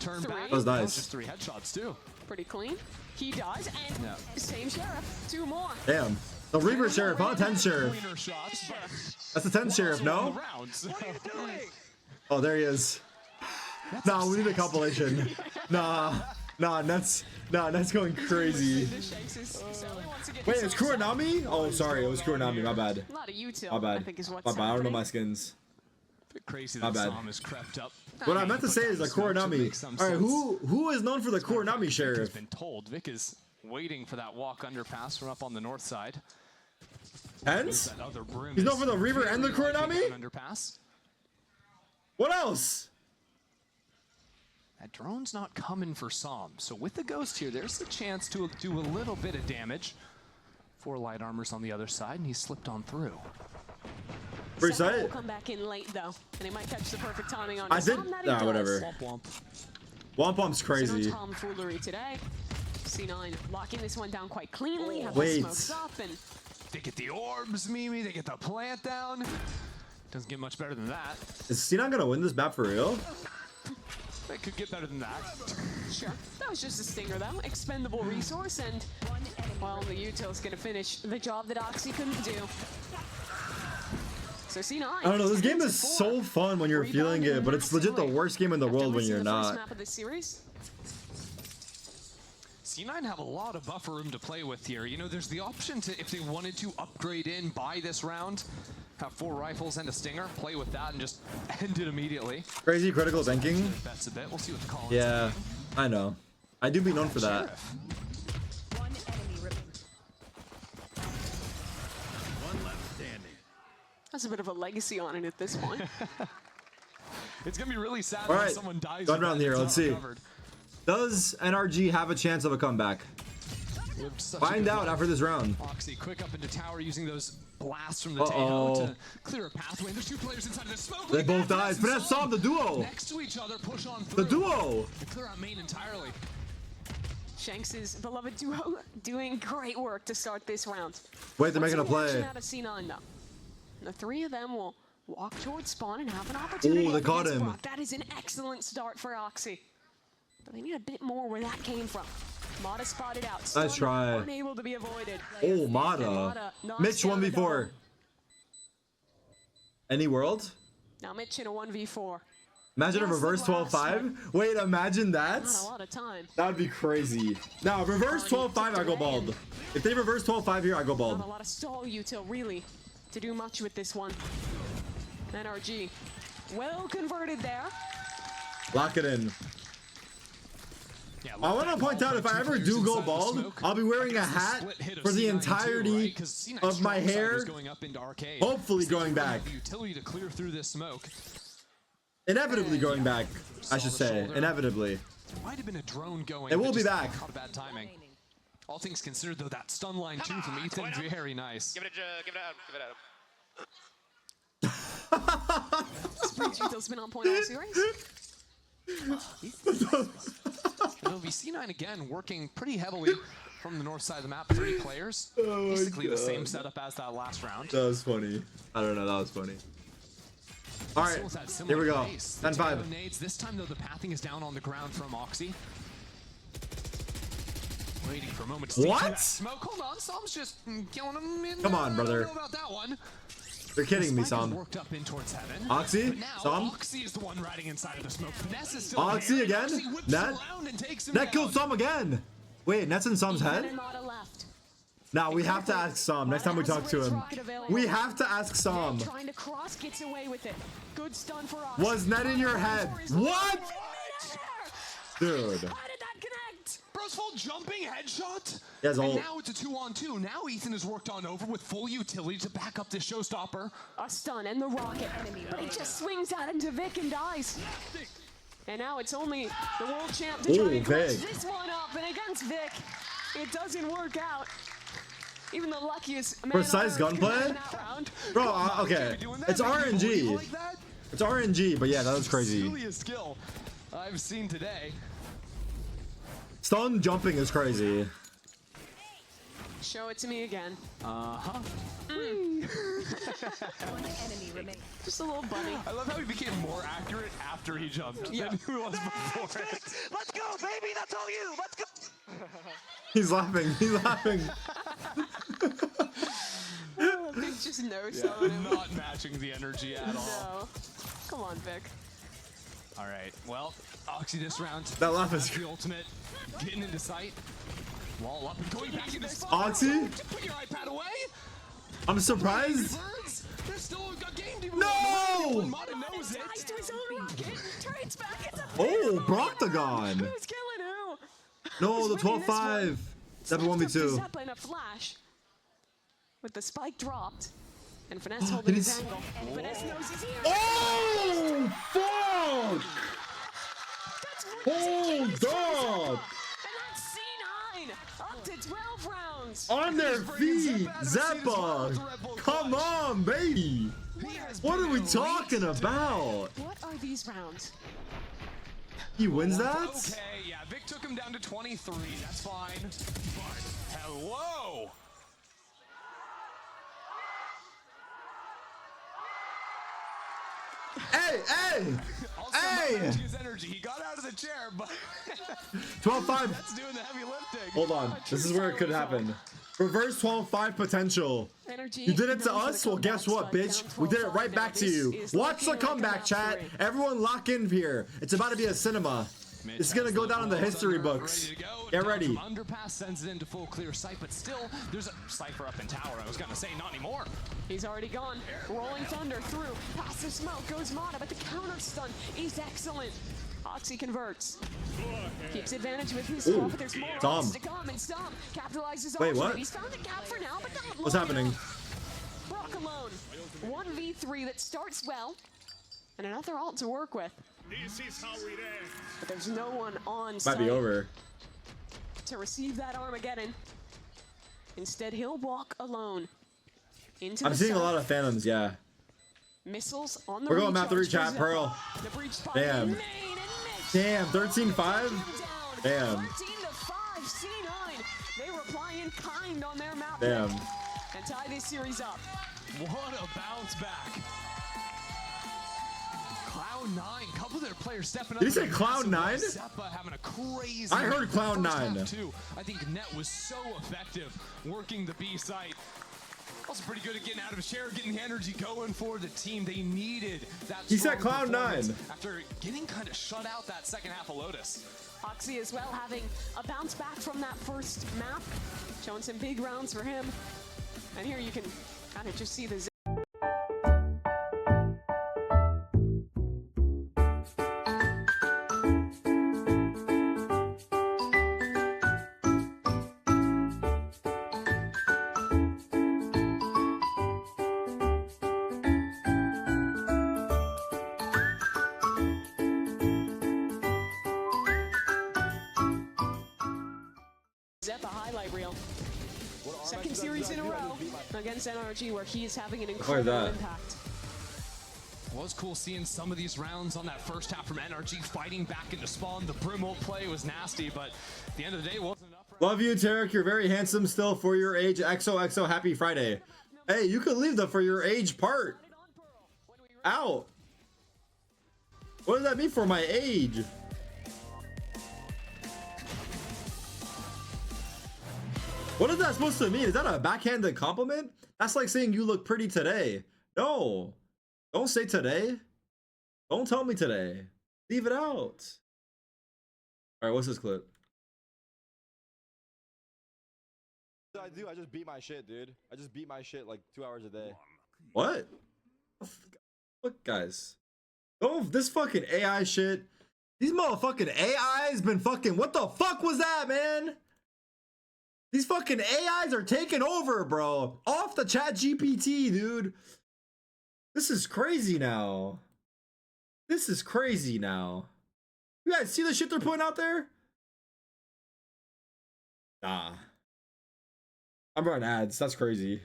Turn 3. back. That was nice. That was just 3 headshots too. Pretty clean. He does, and Yeah. same sheriff. 2 more. Damn. The Reaver Sheriff, huh? 10 Sheriff. Cleaner shots, but That's the 10 Sheriff, no? what are you doing? Oh, there he is. Nah, we need a compilation. Nah, that's going crazy. Wait, it's Kuronami? Oh, sorry, it was Kuronami. My bad. A lot of util, My bad. I think is what's My bad. I don't know happening. my skins. Bit crazy My that bad. Sam has crept up. What I meant to say is the Kuronami. All right, who is known for the Kuronami Vic has Sheriff? been told. Vic is waiting for that walk underpass from up on the north side. Hens? That other broom He's known is for the Reaver and the very likely Kuronami? down underpass. What else? That drone's not coming for Sam. So with the ghost here, there's a chance to do a little bit of damage. 4 light armors on the other side, and he slipped on through. Free Sam will sight? come back in late though, and he might catch the perfect timing on I his did. arm that he Nah, does. whatever. Womp womp. Womp Womp's So crazy. no tomfoolery today. C9 locking this one down quite cleanly. Have Wait. the smokes up and They get the orbs, Mimi. They get the plant down. Doesn't get much better than that. Is C9 gonna win this map for real? It could get better than that. sure. That was just a stinger though. Expendable resource, and well, the util's gonna finish the job that Oxy couldn't do. So C9. I don't know. This game is so fun when you're feeling it, but it's legit the worst game in the world when you're First not. map of the series. C9 have a lot of buffer room to play with here. You know, there's the option to, if they wanted to upgrade in by this round, have 4 rifles and a stinger, play with that and just end it immediately. Crazy critical thinking. Bets a bit. We'll see what the call is. Yeah, I know. I do be known for that. One enemy remaining. One left standing. Has a bit of a legacy on it at this point. It's gonna be really sad All when right, someone dies. gun with round that here. and Let's it's see. not recovered. Does NRG have a chance of a comeback? We have such a Find good out run. after this round. Oxy quick up into tower using those blasts from the Uh-oh. Tail to clear a pathway. There's 2 players inside of the smoke. They both died. But that's Sam, the duo. Next to each other, push on through. The duo. To clear out main entirely. Shanks' beloved duo doing great work to start this round. Wait, they're making a Lots of action play. out of C9 though. The 3 of them will walk towards spawn and have an opportunity. Ooh, they up caught against him. Brock. That is an excellent start for Oxy. But they need a bit more where that came from. Mata spotted out. Nice Stun try. Unable to be avoided. Oh, And Mata. knocks Mitch down the 1v4. double. Any world? Now Mitch in a 1v4. Imagine a Yes, reverse the last 12-5. Wait, imagine that. Not a lot of time. That would be crazy. Now, reverse 12-5, I go bald. If they reverse 12-5 here, I go bald. Not a lot of stall util really to do much with this one. NRG well converted there. Lock it in. I want to point out, if I ever do go bald, I'll be wearing a hat for the entirety of my hair, hopefully going back. Utility to clear through this smoke. Inevitably going back, I should say. Inevitably. There might have been a drone going. It will but be just back. Caught bad timing. All things considered, though, that stun line too from Ethan, very nice. Give it out. Sprint util's been on point all series. It'll be C9 again, working pretty heavily from the north side of the map. 3 players. Basically the same setup as that last round. That was funny. I don't know, that was funny. All right, here we go. 10-5. Nades. This time, though, the pathing is down on the ground from Oxy. Waiting for a moment to see What? that smoke. Hold on, Sam's just killing him. In, Come on, brother. I don't know about that one. You're kidding me, Sam. Sam. Worked up in towards heaven. Oxy? But now, Sam? Oxy is the one riding inside of the smoke. Ness is still Oxy there. again? Oxy whips Net? around and takes him Net down. killed Sam again. Wait, Net's in Sam's head? Mata left. Now we have to ask Sam next time we talk to him. We have to ask Sam. Trying to cross, gets away with it. Good stun for Oxy. Was Net in your head? What? Dude. How did that connect? Bro's full jumping headshot. He has and ult. now it's a 2-on-2. Now Ethan has worked on over with full utility to back up this showstopper. A stun and the rocket. But he just swings out into Vic and dies. And now it's only the world champ to try Ooh, and clutch Vic. this one up. And against Vic, it doesn't work out. Even the luckiest man Precise on Earth could gunplay? have that round. Bro, okay. It's RNG. It's RNG, but yeah, that was crazy. Silliest skill I've seen today. Stun jumping is crazy. Show it to me again. Uh-huh. One enemy remains. Just a little bunny. I love how he became more accurate after he jumped than he was before it. Let's go, baby. That's all you. Let's go. He's laughing. He's laughing. Vic just knows Not matching the energy at all. No. Come on, Vic. All right. Well, Oxy this round. That laugh is the ultimate. Getting into sight. Wall up and going back into spot. Oxy? Put your iPad away. I'm surprised. There's still a game to No! Mata knows it. Ties to his own rocket. Turns back. It's a Oh, Broctagon. Who's killing who? No, the 12-5. 7-1v2. Zeppa in a flash. With the spike dropped. And Finesse holding his angle. And Finesse knows he's here. Oh, fuck! Hold up! And that's C9. Up to 12 rounds. On their feet, Zeppa. Come on, baby. What are we talking about? What are these rounds? He wins that? Okay, yeah, Vic took him down to 23. That's fine. But hello. Hey, hey, Also hey! matching his energy. He got out of the chair, but 12-5. that's doing the heavy lifting. Hold on. This is where it could happen. Reverse 12-5 potential. Energy You did it to known for us? the Well, guess what, comeback, bitch? down We did it 12-5 right back now. to you. This is Watch the looking like a comeback, chat. battle Everyone lock in here. It's about to be a cinema. It's gonna go down in the history books. Get ready. Underpass sends it into full clear sight, but still, there's a Cypher up in tower. I was gonna say, not anymore. He's already gone. Rolling Thunder through. Past the smoke goes Mata, but the counter stun is excellent. Oxy converts. Keeps advantage with his swap, but there's more ults to come, and Stomp capitalizes Wait, on what? it. He's found a gap for now, but not What's long happening? enough. Brock alone. 1v3 that starts well, and another ult to work with. This is how we end. But there's no one on Might site be over. to receive that Armageddon. Instead, he'll walk alone into I'm the seeing a site. lot of Phantoms, yeah. Missiles on the We're going map 3 recharge chat, for Pearl. Zeppa. The breach spot Damn. in main and missed. Damn, 13-5? Damn. 13 to 5, C9. They reply in kind on their map Damn. pick and tie this series up. What a bounce back. Cloud9, couple of their players stepping up. Did he say Cloud9? Zeppa having a crazy. I heard Cloud9. first half too. I think Net was so effective working the B site. Also pretty good at getting out of his chair, getting the energy going for the team. They needed that. He said strong Cloud9. performance after getting kind of shut out that second half of Lotus. Oxy as well having a bounce back from that first map, showing some big rounds for him. And here you can kind of just see the Zeppa highlight reel. Second series in a row against NRG where he is having an incredible impact. It was cool seeing some of these rounds on that first half from NRG fighting back into spawn. The Brimwell play was nasty, but at the end of the day, it wasn't enough. Love you, Tarek. You're very handsome still for your age. XOXO, happy Friday. Hey, you could leave the for your age part out. What does that mean for my age? What is that supposed to mean? Is that a backhanded compliment? That's like saying you look pretty today. No. Don't say today. Don't tell me today. Leave it out. All right, what's this clip? I do. I just beat my shit, dude. I just beat my shit like 2 hours a day. What? Look, guys. Oh, this fucking AI shit. These motherfucking AIs been fucking. What the fuck was that, man? These fucking AIs are taking over, bro. Off the chat GPT, dude. This is crazy now. This is crazy now. You guys see the shit they're putting out there? Nah. I'm running ads. That's crazy.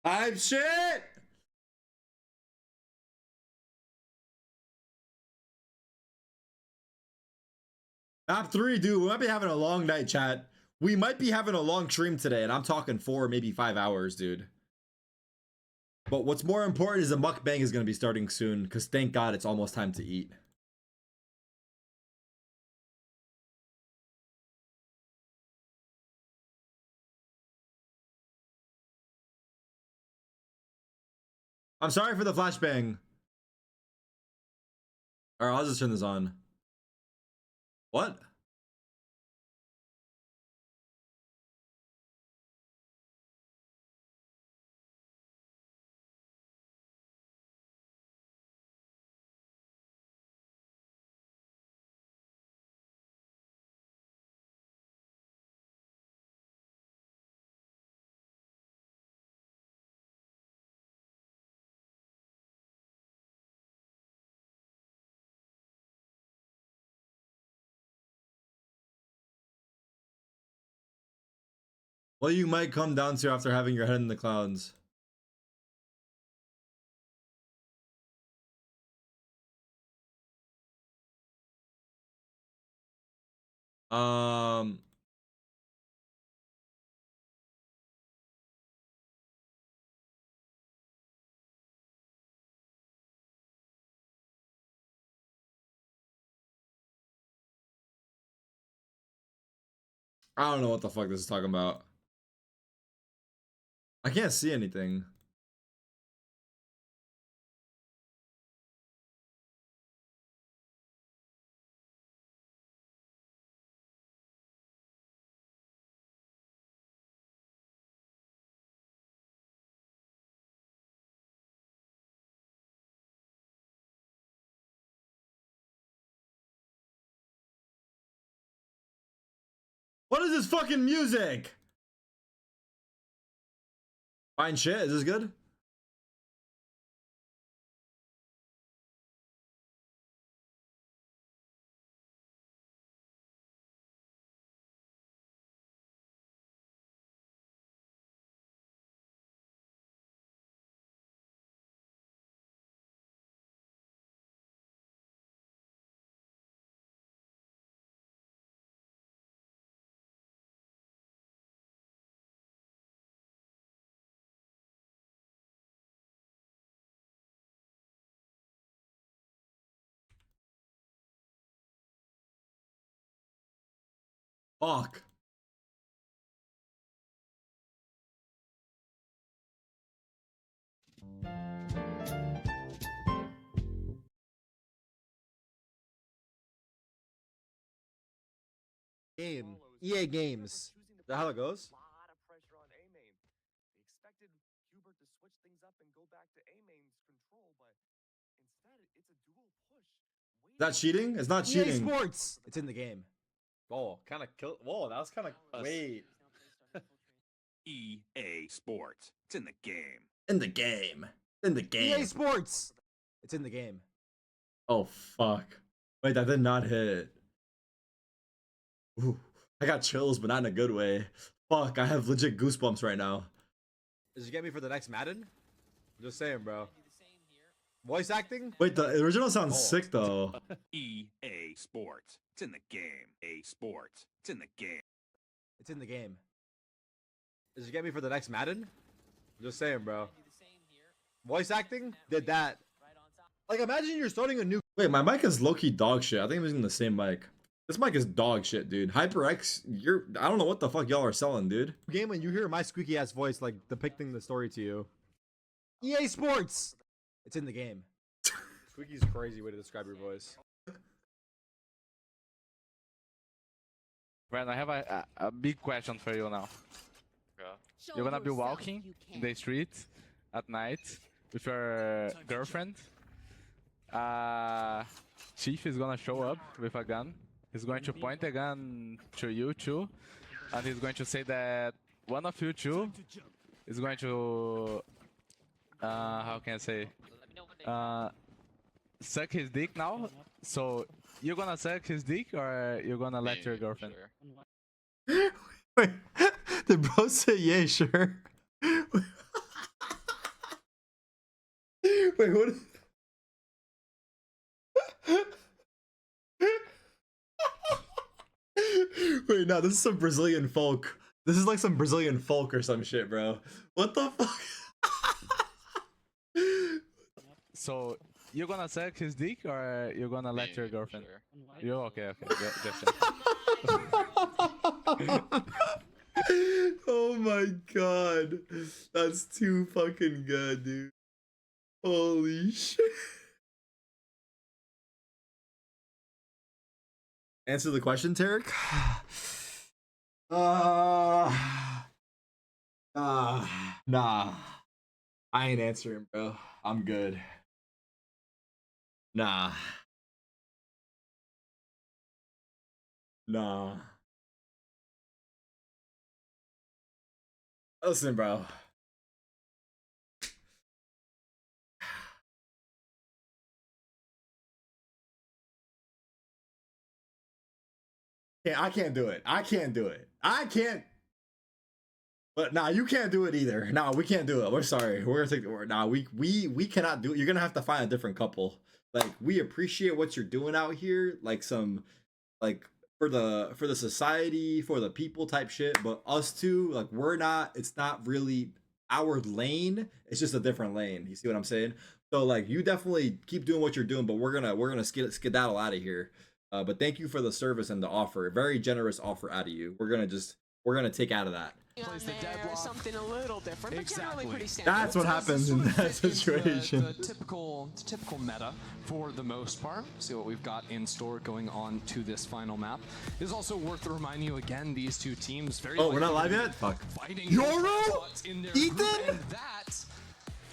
I'm shit. Top 3, dude. We might be having a long night, chat. We might be having a long stream today, and I'm talking 4, maybe 5 hours, dude. But what's more important is the mukbang is going to be starting soon, because thank God it's almost time to eat. I'm sorry for the flashbang. Alright, I'll just turn this on. What? What you might come down to after having your head in the clouds. I don't know what the fuck this is talking about. I can't see anything. What is this fucking music? Fine shit. Is this good? Fuck. Game. EA Games. Is that how it goes? Is that cheating? It's not EA cheating. Sports. It's in the game. Oh, kind of kill. Whoa, that was kind of. Wait. EA Sports. It's in the game. In the game. In the game. EA Sports. It's in the game. Oh, fuck. Wait, that did not hit. Ooh, I got chills, but not in a good way. Fuck, I have legit goosebumps right now. Does it get me for the next Madden? I'm just saying, bro. Voice acting? Wait, the original sounds sick, though. EA Sports. It's in the game. EA Sports. It's in the game. It's in the game. Does it get me for the next Madden? I'm just saying, bro. Voice acting? Did that. Like, imagine you're starting a new... Wait, my mic is low-key dog shit. I think I'm using the same mic. This mic is dog shit, dude. HyperX, I don't know what the fuck y'all are selling, dude. Game when you hear my squeaky ass voice, like, depicting the story to you. EA Sports! It's in the game. Squeaky's a crazy way to describe your voice. Brand, I have a big question for you now. Yeah. You're gonna be walking in the street at night with your girlfriend. Chief is gonna show up with a gun. He's going to point a gun to you two, and he's going to say that one of you two is going to, how can I say, suck his dick now. So you're gonna suck his dick, or you're gonna let your girlfriend? Wait, did bro say yeah, sure? Wait, what? Wait, no, this is some Brazilian folk. This is like some Brazilian folk or some shit, bro. What the fuck? So you're gonna suck his dick or you're gonna let your girlfriend? You okay? Just Oh my god, that's too fucking good, dude. Holy shit. Answer the question, Tarek. Nah. I ain't answering, bro. I'm good. Nah. Listen, bro. Yeah, I can't do it. I can't. But nah, you can't do it either. Nah, we can't do it. We're sorry. We're gonna take the word. Nah, we cannot do it. You're gonna have to find a different couple. Like, we appreciate what you're doing out here. Like some, like for the society, for the people type shit. But us two, like, we're not. It's not really our lane. It's just a different lane. You see what I'm saying? So like, you definitely keep doing what you're doing. But we're gonna skedaddle out of here. But thank you for the service and the offer. Very generous offer out of you. We're gonna take out of that. Plays the deadlock. Something a little different, but generally pretty standard. That's what happens in that situation. The typical meta for the most part. See what we've got in store going on to this final map. It is also worth reminding you again, these two teams very. Oh, we're not live yet? Fuck. Yoru? Ethan? And that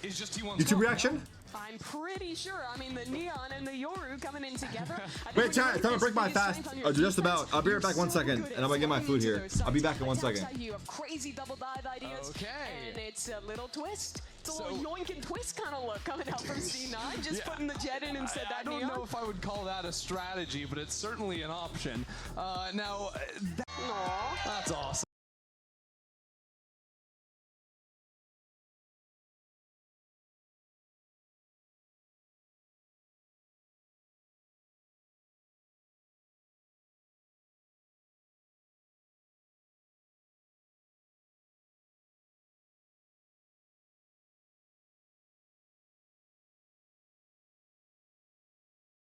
is just T1's YouTube reaction? I'm pretty sure. I mean, the Neon and the Yoru coming in together. Wait, chat, it's time to break my fast. Just about. I'll be right back 1 second, and I'm gonna get my food here. I'll be back in 1 second. You have crazy double dive ideas. Okay. And it's a little twist. It's a little yoink and twist kind of look coming out from C9. Just putting the jet in instead of that I don't Neon. know if I would call that a strategy, but it's certainly an option. Now, that's awesome.